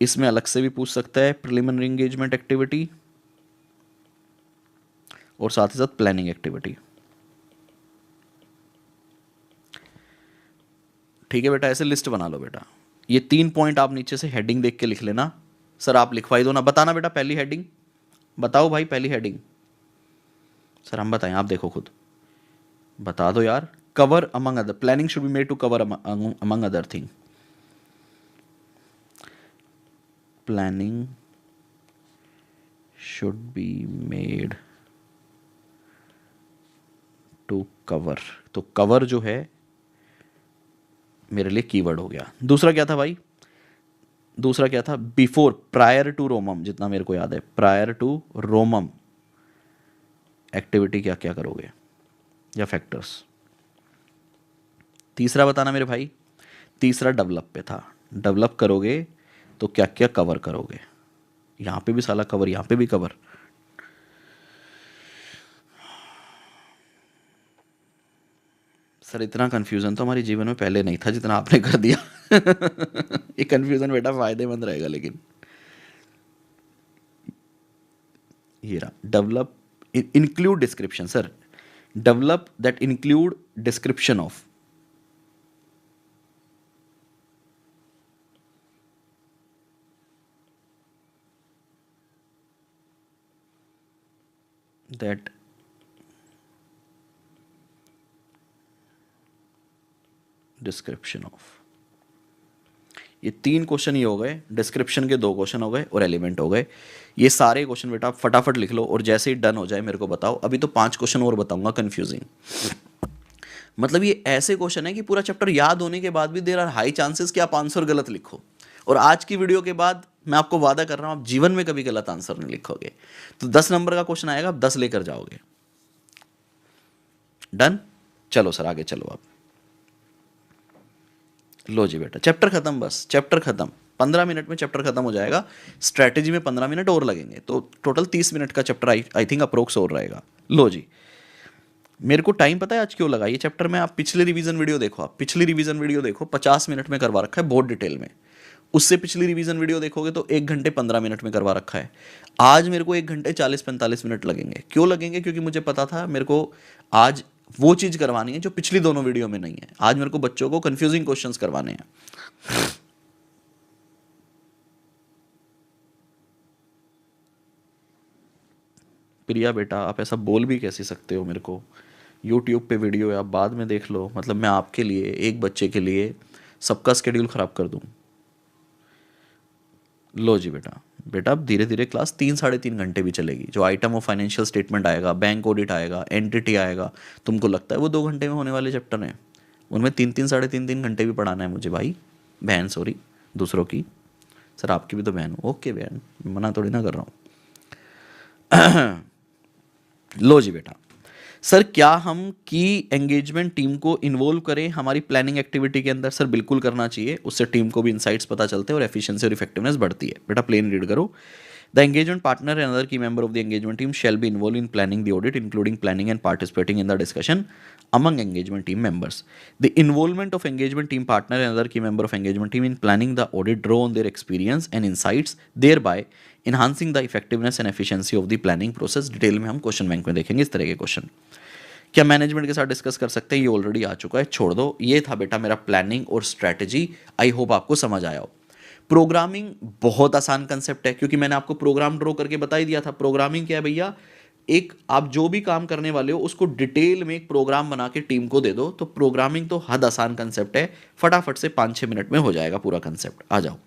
इसमें अलग से भी पूछ सकता है प्रिलिमिनरी एंगेजमेंट एक्टिविटी और साथ ही साथ प्लानिंग एक्टिविटी, ठीक है बेटा। ऐसे लिस्ट बना लो बेटा, ये 3 पॉइंट आप नीचे से हेडिंग देख के लिख लेना। सर आप लिखवाई दो ना, बताना बेटा पहली हेडिंग बताओ भाई, पहली हेडिंग। सर हम बताएं, आप देखो खुद बता दो यार। Cover among other, planning should be made to cover among other thing, planning should be made to cover, तो कवर जो है मेरे लिए कीवर्ड हो गया। दूसरा क्या था भाई, दूसरा क्या था, बिफोर प्रायर टू रोमम, जितना मेरे को याद है प्रायर टू रोमम एक्टिविटी क्या क्या करोगे या फैक्टर्स। तीसरा बताना मेरे भाई, तीसरा डेवलप पे था, डेवलप करोगे तो क्या क्या कवर करोगे, यहाँ पे भी साला कवर, यहाँ पे भी कवर। सर इतना कंफ्यूजन तो हमारे जीवन में पहले नहीं था जितना आपने कर दिया। ये कंफ्यूजन बेटा फायदेमंद रहेगा, लेकिन ये रहा develop include description. Sir develop that include description of, that description of. ये 3 क्वेश्चन ही हो गए, डिस्क्रिप्शन के 2 क्वेश्चन हो गए और एलिमेंट हो गए। ये सारे क्वेश्चन बेटा फटाफट लिख लो, और जैसे ही डन हो जाए मेरे को बताओ। अभी तो 5 क्वेश्चन और बताऊंगा कंफ्यूजिंग। मतलब ये ऐसे क्वेश्चन है कि पूरा चैप्टर याद होने के बाद भी देर आर हाई चांसेस कि आप आंसर गलत लिखो, और आज की वीडियो के बाद मैं आपको वादा कर रहा हूं आप जीवन में कभी गलत आंसर नहीं लिखोगे। तो 10 नंबर का क्वेश्चन आएगा, आप 10 लेकर जाओगे। डन, चलो सर आगे चलो आप। लो जी बेटा चैप्टर खत्म, बस चैप्टर खत्म, 15 मिनट में चैप्टर खत्म हो जाएगा। स्ट्रैटेजी में 15 मिनट और लगेंगे, तो टोटल 30 मिनट का चैप्टर आई थिंक अप्रोक्स और रहेगा। लो जी, मेरे को टाइम पता है आज क्यों लगा ये चैप्टर में, आप पिछली रिवीजन वीडियो देखो, आप पिछली रिवीजन वीडियो देखो, 50 मिनट में करवा रखा है बहुत डिटेल में। उससे पिछली रिवीजन वीडियो देखोगे तो 1 घंटे 15 मिनट में करवा रखा है। आज मेरे को 1 घंटे 40-45 मिनट लगेंगे। क्यों लगेंगे, क्योंकि मुझे पता था मेरे को आज वो चीज़ करवानी है जो पिछली दोनों वीडियो में नहीं है। आज मेरे को बच्चों को कंफ्यूजिंग क्वेश्चंस करवाने हैं। प्रिया बेटा आप ऐसा बोल भी कैसे सकते हो मेरे को, यूट्यूब पे वीडियो है आप बाद में देख लो, मतलब मैं आपके लिए एक बच्चे के लिए सबका स्केड्यूल ख़राब कर दूँ। लो जी बेटा, बेटा अब धीरे धीरे क्लास 3 साढ़े 3 घंटे भी चलेगी। जो आइटम ऑफ फाइनेंशियल स्टेटमेंट आएगा, बैंक ऑडिट आएगा, एंटिटी आएगा, तुमको लगता है वो 2 घंटे में होने वाले चैप्टर हैं? उनमें 3 3 साढ़े 3 3 घंटे भी पढ़ाना है मुझे भाई। बहन सॉरी, दूसरों की। सर आपकी भी तो बहन हो, ओके बहन, मना थोड़ी ना कर रहा हूँ। लो जी बेटा, सर क्या हम की एंगेजमेंट टीम को इन्वॉल्व करें हमारी प्लानिंग एक्टिविटी के अंदर? सर बिल्कुल करना चाहिए, उससे टीम को भी इंसाइट्स पता चलते हैं और एफिशिएंसी और इफेक्टिवनेस बढ़ती है। बेटा प्लेन रीड करो। The engagement partner and other key member of the engagement team shall be involve in planning the audit including planning and participating in the discussion among engagement team members. The involvement of engagement team partner and other key member of engagement team in planning the audit draw on their experience and insights, thereby enhancing the effectiveness and efficiency of the planning process. Detail में हम question bank में देखेंगे इस तरह के question. क्या management के साथ डिस्कस कर सकते हैं? ये ऑलरेडी आ चुका है, छोड़ दो। ये था बेटा मेरा प्लानिंग और स्ट्रैटेजी। आई होप आपको समझ आया हो। प्रोग्रामिंग बहुत आसान कंसेप्ट है, क्योंकि मैंने आपको प्रोग्राम ड्रॉ करके बता ही दिया था। प्रोग्रामिंग क्या है भैया? एक आप जो भी काम करने वाले हो उसको डिटेल में एक प्रोग्राम बना के टीम को दे दो। तो प्रोग्रामिंग तो हद आसान कंसेप्ट है, फटाफट से 5 6 मिनट में हो जाएगा पूरा कंसेप्ट। आ जाओ।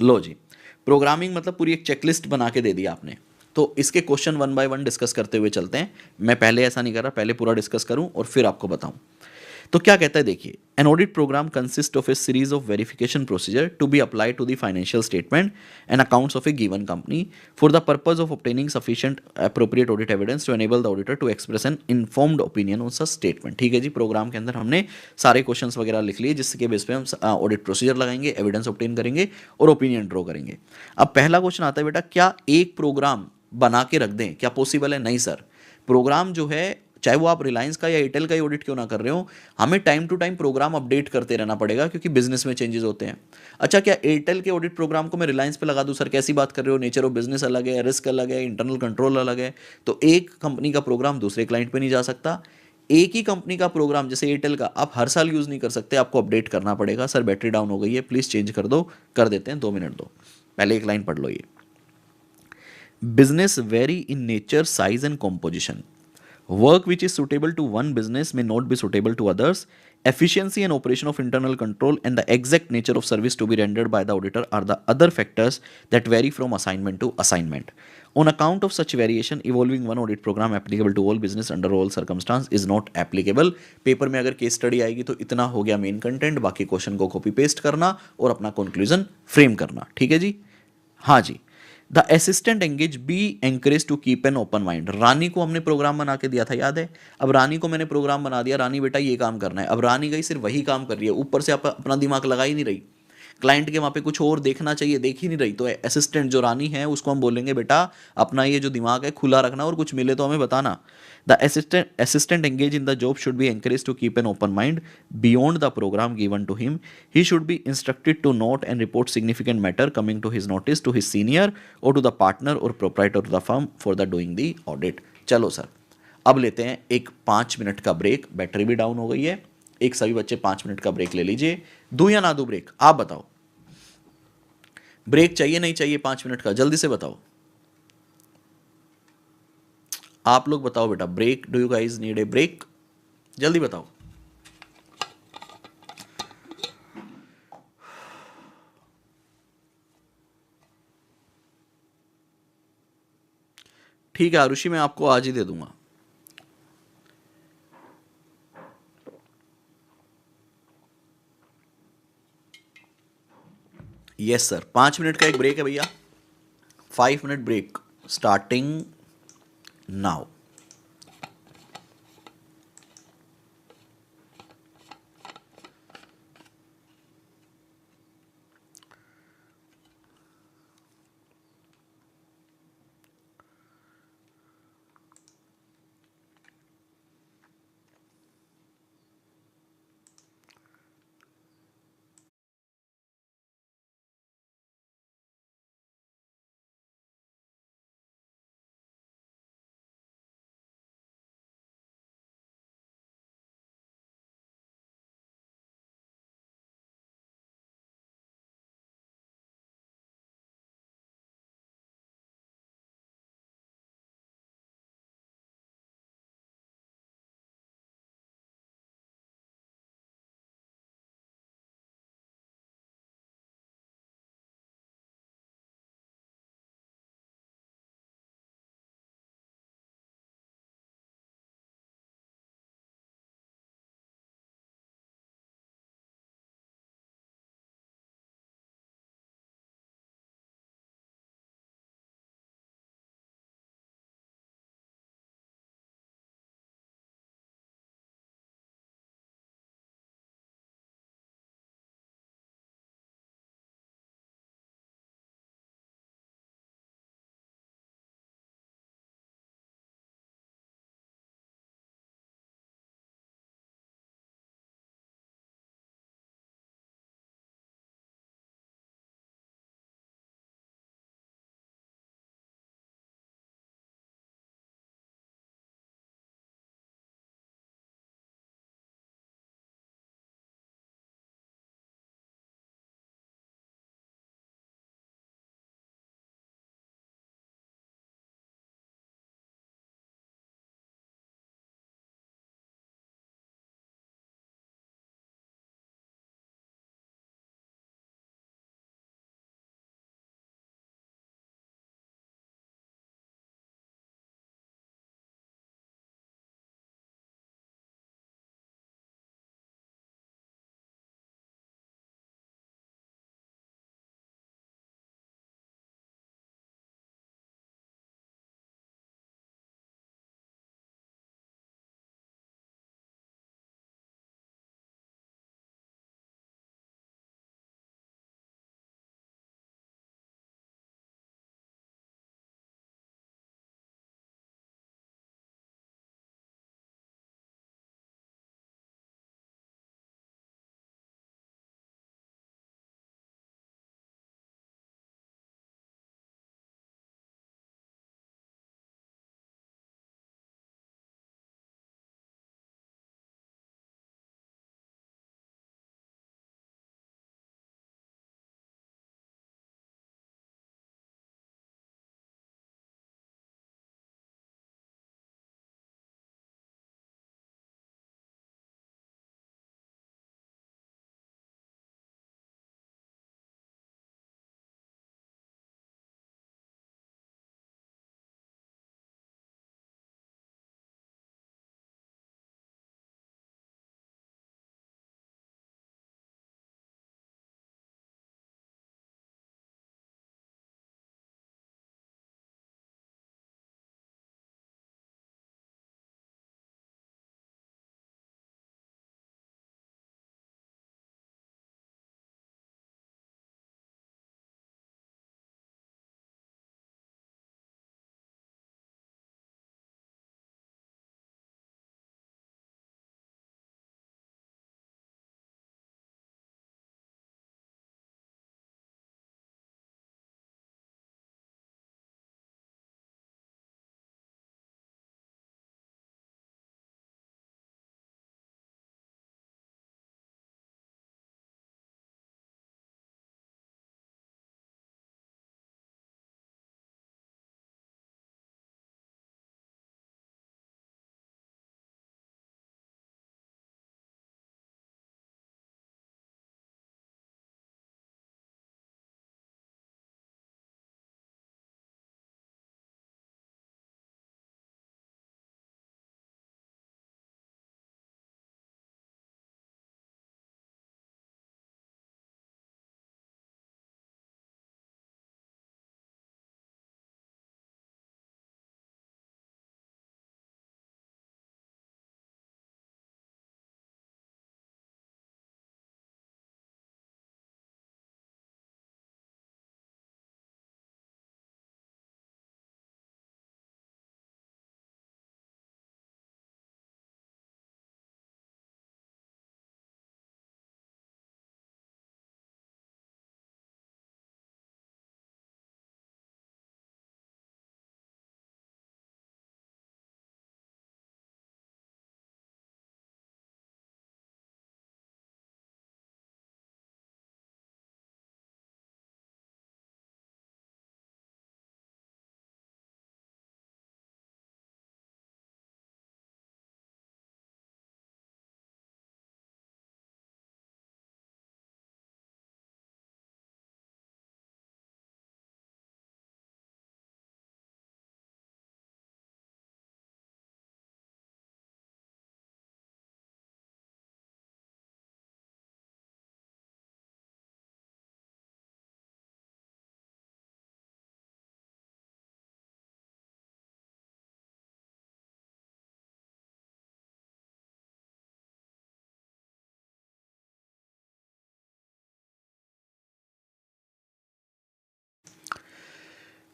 लो जी, प्रोग्रामिंग मतलब पूरी एक चेकलिस्ट बना के दे दी आपने। तो इसके क्वेश्चन 1 बाय 1 डिस्कस करते हुए चलते हैं। मैं पहले ऐसा नहीं कर रहा, पहले पूरा डिस्कस करूं और फिर आपको बताऊं। तो क्या कहता है देखिए, an audit program consist of a series of verification procedure to be apply to the financial statement and accounts of a given company for the purpose of obtaining sufficient appropriate audit evidence to enable the auditor to express an informed opinion on such statement. ठीक है जी, programme के अंदर हमने सारे questions वगैरह लिख लिए, जिसके बेस पे हम ऑडिट प्रोसीजर लगाएंगे, एविडेंस ऑब्टेन करेंगे और ओपिनियन ड्रॉ करेंगे। अब पहला क्वेश्चन आता है बेटा, क्या एक प्रोग्राम बना के रख दें? क्या पॉसिबल है? नहीं सर। प्रोग्राम जो है, चाहे वो आप रिलायंस का या एयरटेल का ही ऑडिट क्यों ना कर रहे हो, हमें time to time program update करते रहना पड़ेगा, क्योंकि बिजनेस में चेंजेस होते हैं। अच्छा, क्या एयरटेल के ऑडिट प्रोग्राम को मैं रिलायंस पे लगा दूं? सर कैसी बात कर रहे हो, नेचर ऑफ बिजनेस अलग है, रिस्क अलग है, इंटरनल कंट्रोल अलग है। तो एक कंपनी का प्रोग्राम दूसरे क्लाइंट पे नहीं जा सकता। एक ही कंपनी का प्रोग्राम जैसे एयरटेल का आप हर साल यूज़ नहीं कर सकते, आपको अपडेट करना पड़ेगा। सर बैटरी डाउन हो गई है, प्लीज़ चेंज कर दो। कर देते हैं, 2 मिनट दो। पहले एक लाइन पढ़ लो ये। Business vary in nature, size, and composition. Work which is suitable to one business may not be suitable to others. Efficiency and operation of internal control and the exact nature of service to be rendered by the auditor are the other factors that vary from assignment to assignment. On account of such variation, evolving one audit program applicable to all business under all circumstance is not applicable. Paper में अगर case study आएगी तो इतना हो गया main content, बाकी question को copy paste करना और अपना कंक्लूजन फ्रेम करना। ठीक है जी? हाँ जी। The assistant engage be encourage to keep an open mind. Rani को हमने प्रोग्राम बना के दिया था, याद है? अब रानी को मैंने प्रोग्राम बना दिया, रानी बेटा ये काम करना है। अब रानी गई सिर्फ वही काम कर रही है, ऊपर से अपना दिमाग लगा ही नहीं रही। क्लाइंट के वहाँ पे कुछ और देखना चाहिए, देख ही नहीं रही। तो असिस्टेंट जो रानी है उसको हम बोलेंगे बेटा अपना ये जो दिमाग है खुला रखना, और कुछ मिले तो हमें बताना। The assistant engaged in the job should be encouraged to keep an open mind beyond the program given to him. He should be instructed to note and report significant matter coming to his notice to his senior or to the partner or proprietor of the firm for the doing the audit. चलो sir, अब लेते हैं एक 5 minute का break. Battery भी down हो गई है। एक सभी बच्चे 5 मिनट का ब्रेक ले लीजिए। दूं या ना दूं ब्रेक? आप बताओ। ब्रेक चाहिए नहीं चाहिए? 5 मिनट का जल्दी से बताओ। आप लोग बताओ बेटा, break? Do you guys need a break? जल्दी बताओ। ठीक है आरुषि, मैं आपको आज ही दे दूंगा। यस सर, 5 मिनट का एक ब्रेक है भैया। 5 मिनट ब्रेक स्टार्टिंग नाउ।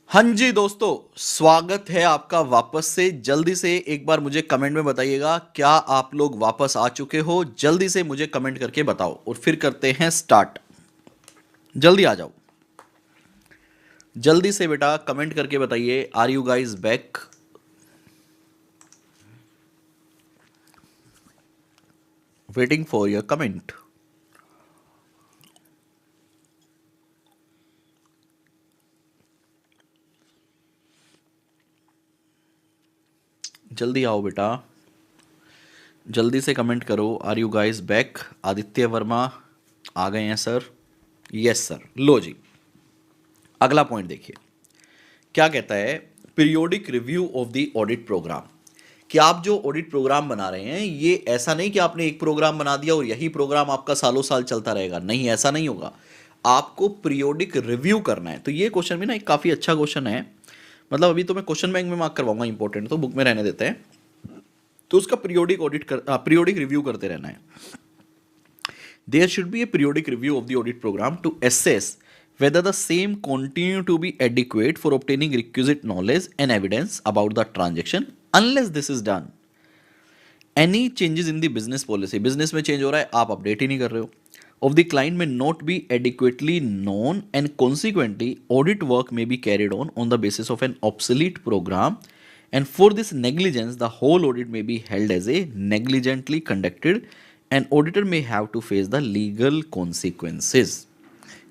हाँ जी दोस्तों, स्वागत है आपका वापस से। जल्दी से एक बार मुझे कमेंट में बताइएगा, क्या आप लोग वापस आ चुके हो? जल्दी से मुझे कमेंट करके बताओ और फिर करते हैं स्टार्ट। जल्दी आ जाओ, जल्दी से बेटा कमेंट करके बताइए, are you guys back? Waiting for your comment. जल्दी आओ बेटा, जल्दी से कमेंट करो, are you guys back? Aditya Varma आ गए हैं सर। Yes sir. लो जी, अगला पॉइंट देखिए क्या कहता है। Periodic review of the audit program. कि आप जो ऑडिट प्रोग्राम बना रहे हैं, ये ऐसा नहीं कि आपने एक प्रोग्राम बना दिया और यही प्रोग्राम आपका सालों साल चलता रहेगा। नहीं, ऐसा नहीं होगा। आपको पीरियोडिक रिव्यू करना है। तो ये क्वेश्चन भी ना एक काफ़ी अच्छा क्वेश्चन है। मतलब अभी तो मैं क्वेश्चन बैंक में मार्क करवाऊंगा, इंपॉर्टेंट तो बुक में रहने देते हैं। तो उसका पीरियोडिक रिव्यू करते रहना है। There should be a periodic review of the audit program to assess whether the same continue to be adequate for obtaining requisite knowledge and evidence about the transaction. Unless this is done, any changes in the business policy, business में change हो रहा है, आप update ही नहीं कर रहे हो, of the client may not be adequately known and consequently audit work may be carried on the basis of an obsolete program, and for this negligence the whole audit may be held as a negligently conducted and auditor may have to face the legal consequences.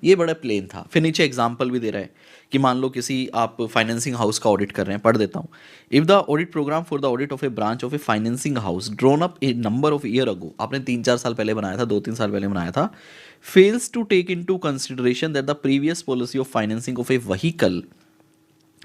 ये बड़ा plane था। फिर नीचे example भी दे रहा है कि मान लो किसी आप फाइनेंसिंग हाउस का ऑडिट कर रहे हैं। पढ़ देता हूँ। If the audit program for the audit of a branch of a financing house drawn up a number of year ago, आपने 3-4 साल पहले बनाया था, 2-3 साल पहले बनाया था, fails to take into consideration that the previous policy of financing of a vehicle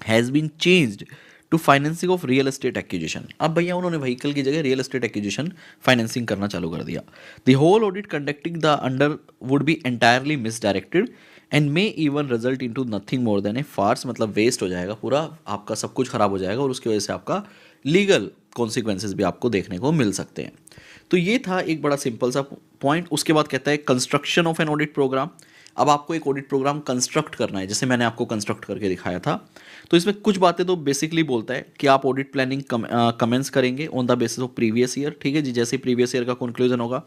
has been changed to financing of real estate acquisition. अब भैया उन्होंने व्हीकल की जगह रियल एस्टेट एक्विजिशन फाइनेंसिंग करना चालू कर दिया। The whole audit conducting the under would be entirely misdirected and may even result into nothing more than a farce. मतलब वेस्ट हो जाएगा पूरा, आपका सब कुछ खराब हो जाएगा और उसकी वजह से आपका लीगल कॉन्सिक्वेंसेज भी आपको देखने को मिल सकते हैं। तो ये था एक बड़ा सिंपल सा पॉइंट। उसके बाद कहता है construction of an audit program. अब आपको एक ऑडिट प्रोग्राम कंस्ट्रक्ट करना है, जैसे मैंने आपको कंस्ट्रक्ट करके दिखाया था। तो इसमें कुछ बातें तो बेसिकली बोलता है कि आप ऑडिट प्लानिंग कमेंस करेंगे on the basis of previous year. ठीक है जी, जैसे प्रीवियस ईयर का कंक्लूजन होगा।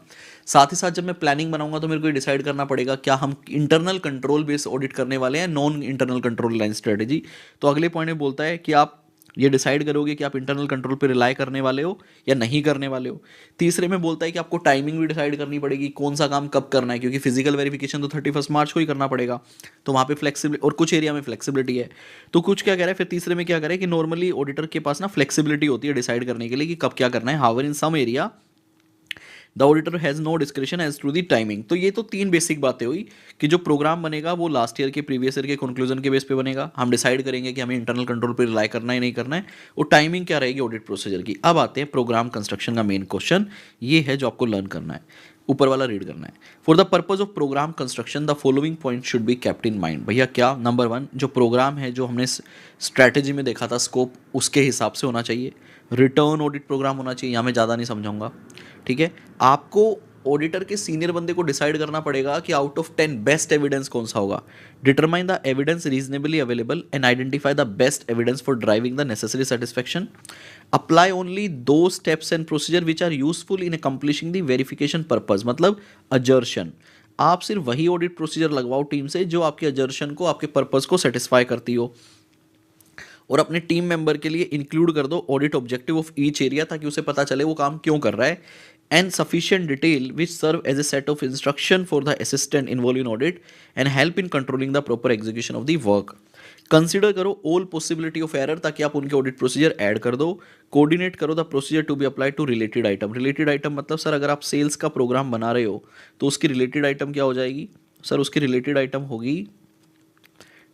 साथ ही साथ जब मैं प्लानिंग बनाऊंगा तो मेरे को डिसाइड करना पड़ेगा क्या हम इंटरनल कंट्रोल बेस्ड ऑडिट करने वाले हैं, non internal control line strategy. तो अगले पॉइंट में बोलता है कि आप ये डिसाइड करोगे कि आप इंटरनल कंट्रोल पे रिलाई करने वाले हो या नहीं करने वाले हो। तीसरे में बोलता है कि आपको टाइमिंग भी डिसाइड करनी पड़ेगी, कौन सा काम कब करना है, क्योंकि फिजिकल वेरिफिकेशन तो 31 मार्च को ही करना पड़ेगा। तो वहाँ पे फ्लेक्सिबिलिटी, और कुछ एरिया में फ्लेक्सिबिलिटी है। तो कुछ क्या कह रहा है फिर तीसरे में, क्या कह रहा है कि नॉर्मली ऑडिटर के पास ना फ्लेक्सिबिलिटी होती है डिसाइड करने के लिए कि कब क्या करना है। However in some area the auditor has no description as to the timing. तो ये तो 3 बेसिक बातें हुई कि जो प्रोग्राम बनेगा वो लास्ट ईयर के प्रीवियस ईयर के कंक्लूजन के बेस पे बनेगा। हम डिसाइड करेंगे कि हमें इंटरनल कंट्रोल पे रिलाई करना है नहीं करना है, और टाइमिंग क्या रहेगी ऑडिट प्रोसीजर की। अब आते हैं प्रोग्राम कंस्ट्रक्शन का मेन क्वेश्चन, ये है जो आपको लर्न करना है, ऊपर वाला रीड करना है। For the purpose of program construction the following point should be kept in mind. भैया क्या? नंबर 1, जो प्रोग्राम है जो हमने स्ट्रैटेजी में देखा था स्कोप, उसके हिसाब से होना चाहिए। रिटर्न ऑडिट प्रोग्राम होना चाहिए, यहाँ मैं ज़्यादा नहीं समझाऊंगा। ठीक है, आपको ऑडिटर के सीनियर बंदे को डिसाइड करना पड़ेगा कि आउट ऑफ 10 बेस्ट एविडेंस कौन सा होगा। Determine the evidence reasonably available and identify the best evidence for driving the necessary satisfaction. Apply only those steps and procedure which are useful in accomplishing the verification purpose. मतलब assertion, आप सिर्फ वही audit procedure लगवाओ team से जो आपके अजर्शन को, आपके purpose को सेटिस्फाई करती हो, और अपने टीम मेंबर के लिए इंक्लूड कर दो audit objective of each area, ताकि उसे पता चले वो काम क्यों कर रहा है। And sufficient detail which serve as a set of instruction for the assistant involve in audit and help in controlling the proper execution of the work. Consider करो ऑल पॉसिबिलिटी ऑफ एरर, ताकि आप उनके audit procedure add कर दो। Coordinate करो the procedure to be applied to related item. Related item मतलब sir अगर आप सेल्स का प्रोग्राम बना रहे हो तो उसकी रिलेटेड आइटम क्या हो जाएगी? सर उसकी रिलेटेड आइटम होगी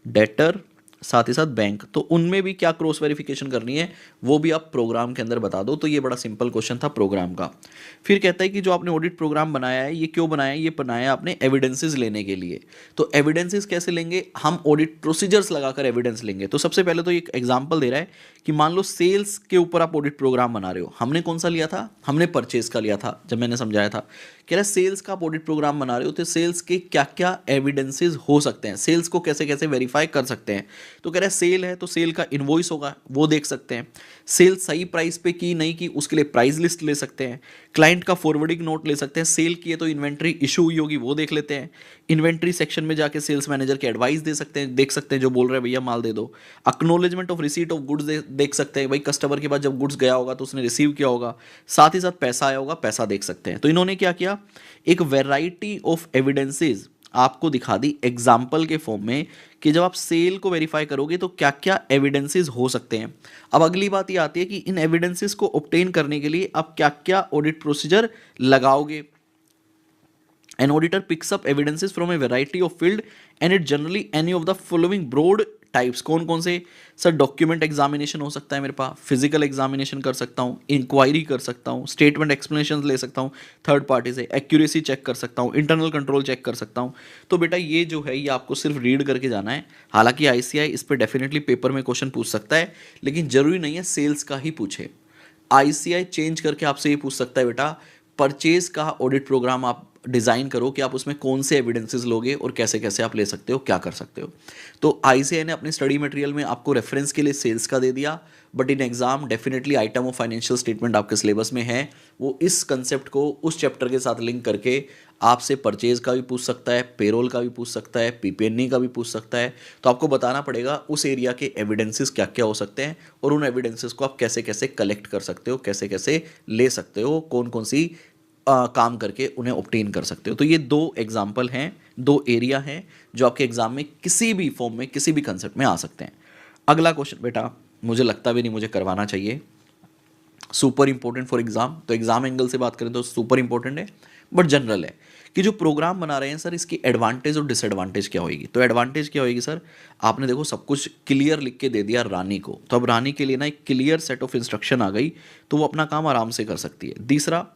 डेटर, साथ ही साथ बैंक। तो उनमें भी क्या क्रॉस वेरिफिकेशन करनी है वो भी आप प्रोग्राम के अंदर बता दो। तो ये बड़ा सिंपल क्वेश्चन था प्रोग्राम का। फिर कहता है कि जो आपने ऑडिट प्रोग्राम बनाया है ये क्यों बनाया है? ये बनाया आपने एविडेंसेस लेने के लिए। तो एविडेंसेस कैसे लेंगे? हम ऑडिट प्रोसीजर्स लगाकर एविडेंस लेंगे। तो सबसे पहले तो एक एग्जाम्पल दे रहा है कि मान लो सेल्स के ऊपर आप ऑडिट प्रोग्राम बना रहे हो। हमने कौन सा लिया था? हमने परचेज का लिया था, जब मैंने समझाया था। कह रहा है सेल्स का आप ऑडिट प्रोग्राम बना रहे हो तो सेल्स के क्या क्या एविडेंसेस हो सकते हैं, सेल्स को कैसे कैसे वेरीफाई कर सकते हैं। तो कह रहा है सेल है तो सेल का इनवॉइस होगा, वो देख सकते हैं। सेल सही प्राइस पे की नहीं की, उसके लिए प्राइस लिस्ट ले सकते हैं। क्लाइंट का फॉरवर्डिंग नोट ले सकते हैं। सेल की है तो इन्वेंट्री इशू हुई होगी, वो देख लेते हैं। इन्वेंट्री सेक्शन में जाके सेल्स मैनेजर के एडवाइस दे सकते हैं, देख सकते हैं जो बोल रहे हैं भैया माल दे दो। Acknowledgement of receipt of goods देख सकते हैं, भाई कस्टमर के पास जब गुड्स गया होगा तो उसने रिसीव किया होगा, साथ ही साथ पैसा आया होगा, पैसा देख सकते हैं। तो इन्होंने क्या किया, एक वेराइटी ऑफ एविडेंसेस आपको दिखा दी एग्जाम्पल के फॉर्म में कि जब आप सेल को वेरीफाई करोगे तो क्या क्या एविडेंसेस हो सकते हैं। अब अगली बात ये आती है कि इन एविडेंसेस को ऑब्टेन करने के लिए आप क्या क्या ऑडिट प्रोसीजर लगाओगे। An auditor picks up evidences from a variety of field and it generally any of the following broad types. कौन कौन से सर, डॉक्यूमेंट एग्जामिनेशन हो सकता है मेरे पास, फिजिकल एग्जामिनेशन कर सकता हूँ, इंक्वायरी कर सकता हूँ, स्टेटमेंट एक्सप्लेनेशन ले सकता हूँ थर्ड पार्टी से, एक्यूरेसी चेक कर सकता हूँ, इंटरनल कंट्रोल चेक कर सकता हूँ। तो बेटा ये जो है ये आपको सिर्फ रीड करके जाना है। हालांकि आईसीआई इस पर डेफिनेटली पेपर में क्वेश्चन पूछ सकता है, लेकिन जरूरी नहीं है सेल्स का ही पूछे। आईसीआई चेंज करके आपसे ये पूछ सकता है बेटा परचेज का ऑडिट प्रोग्राम आप डिज़ाइन करो कि आप उसमें कौन से एविडेंसेस लोगे और कैसे कैसे आप ले सकते हो, क्या कर सकते हो। तो आईसीआई ने अपने स्टडी मटेरियल में आपको रेफरेंस के लिए सेल्स का दे दिया, but in exam definitely item of financial statement आपके सिलेबस में है, वो इस कंसेप्ट को उस चैप्टर के साथ लिंक करके आपसे परचेज का भी पूछ सकता है, पेरोल का भी पूछ सकता है, पीपीएनई का भी पूछ सकता है। तो आपको बताना पड़ेगा उस एरिया के एविडेंसेस क्या क्या हो सकते हैं और उन एविडेंसेस को आप कैसे कैसे कलेक्ट कर सकते हो, कैसे कैसे ले सकते हो, कौन कौन सी काम करके उन्हें ऑब्टेन कर सकते हो। तो ये दो एग्जाम्पल हैं, दो एरिया हैं जो आपके एग्जाम में किसी भी फॉर्म में किसी भी कंसेप्ट में आ सकते हैं। अगला क्वेश्चन बेटा मुझे लगता भी नहीं मुझे करवाना चाहिए, सुपर इंपॉर्टेंट फॉर एग्जाम। तो एग्जाम एंगल से बात करें तो सुपर इंपॉर्टेंट है, बट जनरल है कि जो प्रोग्राम बना रहे हैं सर इसकी एडवांटेज और डिसएडवांटेज क्या होगी। तो एडवांटेज क्या होगी सर, आपने देखो सब कुछ क्लियर लिख के दे दिया रानी को, तो अब रानी के लिए ना एक क्लियर सेट ऑफ इंस्ट्रक्शन आ गई, तो वो अपना काम आराम से कर सकती है।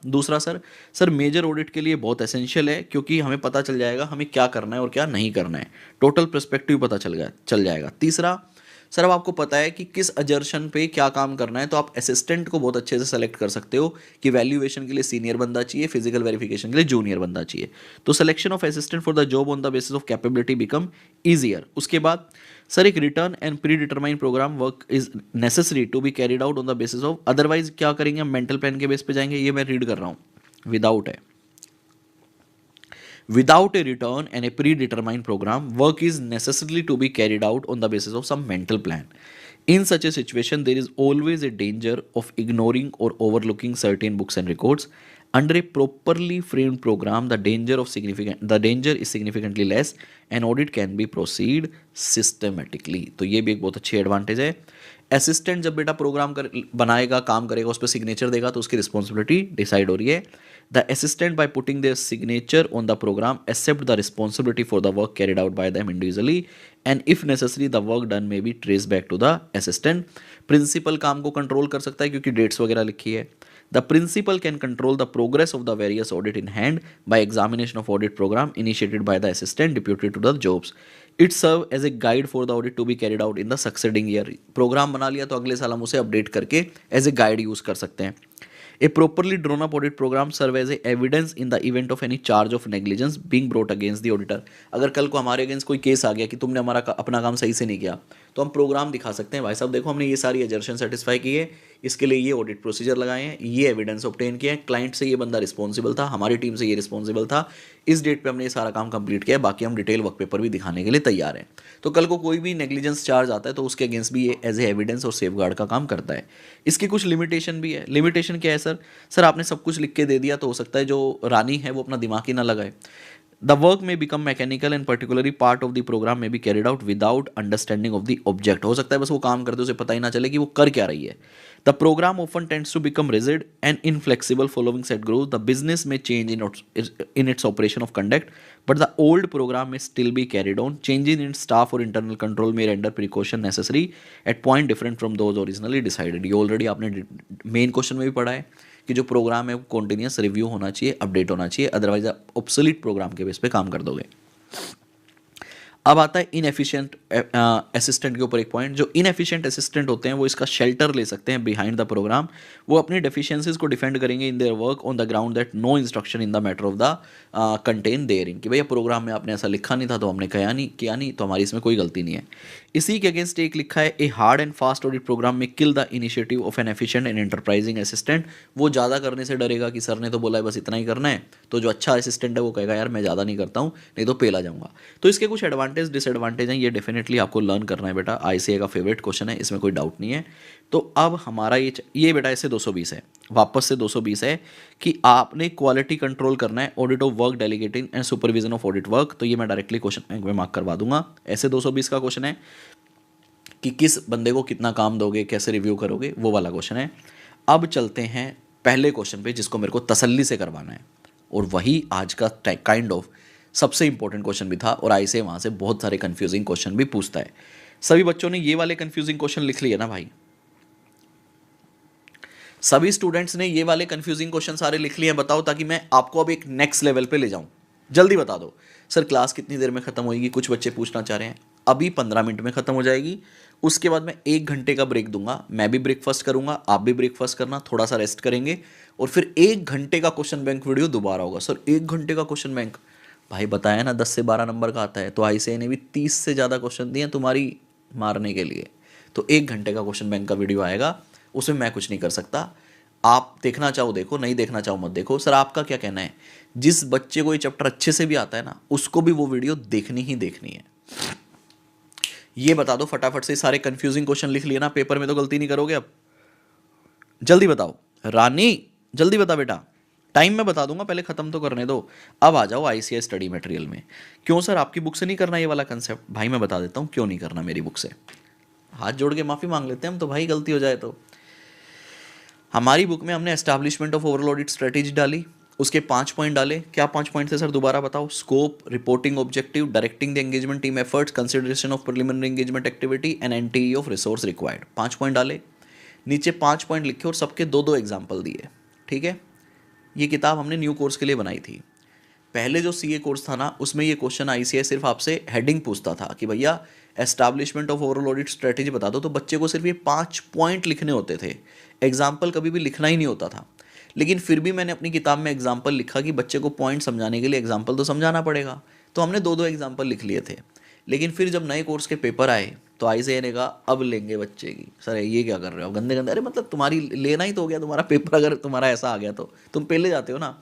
दूसरा सर मेजर ऑडिट के लिए बहुत एसेंशियल है, क्योंकि हमें पता चल जाएगा हमें क्या करना है और क्या नहीं करना है, टोटल पर्सपेक्टिव पता चल जाएगा। तीसरा सर अब आपको पता है कि किस अजर्शन पे क्या काम करना है, तो आप असिस्टेंट को बहुत अच्छे से सेलेक्ट कर सकते हो कि वैल्यूएशन के लिए सीनियर बंदा चाहिए, फिजिकल वेरिफिकेशन के लिए जूनियर बंदा चाहिए। तो selection of assistant for the job on the basis of capability become easier. उसके बाद सर एक written and predetermined program work is necessary to be carried out on the basis of, otherwise क्या करेंगे हम mental plan के base पे जाएंगे। ये मैं रीड कर रहा हूँ, विदाउट है, without a return and a predetermined program, work is necessarily to be carried out on the basis of some mental plan. In such a situation, there is always a danger of ignoring or overlooking certain books and records. Under a properly framed program, the danger is significantly less, and audit can be proceed systematically. तो ये भी एक बहुत अच्छी advantage है। Assistant जब बेटा programme बनाएगा, काम करेगा, उस पर सिग्नेचर देगा, तो उसकी रिस्पॉन्सिबिलिटी डिसाइड हो रही है। The assistant by putting their signature on the program accept the responsibility for the work carried out by them individually, and if necessary the work done may be traced back to the assistant. Principal काम को control कर सकता है क्योंकि dates वगैरह लिखी है। The principal can control the progress of the various audit in hand by examination of audit program initiated by the assistant deputed to the jobs. It serve as a guide for the audit to be carried out in the succeeding year. Program बना लिया तो अगले साल हम उसे update करके as a guide use कर सकते हैं। A properly drawn up audit program serve as a evidence in the event of any charge of negligence being brought against the auditor. अगर कल को हमारे अगेंस्ट कोई केस आ गया कि तुमने अपना काम सही से नहीं किया, तो हम प्रोग्राम दिखा सकते हैं, भाई साहब देखो हमने ये सारी एजर्शन सेटिस्फाई की है, इसके लिए ये ऑडिट प्रोसीजर लगाए हैं, ये एविडेंस ऑब्टेन किया है, क्लाइंट से ये बंदा रिस्पॉन्सिबल था, हमारी टीम से ये रिस्पॉन्सिबल था, इस डेट पे हमने ये सारा काम कंप्लीट किया है, बाकी हम डिटेल वर्क पेपर भी दिखाने के लिए तैयार हैं। तो कल को कोई भी नेग्लिजेंस चार्ज आता है तो उसके अगेंस्ट भी ये एज ए एविडेंस और सेफगार्ड का काम करता है। इसकी कुछ लिमिटेशन भी है। लिमिटेशन क्या है सर आपने सब कुछ लिख के दे दिया तो हो सकता है जो रानी है वो अपना दिमाग ही ना लगाए। The work may become mechanical and particularly part of the program may be carried out without understanding of the object. हो सकता है बस वो काम करते उसे पता ही ना चले कि वो कर क्या रही है। The program often tends to become rigid and inflexible following set growth. The business may change in its operation of conduct, but the old program may still be carried on. Changes in staff or internal control may render precaution necessary at point different from those originally decided. ये already आपने main question में भी पढ़ा है कि जो programme है वो कॉन्टिन्यूस रिव्यू होना चाहिए, अपडेट होना चाहिए, अदरवाइज आप ऑब्सोलीट प्रोग्राम के बेस पे काम कर दोगे। अब आता है इनएफिशिएंट असिस्टेंट के ऊपर एक पॉइंट। जो इनएफिशिएंट असिस्टेंट होते हैं वो इसका शेल्टर ले सकते हैं बिहाइंड द प्रोग्राम। वो अपनी डेफिशिएंसीज को डिफेंड करेंगे in their work on the ground that no instruction in the matter of the content therein, कि भैया प्रोग्राम में आपने ऐसा लिखा नहीं था तो हमने किया नहीं तो हमारी इसमें कोई गलती नहीं है। इसी के अगेंस्ट एक लिखा है, a hard and fast audit program may kill the initiative of an efficient and enterprising assistant. वो ज़्यादा करने से डरेगा कि सर ने तो बोला है बस इतना ही करना है, तो जो अच्छा असिस्टेंट है वो कहेगा यार मैं ज़्यादा नहीं करता हूँ नहीं तो पेला जाऊँगा। तो इसके कुछ एडवांटेज डिसएडवांटेज हैं, ये डेफिनेटली आपको लर्न करना है बेटा। आईसीए का फेवरेट क्वेश्चन है, इसमें कोई डाउट नहीं है। तो अब हमारा ये बेटा इससे 220 है, वापस से 220 है कि आपने क्वालिटी कंट्रोल करना है, audit of work delegating and supervision of audit work. तो ये मैं डायरेक्टली क्वेश्चन बैंक में मार्क करवा दूंगा। ऐसे 220 का क्वेश्चन है कि किस बंदे को कितना काम दोगे, कैसे रिव्यू करोगे, वो वाला क्वेश्चन है। अब चलते हैं पहले क्वेश्चन पे जिसको मेरे को तसल्ली से करवाना है, और वही आज का काइंड ऑफ सबसे इंपॉर्टेंट क्वेश्चन भी था, और आई से वहाँ से बहुत सारे कंफ्यूजिंग क्वेश्चन भी पूछता है। सभी बच्चों ने ये वाले कंफ्यूजिंग क्वेश्चन लिख लिए ना भाई? सभी स्टूडेंट्स ने ये वाले कंफ्यूजिंग क्वेश्चन सारे लिख लिए हैं? बताओ, ताकि मैं आपको अब एक नेक्स्ट लेवल पे ले जाऊं। जल्दी बता दो। सर क्लास कितनी देर में खत्म होगी, कुछ बच्चे पूछना चाह रहे हैं। अभी 15 मिनट में खत्म हो जाएगी, उसके बाद मैं 1 घंटे का ब्रेक दूंगा। मैं भी ब्रेकफास्ट करूंगा, आप भी ब्रेकफास्ट करना, थोड़ा सा रेस्ट करेंगे, और फिर 1 घंटे का क्वेश्चन बैंक वीडियो दोबारा होगा। सर 1 घंटे का क्वेश्चन बैंक? भाई बताया ना 10 से 12 नंबर का आता है, तो आईसीआई ने भी 30 से ज़्यादा क्वेश्चन दिए तुम्हारी मारने के लिए। तो 1 घंटे का क्वेश्चन बैंक का वीडियो आएगा, उसमें मैं कुछ नहीं कर सकता। आप देखना चाहो देखो, नहीं देखना चाहो मत देखो। सर आपका क्या कहना है? जिस बच्चे को ये चैप्टर अच्छे से भी आता है ना, उसको भी वो वीडियो देखनी ही देखनी है। ये बता दो फटाफट से। सारे कंफ्यूजिंग क्वेश्चन लिख लिए ना, पेपर में तो गलती नहीं करोगे अब? जल्दी बताओ रानी, जल्दी बता बेटा। टाइम मैं बता दूंगा, पहले खत्म तो करने दो। अब आ जाओ आईसीएस स्टडी मटेरियल में। क्यों सर आपकी बुक से नहीं करना ये वाला कंसेप्ट? भाई मैं बता देता हूँ क्यों नहीं करना मेरी बुक से। हाथ जोड़ के माफ़ी मांग लेते हैं हम तो भाई, गलती हो जाए तो। हमारी बुक में हमने establishment of overall audit strategy डाली, उसके 5 पॉइंट डाले। क्या 5 पॉइंट थे सर दोबारा बताओ? Scope, reporting objective, directing the engagement team efforts, consideration of preliminary engagement activity and NTE of resource required. 5 point डाले, नीचे 5 पॉइंट लिखे और सबके 2-2 एग्जाम्पल दिए। ठीक है, ये किताब हमने न्यू कोर्स के लिए बनाई थी। पहले जो सीए कोर्स था ना, उसमें ये क्वेश्चन आईसीआई सिर्फ आपसे हेडिंग पूछता था कि भैया establishment of overall audit strategy बता दो, तो बच्चे को सिर्फ ये 5 पॉइंट लिखने होते थे, एग्जाम्पल कभी भी लिखना ही नहीं होता था। लेकिन फिर भी मैंने अपनी किताब में एग्जाम्पल लिखा कि बच्चे को पॉइंट समझाने के लिए एग्जाम्पल तो समझाना पड़ेगा, तो हमने 2-2 एग्जाम्पल लिख लिए थे। लेकिन फिर जब नए कोर्स के पेपर आए तो आईसीआई ने कहा अब लेंगे बच्चे की। सर ये क्या कर रहे हो गंदे गंदे? अरे मतलब तुम्हारी लेना ही तो हो गया तुम्हारा पेपर, अगर तुम्हारा ऐसा आ गया तो तुम पहले जाते हो ना।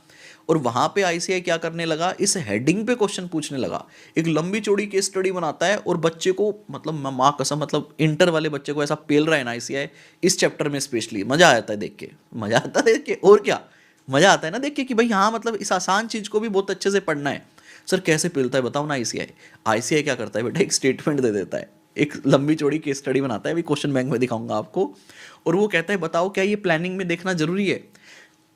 और वहाँ पे आईसीआई क्या करने लगा, इस हेडिंग पे क्वेश्चन पूछने लगा। एक लंबी चौड़ी केस स्टडी बनाता है और बच्चे को, मतलब माँ कसम, मतलब इंटर वाले बच्चे को ऐसा पेल रहा है ना आईसीआई इस चैप्टर में स्पेशली। मज़ा आता है देख के, मज़ा आता है देख के, और क्या मज़ा आता है ना देख के कि भाई हाँ मतलब इस आसान चीज़ को भी बहुत अच्छे से पढ़ना है। सर कैसे पेलता है बताओ ना आईसीआई? आईसीआई क्या करता है बेटा, एक स्टेटमेंट दे देता है, एक लंबी चौड़ी केस स्टडी बनाता है, अभी क्वेश्चन बैंक में दिखाऊंगा आपको, और वो कहता है बताओ क्या ये प्लानिंग में देखना जरूरी है।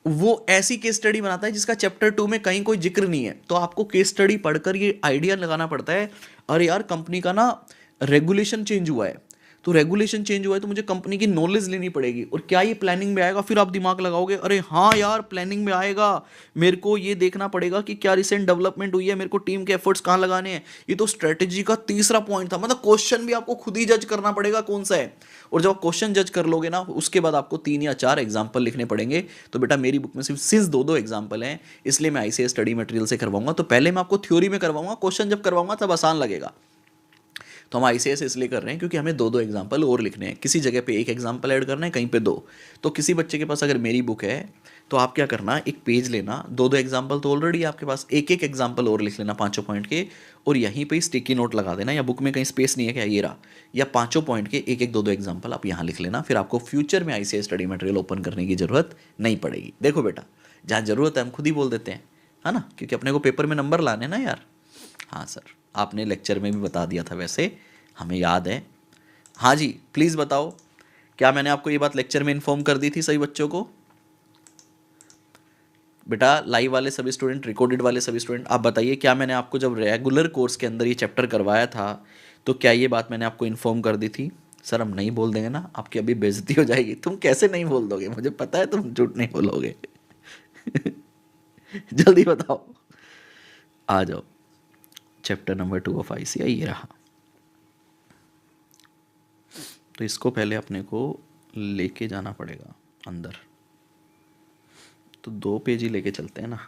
वो ऐसी केस स्टडी बनाता है जिसका चैप्टर 2 में कहीं कोई जिक्र नहीं है, तो आपको केस स्टडी पढ़कर ये आइडिया लगाना पड़ता है, अरे यार कंपनी का ना रेगुलेशन चेंज हुआ है, तो रेगुलेशन चेंज हुआ है तो मुझे कंपनी की नॉलेज लेनी पड़ेगी, और क्या ये प्लानिंग में आएगा? फिर आप दिमाग लगाओगे, अरे हाँ यार प्लानिंग में आएगा, मेरे को ये देखना पड़ेगा कि क्या रिसेंट डेवलपमेंट हुई है, मेरे को टीम के एफर्ट्स कहाँ लगाने हैं। ये तो स्ट्रेटेजी का तीसरा पॉइंट था। मतलब क्वेश्चन भी आपको खुद ही जज करना पड़ेगा कौन सा है, और जब आप क्वेश्चन जज कर लोगे ना, उसके बाद आपको 3 या 4 एग्जाम्पल लिखने पड़ेंगे। तो बेटा मेरी बुक में सिर्फ 2-2 एग्जाम्पल हैं, इसलिए मैं आईसीएस स्टडी मटेरियल से करवाऊंगा। तो पहले मैं आपको थ्योरी में करवाऊंगा, क्वेश्चन जब करवाऊंगा तब आसान लगेगा। तो हम आईसीएस इसलिए कर रहे हैं क्योंकि हमें 2-2 एग्जाम्पल और लिखने हैं, किसी जगह पे 1 एग्जाम्पल ऐड करना है, कहीं पे 2। तो किसी बच्चे के पास अगर मेरी बुक है तो आप क्या करना, एक पेज लेना, 2-2 एग्जाम्पल तो ऑलरेडी आपके पास, 1-1 एग्जाम्पल और लिख लेना 5 पॉइंट के, और यहीं पे स्टिकी नोट लगा देना, या बुक में कहीं स्पेस नहीं है क्या, ये रहा, या 5 पॉइंट के 1-1 2-2 एग्जाम्पल आप यहाँ लिख लेना। फिर आपको फ्यूचर में आईसीएस स्टडी मटेरियल ओपन करने की जरूरत नहीं पड़ेगी। देखो बेटा जहाँ जरूरत है हम खुद ही बोल देते हैं, है ना, क्योंकि अपने को पेपर में नंबर लाने ना यार। हाँ सर आपने लेक्चर में भी बता दिया था, वैसे हमें याद है। हाँ जी प्लीज़ बताओ, क्या मैंने आपको ये बात लेक्चर में इन्फॉर्म कर दी थी सभी बच्चों को? बेटा लाइव वाले सभी स्टूडेंट, रिकॉर्डेड वाले सभी स्टूडेंट, आप बताइए क्या मैंने आपको जब रेगुलर कोर्स के अंदर ये चैप्टर करवाया था तो क्या ये बात मैंने आपको इन्फॉर्म कर दी थी? सर हम नहीं बोल देंगे ना, आपकी अभी बेइज्जती हो जाएगी। तुम कैसे नहीं बोल दोगे, मुझे पता है तुम झूठ नहीं बोलोगे। जल्दी बताओ, आ जाओ। चैप्टर नंबर 2 ऑफ आईसीआई ये रहा। तो इसको पहले अपने को लेके जाना पड़ेगा अंदर, तो 2 पेज ही लेके चलते हैं ना।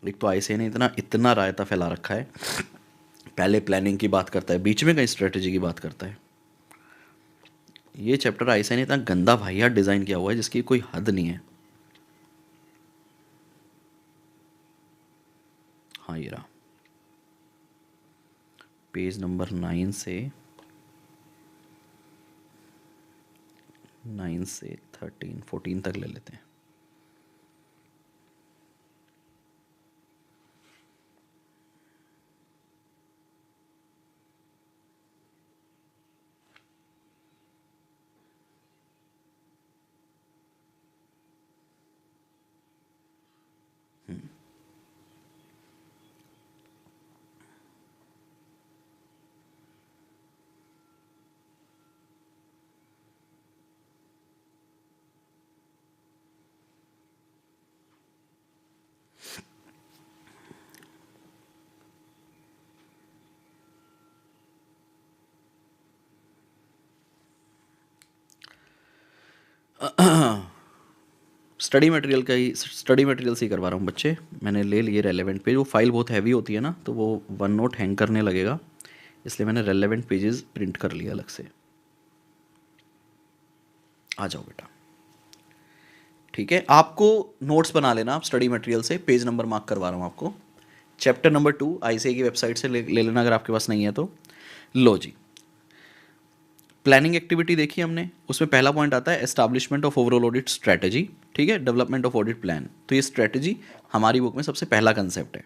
एक तो आईसीआई ने इतना इतना रायता फैला रखा है, पहले प्लानिंग की बात करता है, बीच में कहीं स्ट्रेटेजी की बात करता है। ये चैप्टर आईसीआई ने इतना गंदा भाइया डिज़ाइन किया हुआ है जिसकी कोई हद नहीं है। हाँ ये रहा, पेज नंबर 9 से 13 14 तक ले लेते हैं। स्टडी मटेरियल से ही करवा रहा हूँ बच्चे। मैंने ले लिए रेलेवेंट पेज, वो फाइल बहुत हैवी होती है ना, तो वो वन नोट हैंग करने लगेगा, इसलिए मैंने रेलेवेंट पेजेस प्रिंट कर लिया अलग से। आ जाओ बेटा, ठीक है। आपको नोट्स बना लेना आप स्टडी मटेरियल से, पेज नंबर मार्क करवा रहा हूँ आपको। चैप्टर नंबर 2 आईसीआई की वेबसाइट से ले लेना अगर आपके पास नहीं है तो। लो जी, प्लानिंग एक्टिविटी देखी हमने, उसमें पहला पॉइंट आता है establishment of overall audit strategy, ठीक है, डेवलपमेंट ऑफ ऑडिट प्लान। तो ये स्ट्रैटेजी हमारी बुक में सबसे पहला कंसेप्ट है।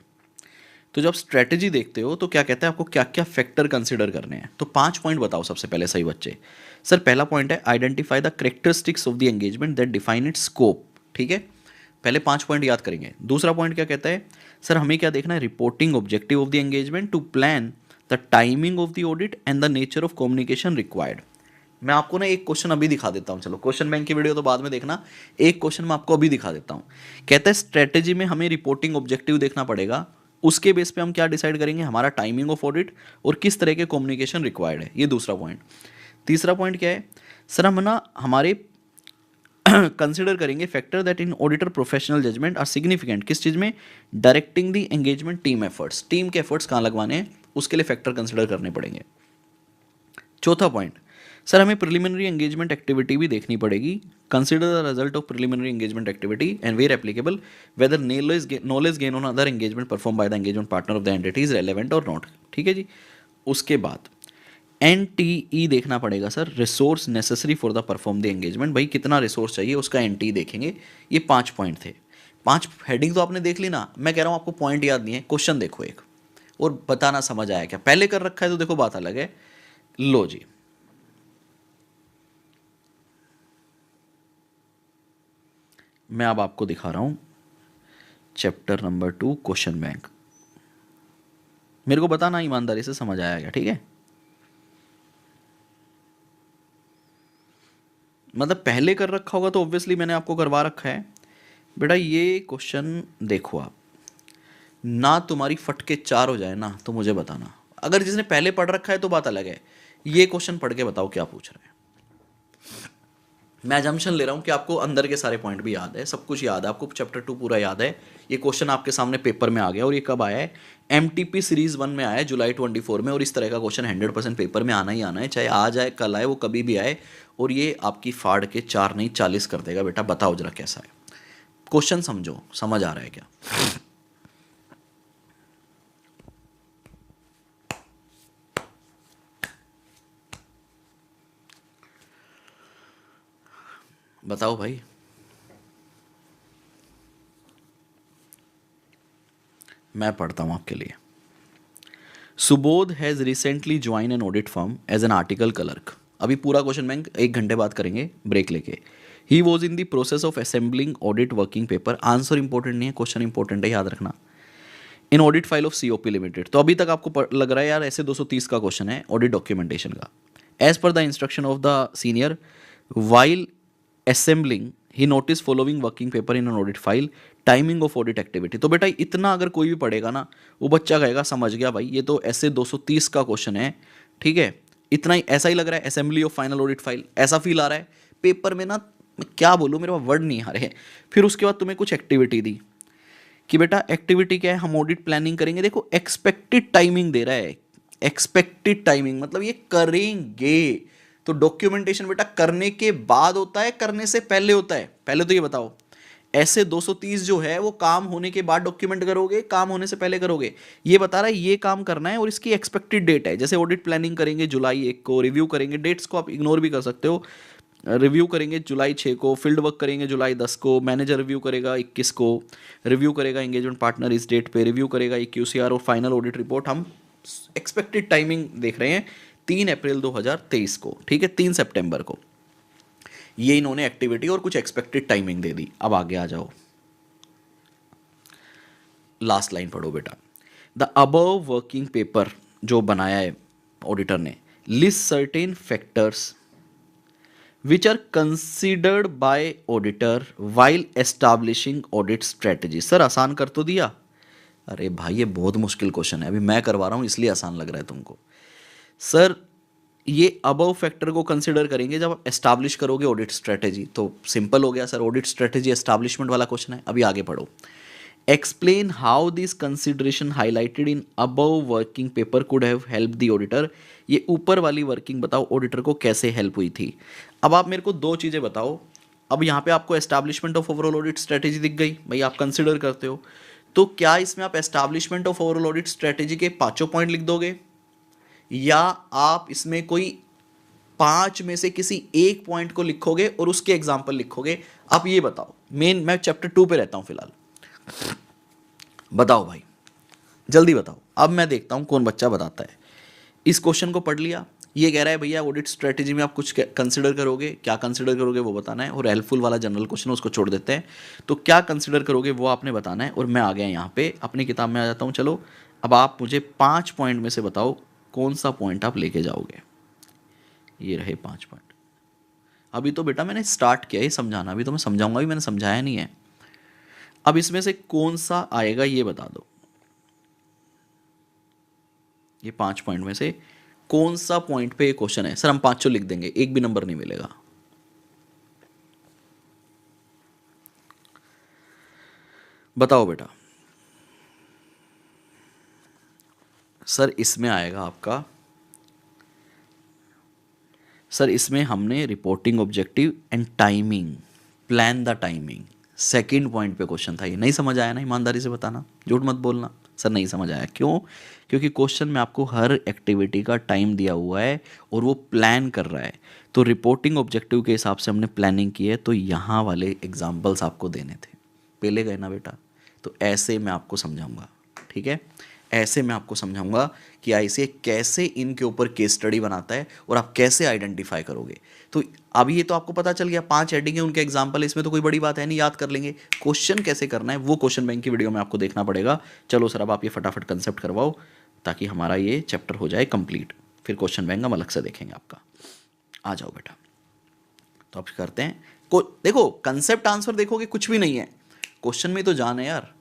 तो जब स्ट्रैटेजी देखते हो तो क्या कहते हैं, आपको क्या क्या फैक्टर कंसिडर करने हैं। तो 5 पॉइंट बताओ सबसे पहले सही बच्चे। सर पहला पॉइंट है identify the characteristics of the engagement that define it's scope, ठीक है, पहले 5 पॉइंट याद करेंगे। दूसरा पॉइंट क्या कहता है, सर हमें क्या देखना है, reporting objective of the engagement to plan the timing of the audit and the nature of communication required. मैं आपको ना एक क्वेश्चन अभी दिखा देता हूँ, चलो क्वेश्चन बैंक की वीडियो तो बाद में देखना, एक क्वेश्चन मैं आपको अभी दिखा देता हूँ। कहता है स्ट्रेटेजी में हमें रिपोर्टिंग ऑब्जेक्टिव देखना पड़ेगा, उसके बेस पे हम क्या डिसाइड करेंगे, हमारा टाइमिंग ऑफ ऑडिट और किस तरह के कम्युनिकेशन रिक्वायर्ड है, ये दूसरा पॉइंट। तीसरा पॉइंट क्या है, सर हम ना हमारे कंसिडर करेंगे factor that in auditor professional judgement are significant, किस चीज़ में, directing the engagement team efforts, team के एफर्ट्स कहाँ लगवाने हैं उसके लिए फैक्टर कंसिडर करने पड़ेंगे। चौथा पॉइंट, सर हमें प्रिलिमिनरी एंगेजमेंट एक्टिविटी भी देखनी पड़ेगी, consider the result of preliminary engagement activity and where applicable whether knowledge gain on other engagement perform by the engagement partner of the entity is relevant or not, ठीक है जी। उसके बाद NTE देखना पड़ेगा sir, resource necessary for the perform the engagement, भाई कितना resource चाहिए उसका NTE देखेंगे। ये 5 पॉइंट थे, 5 हेडिंग तो आपने देख ली ना, मैं कह रहा हूँ आपको पॉइंट याद नहीं है, क्वेश्चन देखो एक और बताना समझ आया क्या, पहले कर रखा है तो देखो बात अलग है। लो जी, मैं अब आपको दिखा रहा हूं चैप्टर नंबर 2 क्वेश्चन बैंक, मेरे को बताना ईमानदारी से समझ आया क्या, ठीक है। मतलब पहले कर रखा होगा तो ऑब्वियसली मैंने आपको करवा रखा है बेटा। ये क्वेश्चन देखो आप, ना तुम्हारी फट के 4 हो जाए ना तो मुझे बताना, अगर जिसने पहले पढ़ रखा है तो बात अलग है। ये क्वेश्चन पढ़ के बताओ क्या पूछ रहे हैं। मैं जम्पशन ले रहा हूँ कि आपको अंदर के सारे पॉइंट भी याद है, सब कुछ याद है, आपको चैप्टर 2 पूरा याद है। ये क्वेश्चन आपके सामने पेपर में आ गया, और ये कब आया है, MTP सीरीज 1 में आया है जुलाई 24 में, और इस तरह का क्वेश्चन 100% पेपर में आना ही आना है, चाहे आज आए कल आए, वो कभी भी आए, और ये आपकी फाड़ के 4 नहीं 40 कर देगा बेटा। बताओ जरा कैसा है क्वेश्चन, समझो, समझ आ रहा है क्या। बताओ भाई। मैं पढ़ता हूं आपके लिए। Subodh has recently join an audit firm as an article clerk. अभी पूरा क्वेश्चन बैंक 1 घंटे बाद करेंगे ब्रेक लेके। He was in the process of assembling audit working paper. Answer important नहीं है, क्वेश्चन इंपॉर्टेंट है, याद रखना। इन audit file of COP limited. तो अभी तक आपको लग रहा है यार ऐसे 230 का क्वेश्चन है ऑडिट डॉक्यूमेंटेशन का। As per the instruction of the senior while assembling he notice following working paper in an audit file, timing of audit activity. तो बेटा इतना अगर कोई भी पढ़ेगा ना, वो बच्चा कहेगा समझ गया भाई, ये तो ऐसे 230 का क्वेश्चन है, ठीक है, इतना ही, ऐसा ही लग रहा है, assembly of final audit file, ऐसा फील आ रहा है पेपर में ना, मैं क्या बोलूँ, मेरे पास वर्ड नहीं आ रहे। फिर उसके बाद तुम्हें कुछ एक्टिविटी दी कि बेटा एक्टिविटी क्या है, हम ऑडिट प्लानिंग करेंगे। देखो एक्सपेक्टेड टाइमिंग दे रहा है, एक्सपेक्टेड टाइमिंग मतलब ये करेंगे। तो डॉक्यूमेंटेशन बेटा करने के बाद होता है, करने से पहले होता है? पहले तो ये बताओ, ऐसे 230 जो है वो काम होने के बाद डॉक्यूमेंट करोगे, काम होने से पहले करोगे? ये बता रहा है ये काम करना है और इसकी एक्सपेक्टेड डेट है। जैसे ऑडिट प्लानिंग करेंगे जुलाई 1 को, रिव्यू करेंगे, डेट्स को आप इग्नोर भी कर सकते हो, रिव्यू करेंगे जुलाई 6 को, फील्ड वर्क करेंगे जुलाई 10 को, मैनेजर रिव्यू करेगा 21 को, रिव्यू करेगा एंगेजमेंट पार्टनर इस डेट पे, रिव्यू करेगा QCR और फाइनल ऑडिट रिपोर्ट हम एक्सपेक्टेड टाइमिंग देख रहे हैं 3 अप्रैल 2023 को, ठीक है, 3 सितंबर को। ये इन्होंने एक्टिविटी और कुछ एक्सपेक्टेड टाइमिंग दे दी। अब आगे आ जाओ, लास्ट लाइन पढ़ो बेटा। द अबव वर्किंग पेपर जो बनाया है ऑडिटर ने, list certain factors which are considered by auditor while establishing audit strategy। Sir आसान कर तो दिया? अरे भाई ये बहुत मुश्किल क्वेश्चन है, अभी मैं करवा रहा हूँ इसलिए आसान लग रहा है तुमको। सर ये अबव फैक्टर को कंसिडर करेंगे जब आप एस्टैब्लिश करोगे ऑडिट स्ट्रेटेजी। तो सिंपल हो गया सर, ऑडिट स्ट्रेटेजी एस्टैब्लिशमेंट वाला क्वेश्चन है। अभी आगे पढ़ो। Explain how this consideration highlighted in above working paper could have help the auditor. ये ऊपर वाली वर्किंग बताओ ऑडिटर को कैसे हेल्प हुई थी। अब आप मेरे को दो चीज़ें बताओ। अब यहाँ पे आपको establishment of overall audit strategy दिख गई, भाई आप कंसिडर करते हो, तो क्या इसमें आप establishment of overall audit strategy के 5 पॉइंट लिख दोगे, या आप इसमें कोई 5 में से किसी एक पॉइंट को लिखोगे और उसके एग्जाम्पल लिखोगे? आप ये बताओ। मैं चैप्टर 2 पे रहता हूँ फिलहाल, बताओ भाई जल्दी बताओ। अब मैं देखता हूँ कौन बच्चा बताता है। इस क्वेश्चन को पढ़ लिया, ये कह रहा है भैया ऑडिट स्ट्रेटेजी में आप कुछ कंसिडर करोगे, क्या कंसिडर करोगे वो बताना है, और हेल्पफुल वाला जनरल क्वेश्चन उसको छोड़ देते हैं। तो क्या कंसिडर करोगे वो आपने बताना है, और मैं आ गया यहाँ पे अपनी किताब में आ जाता हूँ। चलो अब आप मुझे 5 पॉइंट में से बताओ कौन सा पॉइंट आप लेके जाओगे। ये रहे 5 पॉइंट। अभी तो बेटा मैंने स्टार्ट किया ही समझाना, अभी तो मैं समझाऊंगा भी, मैंने समझाया नहीं है। अब इसमें से कौन सा आएगा ये बता दो। ये 5 पॉइंट में से कौन सा पॉइंट पे ये क्वेश्चन है? सर हम 5 लिख देंगे, एक भी नंबर नहीं मिलेगा। बताओ बेटा। सर इसमें आएगा आपका, सर इसमें हमने reporting objective and timing, plan the timing, second point पे क्वेश्चन था। ये नहीं समझ आया ना, ईमानदारी से बताना, झूठ मत बोलना। सर नहीं समझ आया, क्यों? क्योंकि क्वेश्चन में आपको हर एक्टिविटी का टाइम दिया हुआ है और वो प्लान कर रहा है। तो रिपोर्टिंग ऑब्जेक्टिव के हिसाब से हमने प्लानिंग की है, तो यहाँ वाले एग्जाम्पल्स आपको देने थे। पहले गए ना बेटा? तो ऐसे मैं आपको समझाऊंगा, ठीक है, ऐसे मैं आपको समझाऊंगा कि ऐसे कैसे इनके ऊपर केस स्टडी बनाता है और आप कैसे आइडेंटिफाई करोगे। तो अभी ये तो आपको पता चल गया, 5 हेडिंग है, उनके एग्जाम्पल, इसमें तो कोई बड़ी बात है नहीं, याद कर लेंगे। क्वेश्चन कैसे करना है वो क्वेश्चन बैंक की वीडियो में आपको देखना पड़ेगा। चलो सर अब आप ये फटाफट कंसेप्ट करवाओ ताकि हमारा ये चैप्टर हो जाए कंप्लीट, फिर क्वेश्चन बैंक हम अलग से देखेंगे आपका। आ जाओ बेटा। तो आप करते हैं देखो कंसेप्ट आंसर देखोगे कुछ भी नहीं है, क्वेश्चन में तो जान है यार।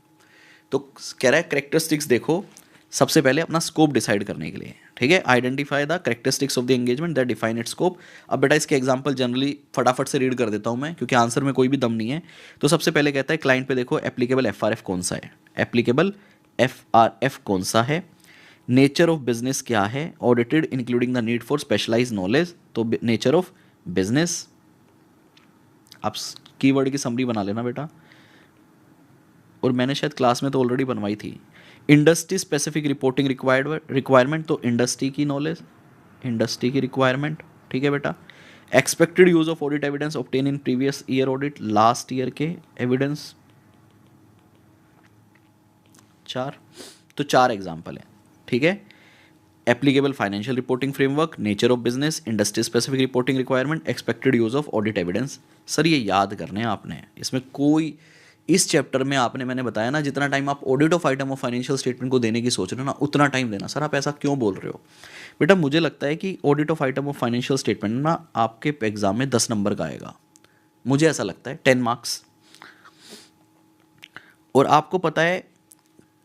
तो कह रहा है करेक्टरिस्टिक्स देखो सबसे पहले अपना स्कोप डिसाइड करने के लिए, ठीक है। Identify the characteristics of the engagement that define it's scope. अब बेटा इसके एग्जांपल जनरली फटाफट से रीड कर देता हूं मैं, क्योंकि आंसर में कोई भी दम नहीं है। तो सबसे पहले कहता है क्लाइंट पे देखो एप्लीकेबल FRF कौन सा है, एप्लीकेबल FRF कौन सा है, नेचर ऑफ बिजनेस क्या है, audited including the need for specialise knowledge. तो नेचर ऑफ बिजनेस, आप कीवर्ड की समरी बना लेना बेटा, और मैंने शायद क्लास में तो ऑलरेडी बनवाई थी। इंडस्ट्री स्पेसिफिक रिपोर्टिंग रिक्वायरमेंट, तो इंडस्ट्री की नॉलेज, इंडस्ट्री की रिक्वायरमेंट, ठीक है बेटा। Expected use of audit evidence obtain in previous year audit, last year के एविडेंस। 4, तो 4 एग्जाम्पल है, ठीक है। Applicable financial reporting framework, nature of business, industry specific reporting requirement, expected use of audit evidence. Sir ये याद करने हैं आपने, इसमें कोई, इस चैप्टर में आपने, मैंने बताया ना, जितना टाइम आप audit of item of financial statement को देने की सोच रहे हो ना, उतना टाइम देना। सर आप ऐसा क्यों बोल रहे हो? बेटा मुझे लगता है कि audit of item of financial statement ना आपके एग्जाम में 10 नंबर का आएगा, मुझे ऐसा लगता है 10 मार्क्स। और आपको पता है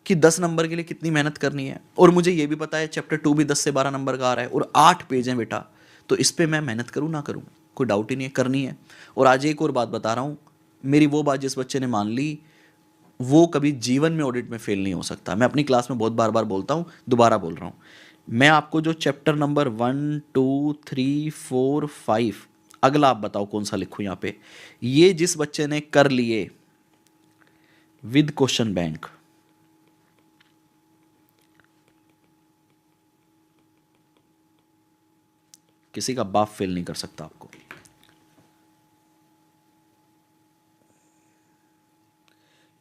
कि 10 नंबर के लिए कितनी मेहनत करनी है, और मुझे ये भी पता है चैप्टर 2 भी 10 से 12 नंबर का आ रहा है और 8 पेज हैं बेटा, तो इस पे मैं मेहनत करूँ ना करूँ, कोई डाउट ही नहीं है, करनी है। और आज एक और बात बता रहा हूँ, मेरी वो बात जिस बच्चे ने मान ली वो कभी जीवन में ऑडिट में फेल नहीं हो सकता। मैं अपनी क्लास में बहुत बार बार बोलता हूँ, दोबारा बोल रहा हूँ, मैं आपको जो चैप्टर नंबर 1 2 3 4 5, अगला आप बताओ कौन सा लिखूँ यहाँ पे, ये जिस बच्चे ने कर लिए विद क्वेश्चन बैंक, किसी का बाप फेल नहीं कर सकता आपको।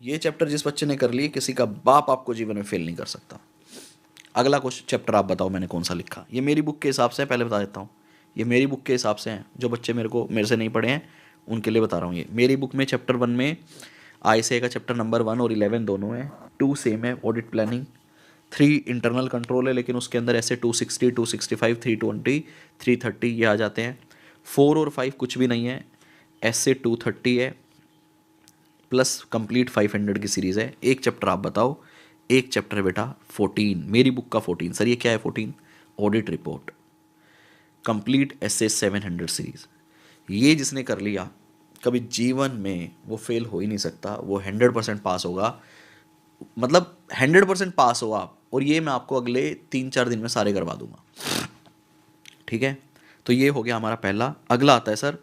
ये चैप्टर जिस बच्चे ने कर लिए, किसी का बाप आपको जीवन में फेल नहीं कर सकता। अगला क्वेश्चन चैप्टर आप बताओ मैंने कौन सा लिखा। ये मेरी बुक के हिसाब से है, पहले बता देता हूँ, ये मेरी बुक के हिसाब से हैं। जो बच्चे मेरे से नहीं पढ़े हैं उनके लिए बता रहा हूँ। ये मेरी बुक में चैप्टर 1 में ICAI का चैप्टर नंबर 1 और 11 दोनों है, 2 सेम है ऑडिट प्लानिंग, 3 इंटरनल कंट्रोल है, लेकिन उसके अंदर ऐसे 260 265 320 330 ये आ जाते हैं। 4 और 5 कुछ भी नहीं है, ऐसे 230 है प्लस कंप्लीट 500 की सीरीज़ है। एक चैप्टर आप बताओ, एक चैप्टर है बेटा 14, मेरी बुक का 14। सर ये क्या है 14? ऑडिट रिपोर्ट, कंप्लीट ऐसे 700 सीरीज़। ये जिसने कर लिया कभी जीवन में वो फेल हो ही नहीं सकता, वो 100% पास होगा, मतलब 100% पास हो आप। और ये मैं आपको अगले 3-4 दिन में सारे करवा दूंगा, ठीक है। तो ये हो गया हमारा पहला। अगला आता है सर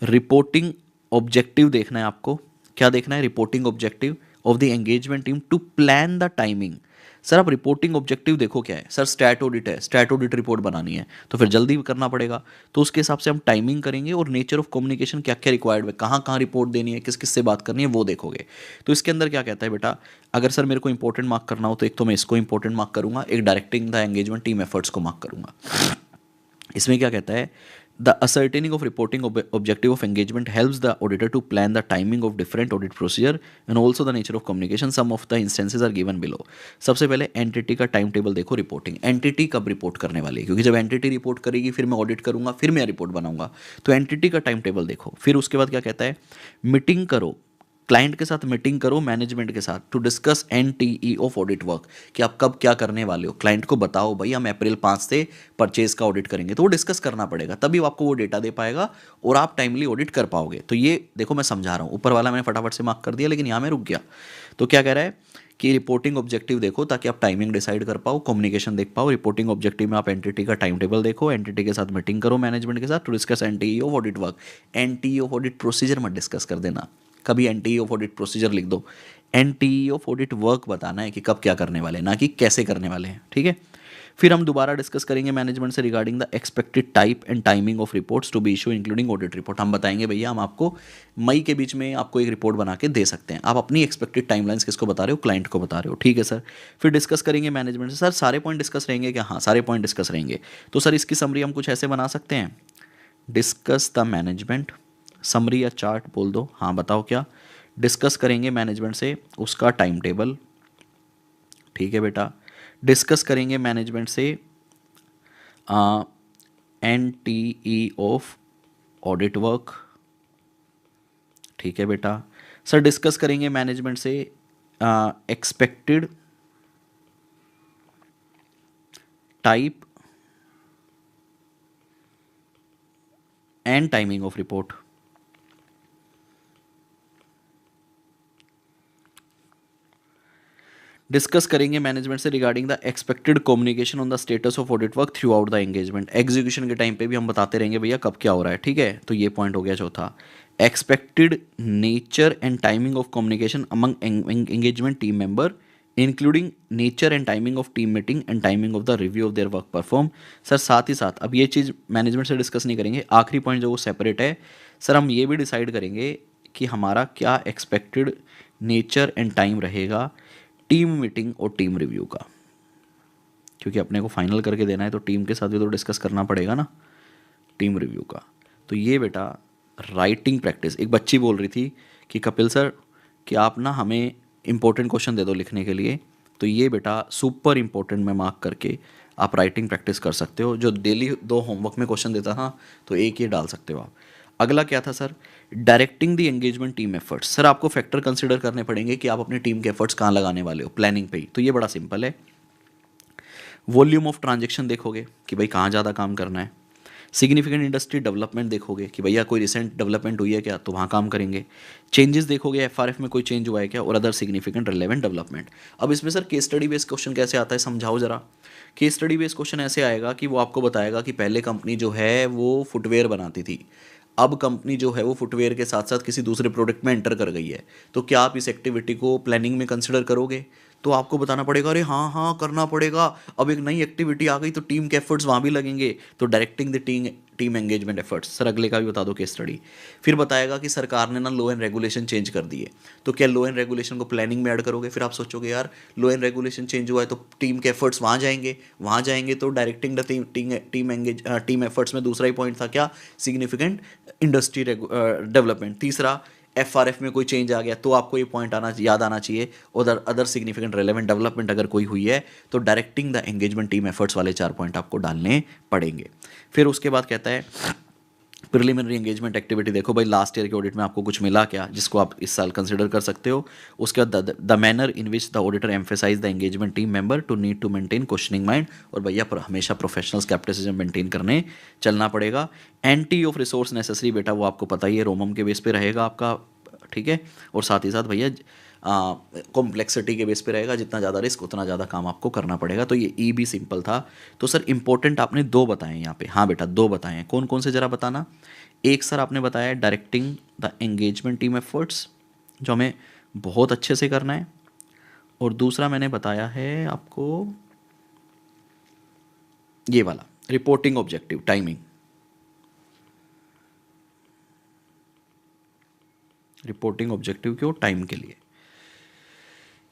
रिपोर्टिंग ऑब्जेक्टिव देखना है आपको। क्या देखना है? Reporting objective of the engagement team to plan the timing. Sir आप रिपोर्टिंग ऑब्जेक्टिव देखो क्या है, सर स्टैट ऑडिट है, स्टैट ऑडिट रिपोर्ट बनानी है, तो फिर जल्दी करना पड़ेगा, तो उसके हिसाब से हम टाइमिंग करेंगे और नेचर ऑफ कम्युनिकेशन क्या क्या रिक्वायर्ड है, कहाँ कहाँ रिपोर्ट देनी है, किस किस से बात करनी है, वो देखोगे। तो इसके अंदर क्या कहता है बेटा, अगर सर मेरे को इंपॉर्टेंट मार्क करना हो तो एक तो मैं इसको इंपॉर्टेंट मार्क करूंगा, एक directing the engagement team efforts को मार्क करूंगा। इसमें क्या कहता है, the ascertaining of reporting objective of engagement helps the auditor to plan the timing of different audit procedure and also the nature of communication. Some of the instances are given below. सबसे पहले entity का time table देखो। Reporting entity कब report करने वाली है, क्योंकि जब एंटिटी रिपोर्ट करेगी फिर मैं ऑडिट करूंगा, फिर मैं रिपोर्ट बनाऊंगा, तो एंटिटी का टाइम टेबल देखो। फिर उसके बाद क्या कहता है, मीटिंग करो, क्लाइंट के साथ मीटिंग करो, मैनेजमेंट के साथ, to discuss NTE of audit work, कि आप कब क्या करने वाले हो। क्लाइंट को बताओ भाई हम अप्रैल 5 से परचेज का ऑडिट करेंगे, तो वो डिस्कस करना पड़ेगा, तभी वो आपको वो डेटा दे पाएगा और आप टाइमली ऑडिट कर पाओगे। तो ये देखो मैं समझा रहा हूँ, ऊपर वाला मैंने फटाफट से मार्क कर दिया, लेकिन यहाँ मैं रुक गया। तो क्या कह रहा है कि रिपोर्टिंग ऑब्जेक्टिव देखो ताकि आप टाइमिंग डिसाइड कर पाओ, कम्युनिकेशन देख पाओ। रिपोर्टिंग ऑब्जेक्टिव में आप एंटिटी का टाइम टेबल देखो, एंटिटी के साथ मीटिंग करो मैनेजमेंट के साथ, to discuss NTE of audit work. NTE of audit procedure मत डिस्कस कर देना, कभी NTE ऑफ ऑडिट प्रोसीजर लिख दो, NTE ऑफ ऑडिट वर्क बताना है कि कब क्या करने वाले हैं, ना कि कैसे करने वाले हैं, ठीक है। फिर हम दोबारा डिस्कस करेंगे मैनेजमेंट से regarding the expected type and timing of reports to be issue including audit report. हम बताएंगे भैया हम आपको मई के बीच में आपको एक रिपोर्ट बना के दे सकते हैं, आप अपनी एक्सपेक्टेड टाइमलाइंस किसको बता रहे हो, क्लाइंट को बता रहे हो, ठीक है सर। फिर डिस्कस करेंगे मैनेजमेंट से, सर सारे पॉइंट डिस्कस रहेंगे क्या? हाँ सारे पॉइंट डिस्कस रहेंगे। तो सर इसकी समरी हम कुछ ऐसे बना सकते हैं, डिस्कस द मैनेजमेंट, समरी या चार्ट बोल दो, हाँ बताओ क्या। डिस्कस करेंगे मैनेजमेंट से उसका टाइम टेबल, ठीक है बेटा। डिस्कस करेंगे मैनेजमेंट से NTE ऑफ ऑडिट वर्क, ठीक है बेटा। सर डिस्कस करेंगे मैनेजमेंट से expected type and timing of report, discuss करेंगे मैनेजमेंट से regarding the expected communication on the status of audit work through out the engagement. Execution के time पे भी हम बताते रहेंगे भैया कब क्या हो रहा है, ठीक है। तो ये पॉइंट हो गया चौथा। Expected nature and timing of communication among engagement team member including nature and timing of team meeting and timing of the review of their work perform. Sir साथ ही साथ अब ये चीज़ मैनेजमेंट से डिस्कस नहीं करेंगे, आखिरी पॉइंट जो वो सेपरेट है, सर हम ये भी डिसाइड करेंगे कि हमारा क्या एक्सपेक्टेड नेचर एंड टाइम रहेगा टीम मीटिंग और टीम रिव्यू का, क्योंकि अपने को फाइनल करके देना है तो टीम के साथ भी तो डिस्कस करना पड़ेगा ना टीम रिव्यू का। तो ये बेटा राइटिंग प्रैक्टिस, एक बच्ची बोल रही थी कि कपिल सर कि आप ना हमें इंपॉर्टेंट क्वेश्चन दे दो लिखने के लिए, तो ये बेटा सुपर इंपॉर्टेंट में मार्क करके आप राइटिंग प्रैक्टिस कर सकते हो। जो डेली 2 होमवर्क में क्वेश्चन देता था तो एक ये डाल सकते हो आप। अगला क्या था sir, directing the engagement team efforts. Sir आपको फैक्टर कंसिडर करने पड़ेंगे कि आप अपनी टीम के एफर्ट्स कहाँ लगाने वाले हो, प्लानिंग पे ही। तो ये बड़ा सिंपल है। वॉल्यूम ऑफ ट्रांजेक्शन देखोगे कि भाई कहाँ ज़्यादा काम करना है। सिग्निफिकेंट इंडस्ट्री डेवलपमेंट देखोगे कि भैया कोई रिसेंट डेवलपमेंट हुई है क्या, तो वहाँ काम करेंगे। चेंजेस देखोगे एफआरएफ में कोई चेंज हुआ है क्या, और अदर सिग्निफिकेंट रिलेवेंट डेवलपमेंट। अब इसमें sir case study based question कैसे आता है, समझाओ जरा। केस स्टडी बेस्ड क्वेश्चन ऐसे आएगा कि वो आपको बताएगा कि पहले कंपनी जो है वो फुटवेयर बनाती थी, अब कंपनी जो है वो फुटवेयर के साथ साथ किसी दूसरे प्रोडक्ट में एंटर कर गई है, तो क्या आप इस एक्टिविटी को प्लानिंग में कंसिडर करोगे। तो आपको बताना पड़ेगा, अरे हाँ हाँ करना पड़ेगा, अब एक नई एक्टिविटी आ गई तो टीम के एफर्ट्स वहाँ भी लगेंगे। तो directing the team engagement efforts. Sir अगले का भी बता दो केस स्टडी। फिर बताएगा कि सरकार ने ना लॉ एंड रेगुलेशन चेंज कर दिए, तो क्या लॉ एंड रेगुलेशन को प्लानिंग में ऐड करोगे। फिर आप सोचोगे यार लॉ एंड रेगुलेशन चेंज हुआ है तो टीम के एफर्ट्स वहाँ जाएंगे तो डायरेक्टिंग द टीम एफर्ट्स में दूसरा ही पॉइंट था क्या, सिग्निफिकेंट इंडस्ट्री डेवलपमेंट। तीसरा एफआरएफ में कोई चेंज आ गया तो आपको ये पॉइंट याद आना चाहिए, उधर अदर सिग्निफिकेंट रेलेवेंट डेवलपमेंट अगर कोई हुई है तो directing the engagement team efforts वाले 4 पॉइंट आपको डालने पड़ेंगे। फिर उसके बाद कहता है प्रिलिमिनरी एंगेजमेंट एक्टिविटी। देखो भाई लास्ट ईयर के ऑडिट में आपको कुछ मिला क्या जिसको आप इस साल कंसिडर कर सकते हो। उसके बाद the manner in which the auditor emphasize the engagement team member to need to maintain questioning mind. और भैया हमेशा प्रोफेशनल स्केप्टिसिज्म मेंटेन करने चलना पड़ेगा। एंटी ऑफ रिसोर्स नेसेसरी, बेटा वो आपको पता ही है, रोमम के बेस पे रहेगा आपका, ठीक है। और साथ ही साथ भैया कॉम्प्लेक्सिटी के बेस पे रहेगा, जितना ज़्यादा रिस्क उतना ज़्यादा काम आपको करना पड़ेगा। तो ये ई भी सिंपल था। तो सर इंपॉर्टेंट आपने 2 बताए यहाँ पे, हाँ बेटा 2 बताए हैं। कौन कौन से ज़रा बताना। एक सर आपने बताया directing the engagement team efforts, जो हमें बहुत अच्छे से करना है। और दूसरा मैंने बताया है आपको ये वाला reporting objective, timing. Reporting objective क्यों, टाइम के लिए।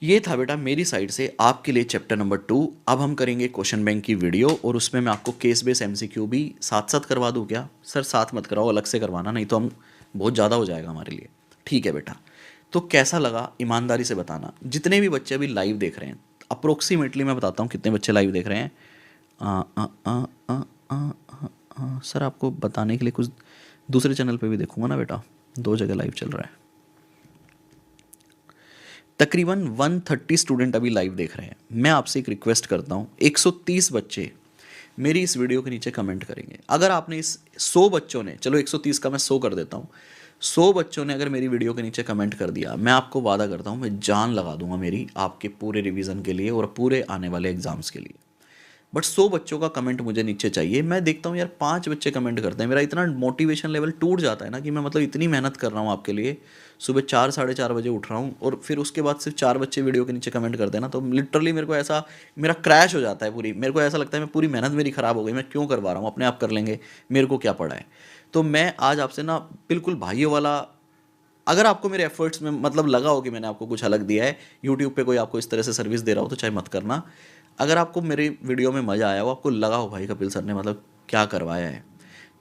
ये था बेटा मेरी साइड से आपके लिए चैप्टर नंबर 2। अब हम करेंगे क्वेश्चन बैंक की वीडियो, और उसमें मैं आपको केस बेस एमसीक्यू भी साथ साथ करवा दूँ क्या। सर साथ मत कराओ, अलग से करवाना, नहीं तो हम बहुत ज़्यादा हो जाएगा हमारे लिए। ठीक है बेटा, तो कैसा लगा ईमानदारी से बताना। जितने भी बच्चे अभी लाइव देख रहे हैं, अप्रोक्सीमेटली मैं बताता हूँ कितने बच्चे लाइव देख रहे हैं। सर आपको बताने के लिए कुछ दूसरे चैनल पे भी देखूंगा ना बेटा, 2 जगह लाइव चल रहा है। तकरीबन 130 स्टूडेंट अभी लाइव देख रहे हैं। मैं आपसे एक रिक्वेस्ट करता हूँ, 130 बच्चे मेरी इस वीडियो के नीचे कमेंट करेंगे। अगर आपने इस 100 बच्चों ने, चलो 130 का मैं 100 कर देता हूँ, 100 बच्चों ने अगर मेरी वीडियो के नीचे कमेंट कर दिया, मैं आपको वादा करता हूँ मैं जान लगा दूंगा मेरी आपके पूरे रिवीजन के लिए और पूरे आने वाले एग्जाम्स के लिए। बट 100 बच्चों का कमेंट मुझे नीचे चाहिए। मैं देखता हूँ यार 5 बच्चे कमेंट करते हैं, मेरा इतना मोटिवेशन लेवल टूट जाता है ना कि मैं मतलब इतनी मेहनत कर रहा हूँ आपके लिए, सुबह 4 साढ़े 4 बजे उठ रहा हूँ, और फिर उसके बाद सिर्फ 4 बच्चे वीडियो के नीचे कमेंट करते हैं ना, तो लिटरली मेरे को ऐसा, मेरा क्रैश हो जाता है पूरी। मेरे को ऐसा लगता है मैं पूरी मेहनत मेरी ख़राब हो गई, मैं क्यों करवा रहा हूँ, अपने आप कर लेंगे, मेरे को क्या पड़ा है। तो मैं आज आपसे ना बिल्कुल भाइयों वाला, अगर आपको मेरे एफर्ट्स में मतलब लगा हो कि मैंने आपको कुछ अलग दिया है, यूट्यूब पे कोई आपको इस तरह से सर्विस दे रहा हो तो चाहे मत करना। अगर आपको मेरी वीडियो में मज़ा आया हो, आपको लगा हो भाई कपिल सर ने मतलब क्या करवाया है,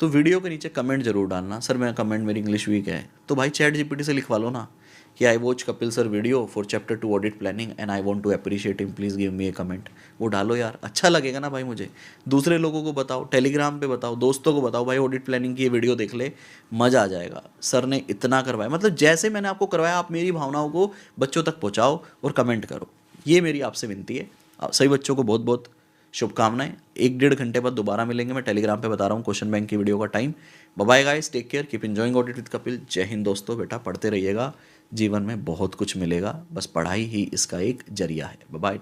तो वीडियो के नीचे कमेंट जरूर डालना। सर मैं कमेंट, मेरी इंग्लिश वीक है, तो भाई चैट जीपीटी से लिखवा लो ना कि I watch Kapil sir video for chapter 2 audit planning and I want to appreciate him, please give me a comment. वो डालो यार, अच्छा लगेगा ना भाई मुझे। दूसरे लोगों को बताओ, टेलीग्राम पे बताओ, दोस्तों को बताओ, भाई ऑडिट प्लानिंग की ये वीडियो देख ले, मज़ा आ जाएगा, सर ने इतना करवाया। मतलब जैसे मैंने आपको करवाया, आप मेरी भावनाओं को बच्चों तक पहुँचाओ और कमेंट करो, ये मेरी आपसे विनती है। सभी बच्चों को बहुत बहुत शुभकामनाएं। 1-1.5 घंटे बाद दोबारा मिलेंगे। मैं टेलीग्राम पे बता रहा हूँ क्वेश्चन बैंक की वीडियो का time. Bye bye guys, take care, keep enjoying audit with Kapil. जय हिंद दोस्तों। बेटा पढ़ते रहिएगा, जीवन में बहुत कुछ मिलेगा, बस पढ़ाई ही इसका एक जरिया है। Bye bye.